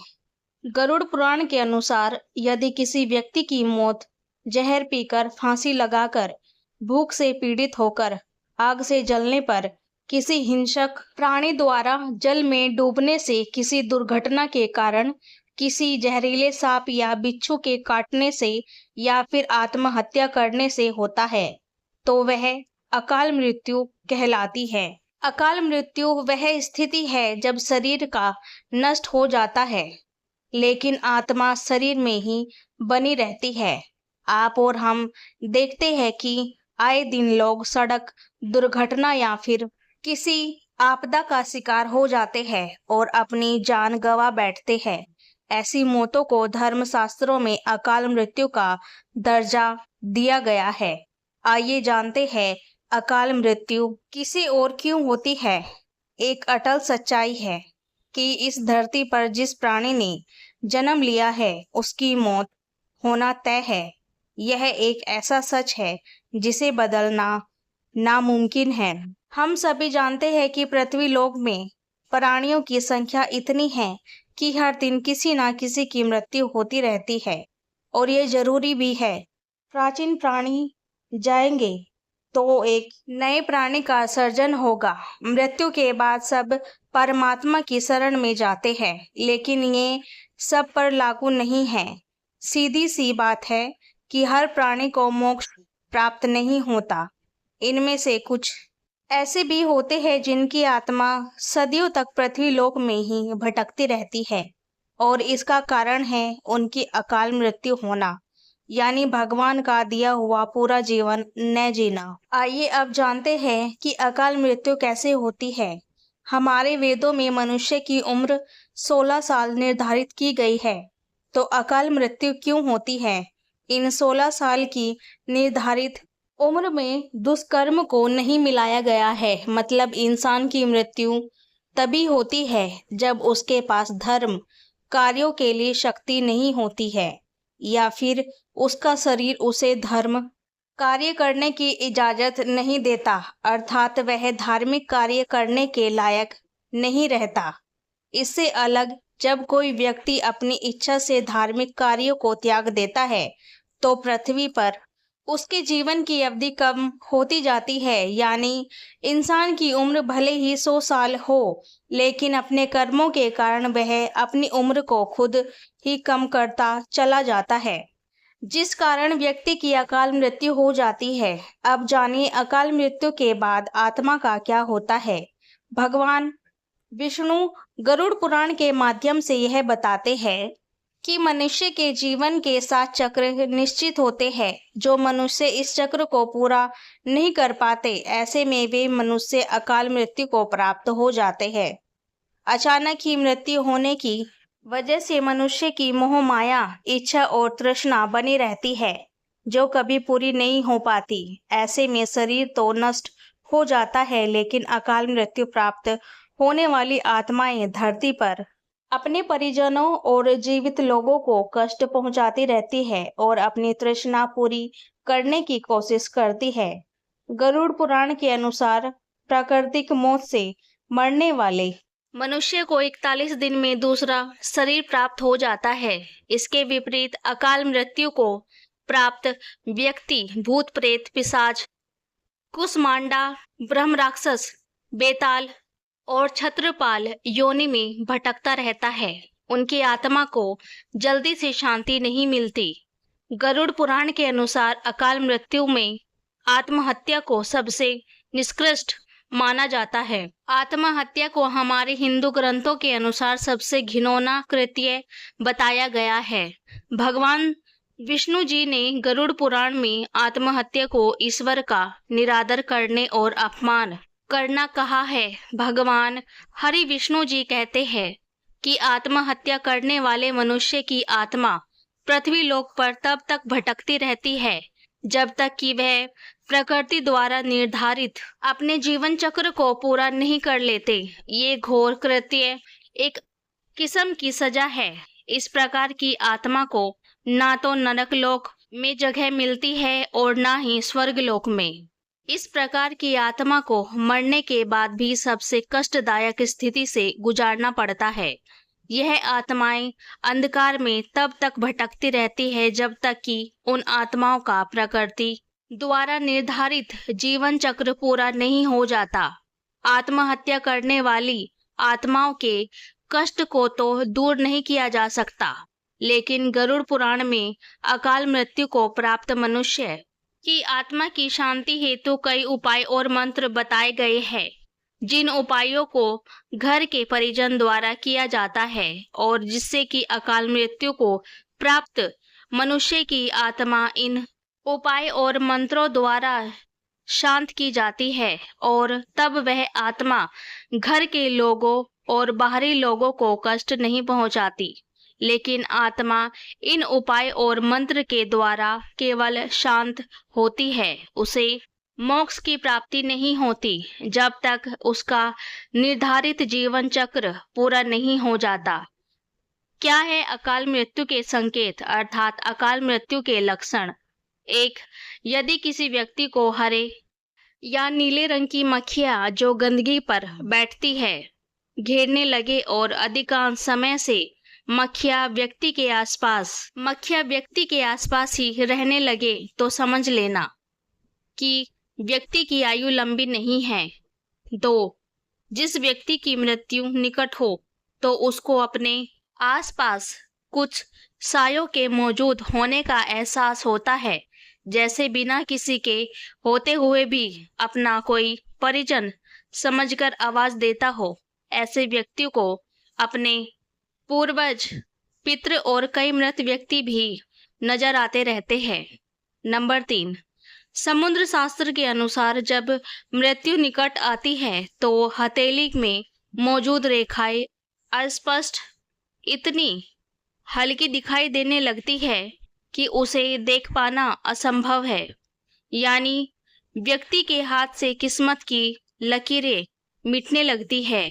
गरुड़ पुराण के अनुसार यदि किसी व्यक्ति की मौत जहर पीकर, फांसी लगाकर, भूख से पीड़ित होकर, आग से जलने पर, किसी हिंसक प्राणी द्वारा जल में डूबने से, किसी दुर्घटना के कारण, किसी जहरीले सांप या बिच्छू के काटने से या फिर आत्महत्या करने से होता है तो वह अकाल मृत्यु कहलाती है। अकाल मृत्यु वह स्थिति है जब शरीर का नष्ट हो जाता है लेकिन आत्मा शरीर में ही बनी रहती है। आप और हम देखते हैं कि आए दिन लोग सड़क दुर्घटना या फिर किसी आपदा का शिकार हो जाते हैं और अपनी जान गंवा बैठते हैं। ऐसी मौतों को धर्मशास्त्रों में अकाल मृत्यु का दर्जा दिया गया है। आइए जानते हैं अकाल मृत्यु किसे और क्यों होती है। एक अटल सच्चाई है कि इस धरती पर जिस प्राणी ने जन्म लिया है उसकी मौत होना तय है। यह एक ऐसा सच है जिसे बदलना नामुमकिन है। हम सभी जानते हैं कि पृथ्वी लोक में प्राणियों की संख्या इतनी है कि हर दिन किसी ना किसी की मृत्यु होती रहती है और ये जरूरी भी है। प्राचीन प्राणी जाएंगे तो एक नए प्राणी का सर्जन होगा। मृत्यु के बाद सब परमात्मा की शरण में जाते हैं, लेकिन ये सब पर लागू नहीं है। सीधी सी बात है कि हर प्राणी को मोक्ष प्राप्त नहीं होता। इनमें से कुछ ऐसे भी होते हैं जिनकी आत्मा सदियों तक पृथ्वी लोक में ही भटकती रहती है और इसका कारण है उनकी अकाल मृत्यु होना, यानी भगवान का दिया हुआ पूरा जीवन न जीना। आइए अब जानते हैं कि अकाल मृत्यु कैसे होती है। हमारे वेदों में मनुष्य की उम्र 16 साल निर्धारित की गई है, तो अकाल मृत्यु क्यों होती है? इन 16 साल की निर्धारित उम्र में दुष्कर्म को नहीं मिलाया गया है। मतलब इंसान की मृत्यु तभी होती है जब उसके पास धर्म कार्यों के लिए शक्ति नहीं होती है या फिर उसका शरीर उसे धर्म कार्य करने की इजाजत नहीं देता, अर्थात वह धार्मिक कार्य करने के लायक नहीं रहता। इससे अलग जब कोई व्यक्ति अपनी इच्छा से धार्मिक कार्यों को त्याग देता है तो पृथ्वी पर उसके जीवन की अवधि कम होती जाती है। यानी इंसान की उम्र भले ही 100 साल हो, लेकिन अपने कर्मों के कारण वह अपनी उम्र को खुद ही कम करता चला जाता है, जिस कारण व्यक्ति की अकाल मृत्यु हो जाती है। अब जानिए अकाल मृत्यु के बाद आत्मा का क्या होता है। भगवान विष्णु गरुड़ पुराण के माध्यम से यह बताते हैं कि मनुष्य के जीवन के 7 चक्र निश्चित होते हैं। जो मनुष्य इस चक्र को पूरा नहीं कर पाते, ऐसे में वे मनुष्य अकाल मृत्यु को प्राप्त हो जाते हैं। अचानक ही मृत्यु होने की वजह से मनुष्य की मोह माया, इच्छा और तृष्णा बनी रहती है जो कभी पूरी नहीं हो पाती। ऐसे में शरीर तो नष्ट हो जाता है, लेकिन अकाल मृत्यु प्राप्त होने वाली आत्माएं धरती पर अपने परिजनों और जीवित लोगों को कष्ट पहुंचाती रहती है और अपनी तृष्णा पूरी करने की कोशिश करती है। गरुड़ पुराण के अनुसार प्राकृतिक मौत से मरने वाले मनुष्य को 41 दिन में दूसरा शरीर प्राप्त हो जाता है। इसके विपरीत अकाल मृत्यु को प्राप्त व्यक्ति भूत प्रेत पिशाच कुसमांडा ब्रह्म राक्षस बेताल और छत्रपाल योनि में भटकता रहता है। उनकी आत्मा को जल्दी से शांति नहीं मिलती। गरुड़ पुराण के अनुसार अकाल मृत्यु में आत्महत्या को सबसे निकृष्ट माना जाता है। आत्महत्या को हमारे हिंदू ग्रंथों के अनुसार सबसे घिनौना कृत्य बताया गया है। भगवान विष्णु जी ने गरुड़ पुराण में आत्महत्या को ईश्वर का निरादर करने और अपमान करना कहा है। भगवान हरि विष्णु जी कहते हैं कि आत्महत्या करने वाले मनुष्य की आत्मा पृथ्वी लोक पर तब तक भटकती रहती है जब तक कि वह प्रकृति द्वारा निर्धारित अपने जीवन चक्र को पूरा नहीं कर लेते। ये घोर कृत्य एक किस्म की सजा है। इस प्रकार की आत्मा को ना तो नरक लोक में जगह मिलती है और ना ही स्वर्ग लोक में। इस प्रकार की आत्मा को मरने के बाद भी सबसे कष्टदायक स्थिति से गुजारना पड़ता है। यह आत्माएं अंधकार में तब तक भटकती रहती है जब तक कि उन आत्माओं का प्रकृति द्वारा निर्धारित जीवन चक्र पूरा नहीं हो जाता। आत्महत्या करने वाली आत्माओं के कष्ट को तो दूर नहीं किया जा सकता, लेकिन गरुड़ पुराण में अकाल मृत्यु को प्राप्त मनुष्य की आत्मा की शांति हेतु कई उपाय और मंत्र बताए गए हैं, जिन उपायों को घर के परिजन द्वारा किया जाता है और जिससे कि अकाल मृत्यु को प्राप्त मनुष्य की आत्मा इन उपाय और मंत्रों द्वारा शांत की जाती है और तब वह आत्मा घर के लोगों और बाहरी लोगों को कष्ट नहीं पहुंचाती। लेकिन आत्मा इन उपाय और मंत्र के द्वारा केवल शांत होती है, उसे मोक्ष की प्राप्ति नहीं होती जब तक उसका निर्धारित जीवन चक्र पूरा नहीं हो जाता। क्या है अकाल मृत्यु के संकेत अर्थात अकाल मृत्यु के लक्षण? 1. यदि किसी व्यक्ति को हरे या नीले रंग की मक्खियां जो गंदगी पर बैठती है घेरने लगे और अधिकांश समय से मक्खियां व्यक्ति के आसपास ही रहने लगे तो समझ लेना कि व्यक्ति की आयु लंबी नहीं है। 2. जिस व्यक्ति की मृत्यु निकट हो तो उसको अपने आसपास कुछ सायों के मौजूद होने का एहसास होता है, जैसे बिना किसी के होते हुए भी अपना कोई परिजन समझकर आवाज देता हो। ऐसे व्यक्ति को अपने पूर्वज पितृ और कई मृत व्यक्ति भी नजर आते रहते हैं। नंबर 3. समुद्र शास्त्र के अनुसार जब मृत्यु निकट आती है तो हथेली में मौजूद रेखाएं अस्पष्ट इतनी हल्की दिखाई देने लगती है कि उसे देख पाना असंभव है। यानी व्यक्ति के हाथ से किस्मत की लकीरें मिटने लगती है।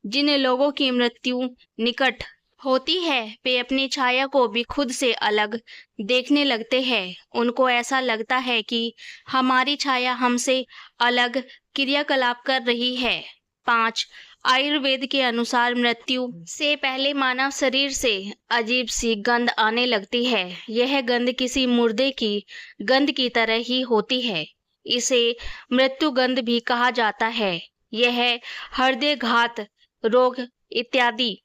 जिन लोगों की मृत्यु निकट होती है वे अपनी छाया को भी खुद से अलग देखने लगते हैं। उनको ऐसा लगता है कि हमारी छाया हमसे अलग क्रियाकलाप कर रही है। 5. आयुर्वेद के अनुसार मृत्यु से पहले मानव शरीर से अजीब सी गंध आने लगती है। यह गंध किसी मुर्दे की गंध की तरह ही होती है। इसे मृत्यु गंध भी कहा जाता है। यह हृदय घात रोग इत्यादि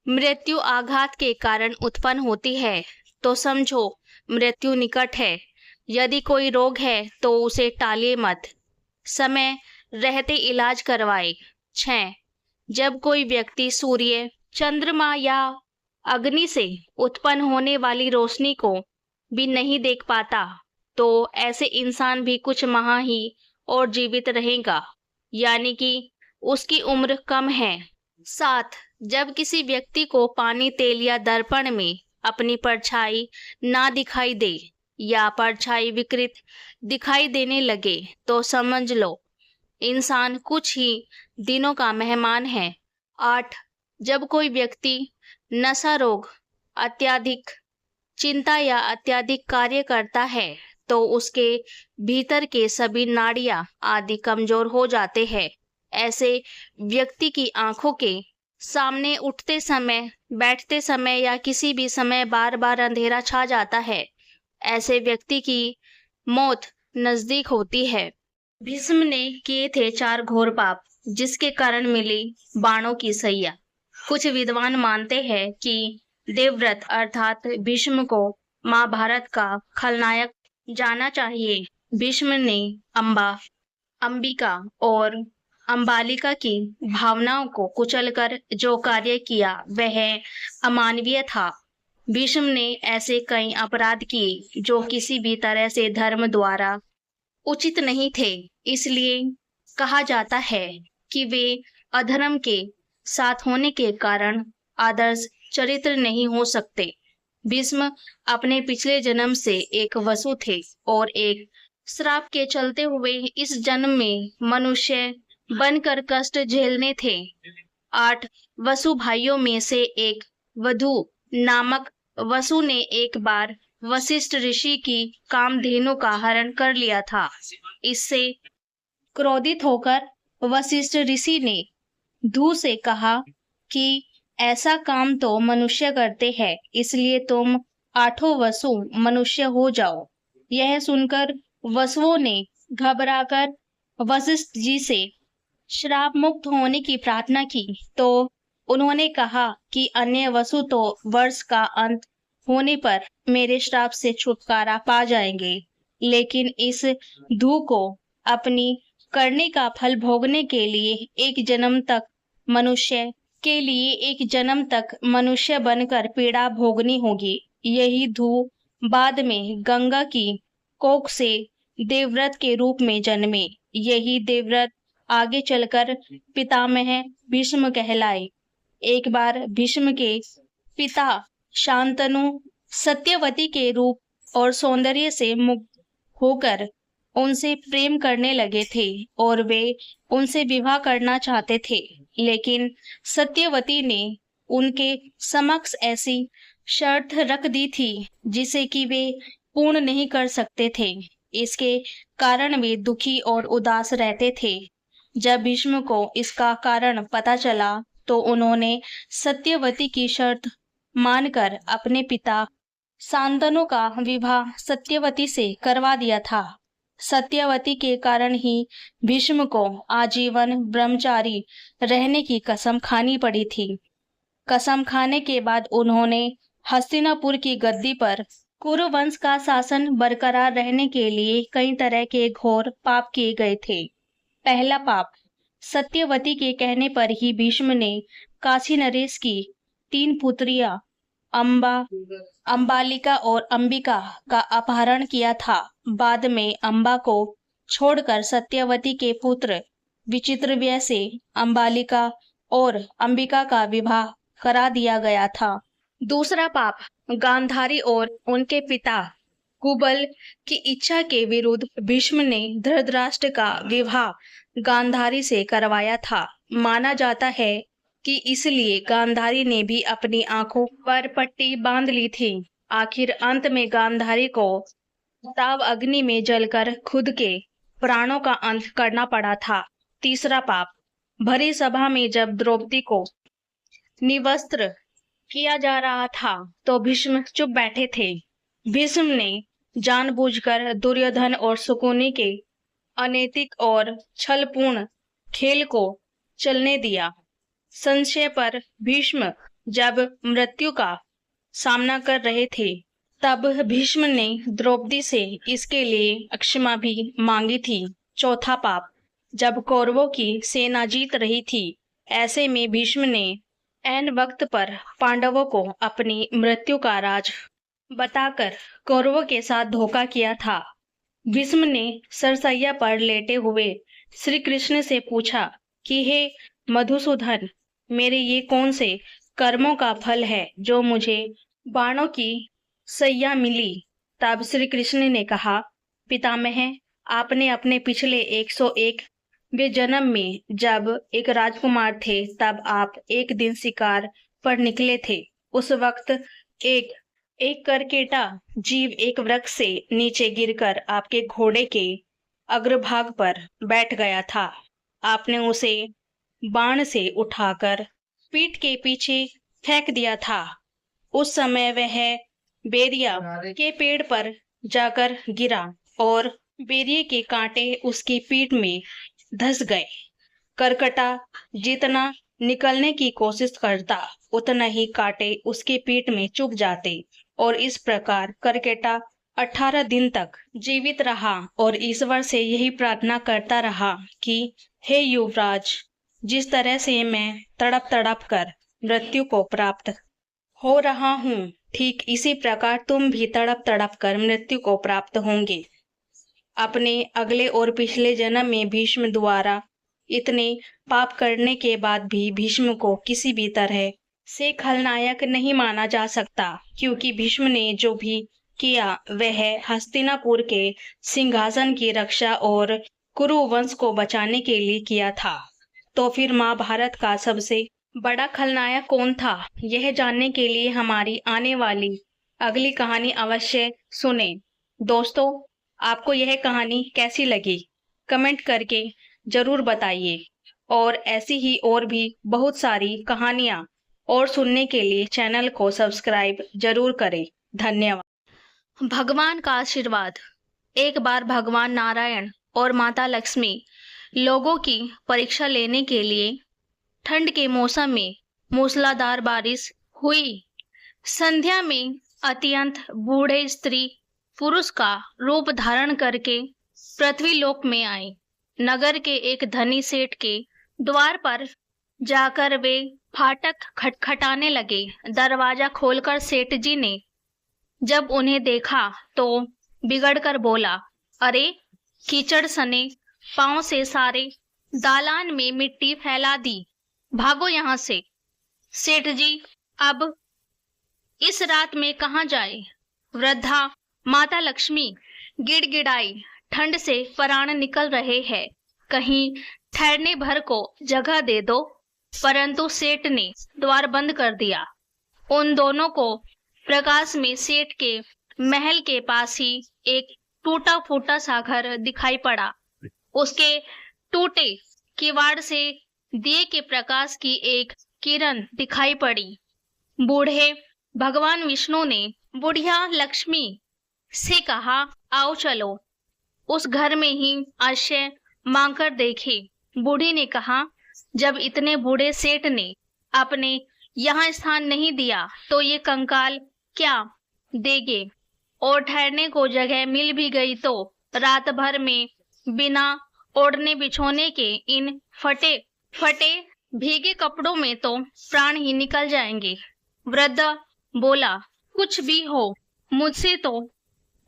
मृत्यु आघात के कारण उत्पन्न होती है। तो समझो मृत्यु निकट है। यदि कोई रोग है तो उसे टालिए मत, समय रहते इलाज करवाए। 6. जब कोई व्यक्ति सूर्य चंद्रमा या अग्नि से उत्पन्न होने वाली रोशनी को भी नहीं देख पाता तो ऐसे इंसान भी कुछ माह ही और जीवित रहेगा, यानी कि उसकी उम्र कम है। 7. जब किसी व्यक्ति को पानी तेल या दर्पण में अपनी परछाई ना दिखाई दे या परछाई विकृत दिखाई देने लगे तो समझ लो इंसान कुछ ही दिनों का मेहमान है। 8. जब कोई व्यक्ति नशा रोग, अत्यधिक चिंता या अत्यधिक कार्य करता है तो उसके भीतर के सभी नाड़ियां आदि कमजोर हो जाते हैं। ऐसे व्यक्ति की आंखों के सामने उठते समय, बैठते समय या किसी भी समय बार बार अंधेरा छा जाता है। ऐसे व्यक्ति की मौत नजदीक होती है। भीष्म ने किए थे 4 घोर पाप, जिसके कारण मिली बाणों की सैया। कुछ विद्वान मानते हैं कि देवव्रत अर्थात भीष्म को महाभारत का खलनायक जाना चाहिए। भीष्म ने अंबिका और अंबालिका की भावनाओं को कुचलकर जो कार्य किया वह अमानवीय था। भीष्म ने ऐसे कई अपराध किए जो किसी भी तरह से धर्म द्वारा उचित नहीं थे। इसलिए कहा जाता है कि वे अधर्म के साथ होने के कारण आदर्श चरित्र नहीं हो सकते। भीष्म अपने पिछले जन्म से एक वसु थे और एक श्राप के चलते हुए इस जन्म में मनुष्य बनकर कष्ट झेलने थे। 8 वसु भाइयों में से एक वधु नामक वसु ने एक बार वशिष्ठ ऋषि की कामधेनु का हरण कर लिया था। इससे क्रोधित होकर वशिष्ठ ऋषि ने धू से कहा कि ऐसा काम तो मनुष्य करते हैं, इसलिए तुम 8 वसु मनुष्य हो जाओ। यह सुनकर वसुओं ने घबराकर वशिष्ठ जी से श्राप मुक्त होने की प्रार्थना की, तो उन्होंने कहा कि अन्य वसु तो वर्ष का अंत होने पर मेरे श्राप से छुटकारा पा जाएंगे, लेकिन इस धू को अपनी करने का फल भोगने के लिए एक जन्म तक मनुष्य बनकर पीड़ा भोगनी होगी। यही धू बाद में गंगा की कोख से देवव्रत के रूप में जन्मे। यही देवव्रत आगे चलकर पितामह भीष्म कहलाए। एक बार भीष्म के पिता शांतनु सत्यवती के रूप और सौंदर्य से मुग्ध होकर उनसे प्रेम करने लगे थे और वे उनसे विवाह करना चाहते थे, लेकिन सत्यवती ने उनके समक्ष ऐसी शर्त रख दी थी जिसे कि वे पूर्ण नहीं कर सकते थे। इसके कारण वे दुखी और उदास रहते थे। जब भीष्म को इसका कारण पता चला तो उन्होंने सत्यवती की शर्त मानकर अपने पिता शांतनु का विवाह सत्यवती से करवा दिया था। सत्यवती के कारण ही भीष्म को आजीवन ब्रह्मचारी रहने की कसम खानी पड़ी थी। कसम खाने के बाद उन्होंने हस्तिनापुर की गद्दी पर कुरु वंश का शासन बरकरार रहने के लिए कई तरह के घोर पाप किए गए थे। पहला पाप, सत्यवती के कहने पर ही भीष्म ने काशी नरेश की 3 पुत्रियां अंबालिका और अंबिका का अपहरण किया था। बाद में अंबा को छोड़कर सत्यवती के पुत्र विचित्रव्य से अंबालिका और अंबिका का विवाह करा दिया गया था। दूसरा पाप, गांधारी और उनके पिता कुबल की इच्छा के विरुद्ध भीष्म ने धृतराष्ट्र का विवाह गांधारी से करवाया था। माना जाता है कि इसलिए गांधारी ने भी अपनी आंखों पर पट्टी बांध ली थी। आखिर अंत में गांधारी को ताव अग्नि में जलकर खुद के प्राणों का अंत करना पड़ा था। तीसरा पाप, भरी सभा में जब द्रौपदी को निवस्त्र किया जा रहा था तो भीष्म चुप बैठे थे। भीष्म ने जानबूझकर दुर्योधन और शकुनी के अनैतिक और छलपूर्ण खेल को चलने दिया। संशय पर भीष्म जब मृत्यु का सामना कर रहे थे तब भीष्म ने द्रौपदी से इसके लिए क्षमा भी मांगी थी। चौथा पाप, जब कौरवों की सेना जीत रही थी, ऐसे में भीष्म ने ऐन वक्त पर पांडवों को अपनी मृत्यु का राज बताकर कौरवों के साथ धोखा किया था। भीष्म ने सरसैया पर लेटे हुए श्री कृष्ण से पूछा कि हे मधुसूदन, मेरे ये कौन से कर्मों का फल है जो मुझे बाणों की सैया मिली। तब श्री कृष्ण ने कहा, पितामह, आपने अपने पिछले 101वें जन्म में जब एक राजकुमार थे तब आप एक दिन शिकार पर निकले थे। उस वक्त एक करकेटा जीव एक वृक्ष से नीचे गिरकर आपके घोड़े के अग्रभाग पर बैठ गया था। आपने उसे बाण से उठाकर पीठ के पीछे फेंक दिया था। उस समय वह बेरिया के पेड़ पर जाकर गिरा और बेरिए के कांटे उसकी पीठ में धंस गए। करकटा जितना निकलने की कोशिश करता उतना ही कांटे उसकी पीठ में चुभ जाते और इस प्रकार करकेटा 18 दिन तक जीवित रहा और ईश्वर से यही प्रार्थना करता रहा कि हे युवराज, जिस तरह से मैं तड़प तड़प कर मृत्यु को प्राप्त हो रहा हूँ, ठीक इसी प्रकार तुम भी तड़प तड़प कर मृत्यु को प्राप्त होंगे। अपने अगले और पिछले जन्म में भीष्म द्वारा इतने पाप करने के बाद भी भीष्म को किसी भी तरह से खलनायक नहीं माना जा सकता, क्योंकि भीष्म ने जो भी किया वह हस्तिनापुर के सिंहासन की रक्षा और कुरु वंश को बचाने के लिए किया था। तो फिर महाभारत का सबसे बड़ा खलनायक कौन था? यह जानने के लिए हमारी आने वाली अगली कहानी अवश्य सुने। दोस्तों, आपको यह कहानी कैसी लगी? कमेंट करके जरूर बताइए और ऐसी ही और भी बहुत सारी कहानियाँ और सुनने के लिए चैनल को सब्सक्राइब जरूर करें। धन्यवाद। भगवान का आशीर्वाद। एक बार भगवान नारायण और माता लक्ष्मी लोगों की परीक्षा लेने के लिए ठंड के मौसम में मूसलाधार बारिश हुई। संध्या में अत्यंत बूढ़े स्त्री पुरुष का रूप धारण करके पृथ्वी लोक में आए। नगर के एक धनी सेठ के द्वार पर जाकर वे फाटक खटखटाने लगे। दरवाजा खोलकर सेठ जी ने जब उन्हें देखा तो बिगड़कर बोला, अरे कीचड़ सने पांव से सारे दालान में मिट्टी फैला दी, भागो यहाँ से। सेठ जी अब इस रात में कहाँ जाए? वृद्धा माता लक्ष्मी गिड़गिड़ाई, ठंड से प्राण निकल रहे हैं, कहीं ठहरने भर को जगह दे दो। परंतु सेठ ने द्वार बंद कर दिया। उन दोनों को प्रकाश में सेठ के महल के पास ही एक टूटा फूटा सा घर दिखाई पड़ा। उसके टूटे किवाड़ से दिए के प्रकाश की एक किरण दिखाई पड़ी। बूढ़े भगवान विष्णु ने बुढ़िया लक्ष्मी से कहा, आओ चलो उस घर में ही आश्रय मांगकर देखे। बूढ़ी ने कहा, जब इतने बूढ़े सेठ ने अपने यहाँ स्थान नहीं दिया तो ये कंकाल क्या देंगे, और ठहरने को जगह मिल भी गई तो रात भर में बिना ओढ़ने बिछोने के इन फटे भीगे कपड़ों में तो प्राण ही निकल जाएंगे। वृद्ध बोला, कुछ भी हो मुझसे तो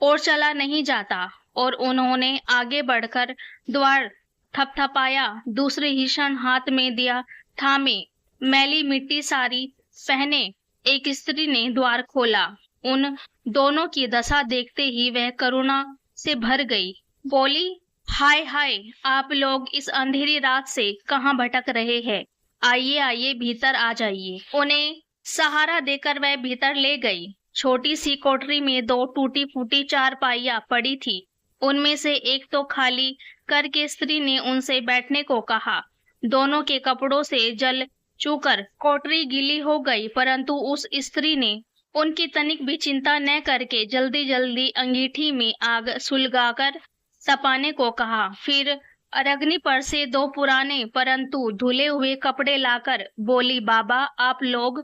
और चला नहीं जाता, और उन्होंने आगे बढ़कर द्वार थपथपाया। दूसरे ही क्षण हाथ में दिया थामे मैली मिट्टी सारी पहने एक स्त्री ने द्वार खोला। उन दोनों की दशा देखते ही वह करुणा से भर गई। बोली, हाय हाय, आप लोग इस अंधेरी रात से कहाँ भटक रहे हैं? आइए आइए, भीतर आ जाइए। उन्हें सहारा देकर वह भीतर ले गई। छोटी सी कोठरी में दो टूटी फूटी चारपाइयां पड़ी थी। उनमें से एक तो खाली करके स्त्री ने उनसे बैठने को कहा। दोनों के कपड़ों से जल चूकर कोठरी गीली हो गई, परंतु उस स्त्री ने उनकी तनिक भी चिंता न करके जल्दी जल्दी अंगीठी में आग सुलगाकर तपाने को कहा। फिर अग्नि पर से दो पुराने परंतु धुले हुए कपड़े लाकर बोली, बाबा आप लोग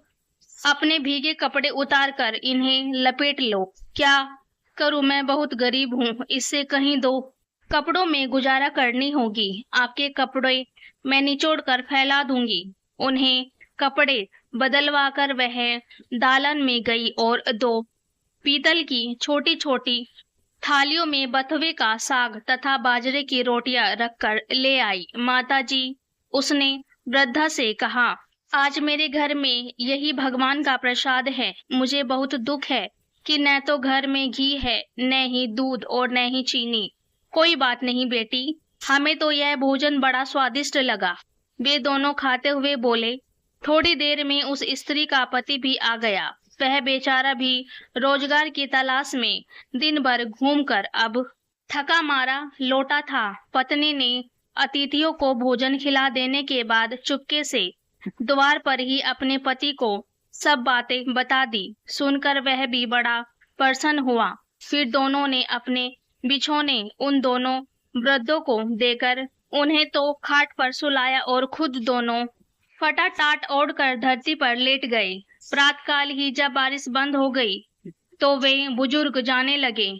अपने भीगे कपड़े उतार कर इन्हें लपेट लो। क्या करूं, मैं बहुत गरीब हूँ, इससे कहीं दो कपड़ों में गुजारा करनी होगी। आपके कपड़े मैं निचोड़ कर फैला दूंगी। उन्हें कपड़े बदलवा कर वह दालन में गई और दो पीतल की छोटी छोटी थालियों में बथुए का साग तथा बाजरे की रोटियां रखकर ले आई। माता जी, उसने वृद्धा से कहा, आज मेरे घर में यही भगवान का प्रसाद है। मुझे बहुत दुख है कि न तो घर में घी है, न ही दूध और न ही चीनी। कोई बात नहीं बेटी, हमें तो यह भोजन बड़ा स्वादिष्ट लगा। वे दोनों खाते हुए बोले। थोड़ी देर में उस स्त्री का पति भी आ गया। वह बेचारा भी रोजगार की तलाश में दिन भर घूमकर अब थका मारा लौटा था। पत्नी ने अतिथियों को भोजन खिला देने के बाद चुपके से द्वार पर ही अपने पति को सब बातें बता दी। सुनकर वह भी बड़ा प्रसन्न हुआ फिर दोनों ने अपने बिछौने उन दोनों वृद्धों को देकर उन्हें तो खाट पर सुलाया और खुद दोनों फटाटाट ओढ़कर धरती पर लेट गए। प्रातःकाल ही जब बारिश बंद हो गई तो वे बुजुर्ग जाने लगे।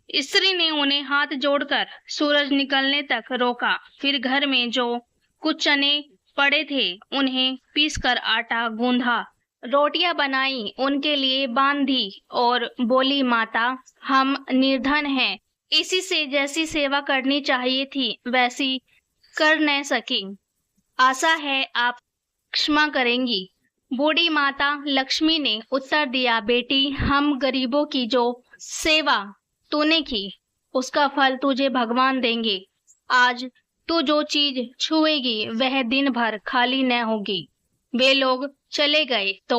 स्त्री ने उन्हें हाथ जोड़कर सूरज निकलने तक रोका। फिर घर में जो कुछ चने पड़े थे उन्हें पीसकर आटा गूंधा, रोटियां बनाई, उनके लिए बांधी और बोली, माता हम निर्धन हैं, इसी से जैसी सेवा करनी चाहिए थी वैसी कर न सकी। आशा है आप क्षमा करेंगी। बूढ़ी माता लक्ष्मी ने उत्तर दिया, बेटी हम गरीबों की जो सेवा तूने की उसका फल तुझे भगवान देंगे। आज तू जो चीज छुएगी वह दिन भर खाली न होगी। वे लोग चले गए तो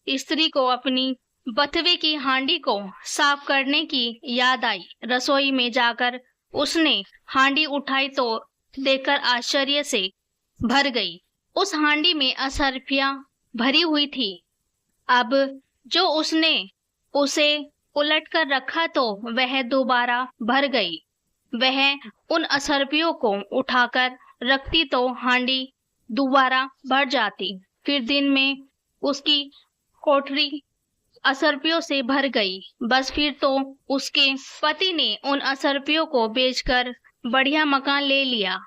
स्त्री को अपनी बथवे की हांडी को साफ करने की याद आई। रसोई में जाकर उसने हांडी उठाई तो देखकर आश्चर्य से भर गई। उस हांडी में असरफियां भरी हुई थी। अब जो उसने उसे उलट कर रखा तो वह दोबारा भर गई। वह उन असरफियों को उठाकर रखती तो हांडी दोबारा भर जाती। फिर दिन में उसकी कोठरी असरफियों से भर गई। बस फिर तो उसके पति ने उन असरफियों को बेचकर बढ़िया मकान ले लिया,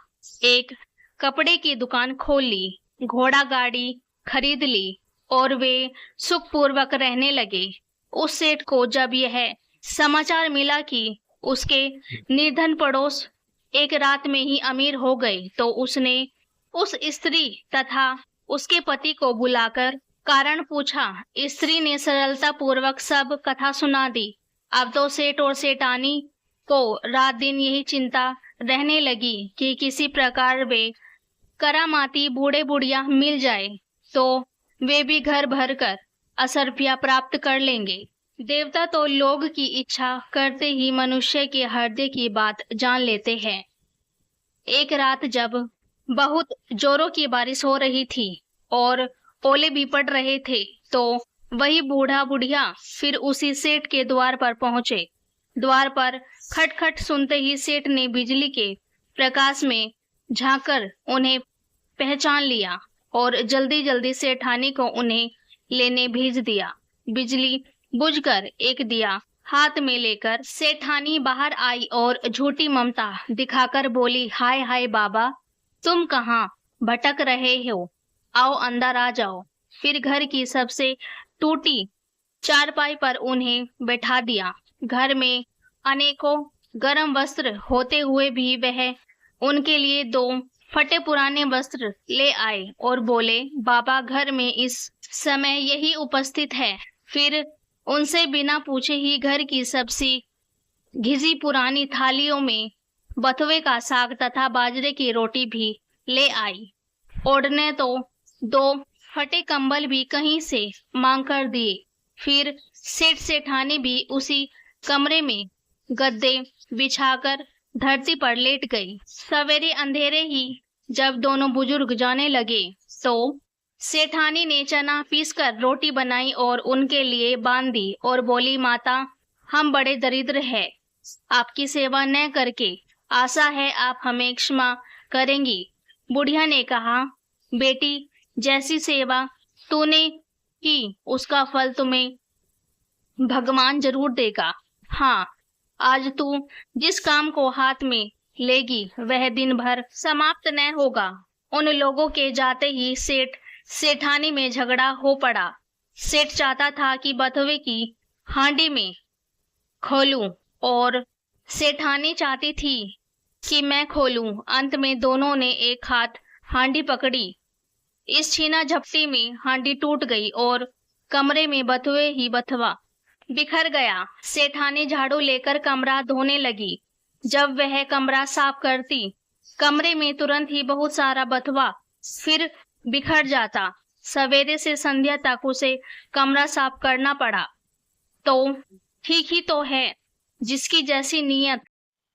एक कपड़े की दुकान खोल ली, घोड़ा गाड़ी खरीद ली और वे सुखपूर्वक रहने लगे। उस सेठ को जब यह समाचार मिला कि उसके निर्धन पड़ोस एक रात में ही अमीर हो गए तो उसने उस स्त्री तथा उसके पति को बुलाकर कारण पूछा। स्त्री ने सरलता पूर्वक सब कथा सुना दी। अब तो सेठ और सेठानी को रात दिन यही चिंता रहने लगी कि किसी प्रकार वे करामाती बूढ़े बुढ़िया मिल जाए तो वे भी घर भर कर असरफिया प्राप्त कर लेंगे। देवता तो लोग की इच्छा करते ही मनुष्य के हृदय की बात जान लेते हैं। एक रात जब बहुत जोरों की बारिश हो रही थी और ओले भी पड़ रहे थे तो वही बूढ़ा बुढ़िया फिर उसी सेठ के द्वार पर पहुंचे। द्वार पर खटखट सुनते ही सेठ ने बिजली के प्रकाश में झांककर उन्हें पहचान लिया और जल्दी जल्दी सेठानी को उन्हें लेने भेज दिया। बिजली बुझकर एक दिया हाथ में लेकर सेठानी बाहर आई और झूठी ममता दिखाकर बोली, हाय हाय बाबा, तुम कहाँ भटक रहे हो, आओ अंदर आ जाओ। फिर घर की सबसे टूटी चारपाई पर उन्हें बैठा दिया। घर में अनेकों गर्म वस्त्र होते हुए भी वह उनके लिए 2 फटे पुराने वस्त्र ले आए और बोले, बाबा घर में इस समय यही उपस्थित है। फिर उनसे बिना पूछे ही घर की सबसे घिसी पुरानी थालियों में बथुए का साग तथा बाजरे की रोटी भी ले आई। ओढ़ने तो 2 फटे कंबल भी कहीं से मांग कर दिए। फिर सेठ सेठानी भी उसी कमरे में गद्दे बिछाकर धरती पर लेट गई। सवेरे अंधेरे ही जब दोनों बुजुर्ग जाने लगे तो सेठानी ने चना पीसकर रोटी बनाई और उनके लिए बांधी और बोली, माता हम बड़े दरिद्र हैं, आपकी सेवा न करके आशा है आप हमें क्षमा करेंगी। बुढ़िया ने कहा, बेटी जैसी सेवा तूने की उसका फल तुम्हें भगवान जरूर देगा। हाँ, आज तू जिस काम को हाथ में लेगी वह दिन भर समाप्त न होगा। उन लोगों के जाते ही सेठ सेठानी में झगड़ा हो पड़ा। सेठ चाहता था कि बथुए की हांडी में खोलूं और सेठानी चाहती थी कि मैं खोलूं। अंत में दोनों ने एक हाथ हांडी पकड़ी। इस छीना झपटी में हांडी टूट गई और कमरे में बथुए ही बथुआ बिखर गया। सेठानी झाड़ू लेकर कमरा धोने लगी। जब वह कमरा साफ करती कमरे में तुरंत ही बहुत सारा बथुआ फिर बिखर जाता। सवेरे से संध्या तक उसे कमरा साफ करना पड़ा। तो ठीक ही तो है, जिसकी जैसी नीयत।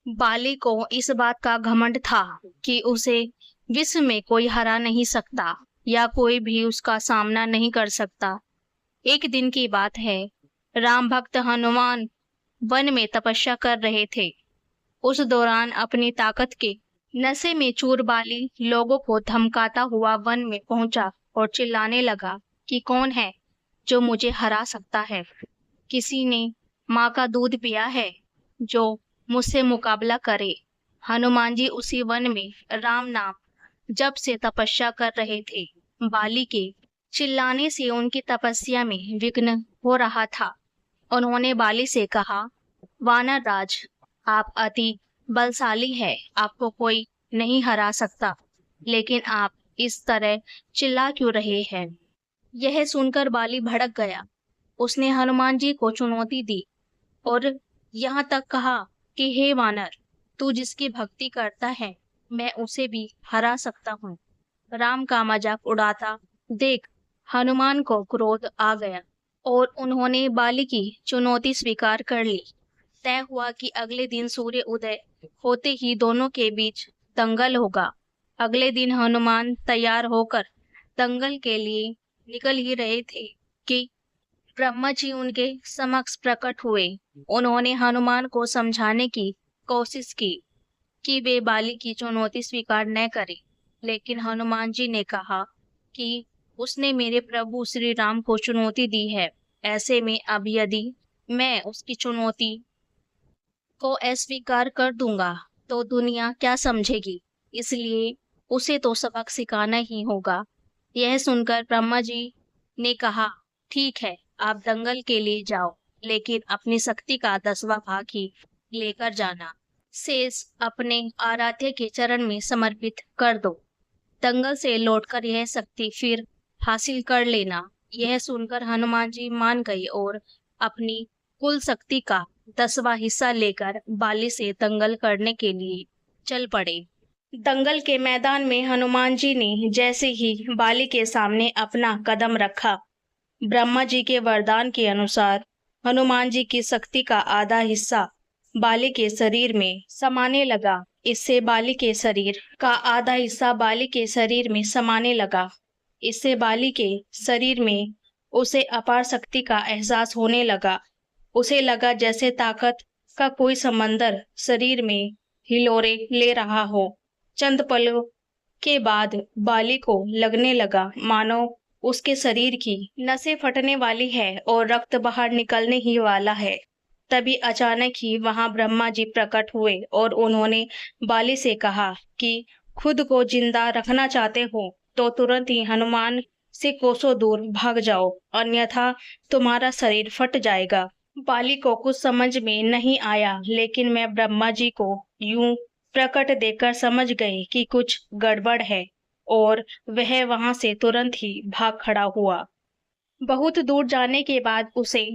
बाली को इस बात का घमंड था कि उसे विश्व में कोई हरा नहीं सकता या कोई भी उसका सामना नहीं कर सकता। एक दिन की बात है, राम भक्त हनुमान वन में तपस्या कर रहे थे। उस दौरान अपनी ताकत के नशे में चूर बाली लोगों को धमकाता हुआ वन में पहुंचा और चिल्लाने लगा कि कौन है जो मुझे हरा सकता है। किसी ने माँ का दूध पिया है जो मुझसे मुकाबला करे। हनुमान जी उसी वन में राम नाम जब से तपस्या कर रहे थे। बाली के चिल्लाने से उनकी तपस्या में विघ्न हो रहा था। उन्होंने बाली से कहा, वानर राज, आप अति बलशाली है, आपको कोई नहीं हरा सकता, लेकिन आप इस तरह चिल्ला क्यों रहे हैं? यह सुनकर बाली भड़क गया। उसने हनुमान जी को चुनौती दी और यहाँ तक कहा कि हे वानर, तू जिसकी भक्ति करता है मैं उसे भी हरा सकता हूँ। राम का मजाक उड़ाता देख हनुमान को क्रोध आ गया और उन्होंने बाली की चुनौती स्वीकार कर ली। तय हुआ कि अगले दिन सूर्य उदय होते ही दोनों के बीच दंगल होगा। अगले दिन हनुमान तैयार होकर दंगल के लिए निकल ही रहे थे कि ब्रह्मा जी उनके समक्ष प्रकट हुए। उन्होंने हनुमान को समझाने की कोशिश की कि वे बाली की चुनौती स्वीकार न करें, लेकिन हनुमान जी ने कहा कि उसने मेरे प्रभु श्री राम को चुनौती दी है। ऐसे में अब यदि मैं उसकी चुनौती को अस्वीकार कर दूंगा तो दुनिया क्या समझेगी, इसलिए उसे तो सबक सिखाना ही होगा। यह सुनकर ब्रह्मा जी ने कहा, ठीक है, आप दंगल के लिए जाओ, लेकिन अपनी शक्ति का 10वां भाग ही लेकर जाना। शेष अपने आराध्य के चरण में समर्पित कर दो। दंगल से लौटकर यह शक्ति फिर हासिल कर लेना। यह सुनकर हनुमान जी मान गए और अपनी कुल शक्ति का 10वां हिस्सा लेकर बाली से दंगल करने के लिए चल पड़े। दंगल के मैदान में हनुमान जी ने जैसे ही बाली के सामने अपना कदम रखा, ब्रह्मा जी के वरदान के अनुसार हनुमान जी की शक्ति का आधा हिस्सा बाली के शरीर में समाने लगा। इससे बाली के शरीर का आधा हिस्सा बाली के शरीर में समाने लगा। इससे बाली के शरीर में उसे अपार शक्ति का एहसास होने लगा। उसे लगा जैसे ताकत का कोई समंदर शरीर में हिलोरे ले रहा हो। चंद पलों के बाद बाली को लगने लगा मानो उसके शरीर की नसें फटने वाली है और रक्त बाहर निकलने ही वाला है। तभी अचानक ही वहां ब्रह्मा जी प्रकट हुए और उन्होंने बाली से कहा कि खुद को जिंदा रखना चाहते हो तो तुरंत ही हनुमान से कोसों दूर भाग जाओ, अन्यथा तुम्हारा शरीर फट जाएगा। बाली को कुछ समझ में नहीं आया, लेकिन मैं ब्रह्मा जी को यूं प्रकट देखकर समझ गई कि कुछ गड़बड़ है और वह वहां से तुरंत ही भाग खड़ा हुआ। बहुत दूर जाने के बाद उसे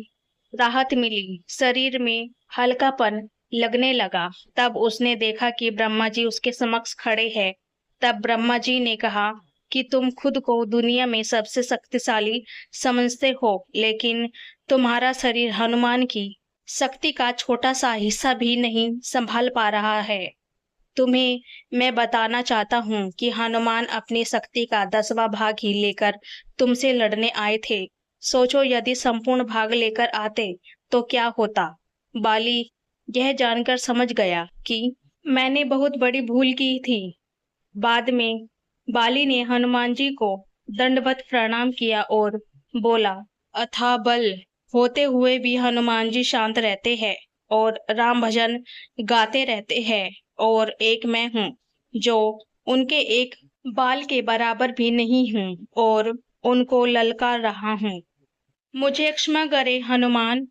राहत मिली, शरीर में हल्कापन लगने लगा। तब उसने देखा कि ब्रह्मा जी उसके समक्ष खड़े हैं। तब ब्रह्मा जी ने कहा कि तुम खुद को दुनिया में सबसे शक्तिशाली समझते हो, लेकिन तुम्हारा शरीर हनुमान की शक्ति का छोटा सा हिस्सा भी नहीं संभाल पा रहा है। तुम्हें मैं बताना चाहता हूँ कि हनुमान अपनी शक्ति का 10वां भाग ही लेकर तुमसे लड़ने आए थे। सोचो यदि संपूर्ण भाग लेकर आते तो क्या होता। बाली यह जानकर समझ गया कि मैंने बहुत बड़ी भूल की थी। बाद में बाली ने हनुमान जी को दंडवत प्रणाम किया और बोला, अथाह बल होते हुए भी हनुमान जी शांत रहते हैं और राम भजन गाते रहते हैं, और एक मैं हूँ जो उनके एक बाल के बराबर भी नहीं हूँ और उनको ललकार रहा हूँ। मुझे क्षमा करे हनुमान,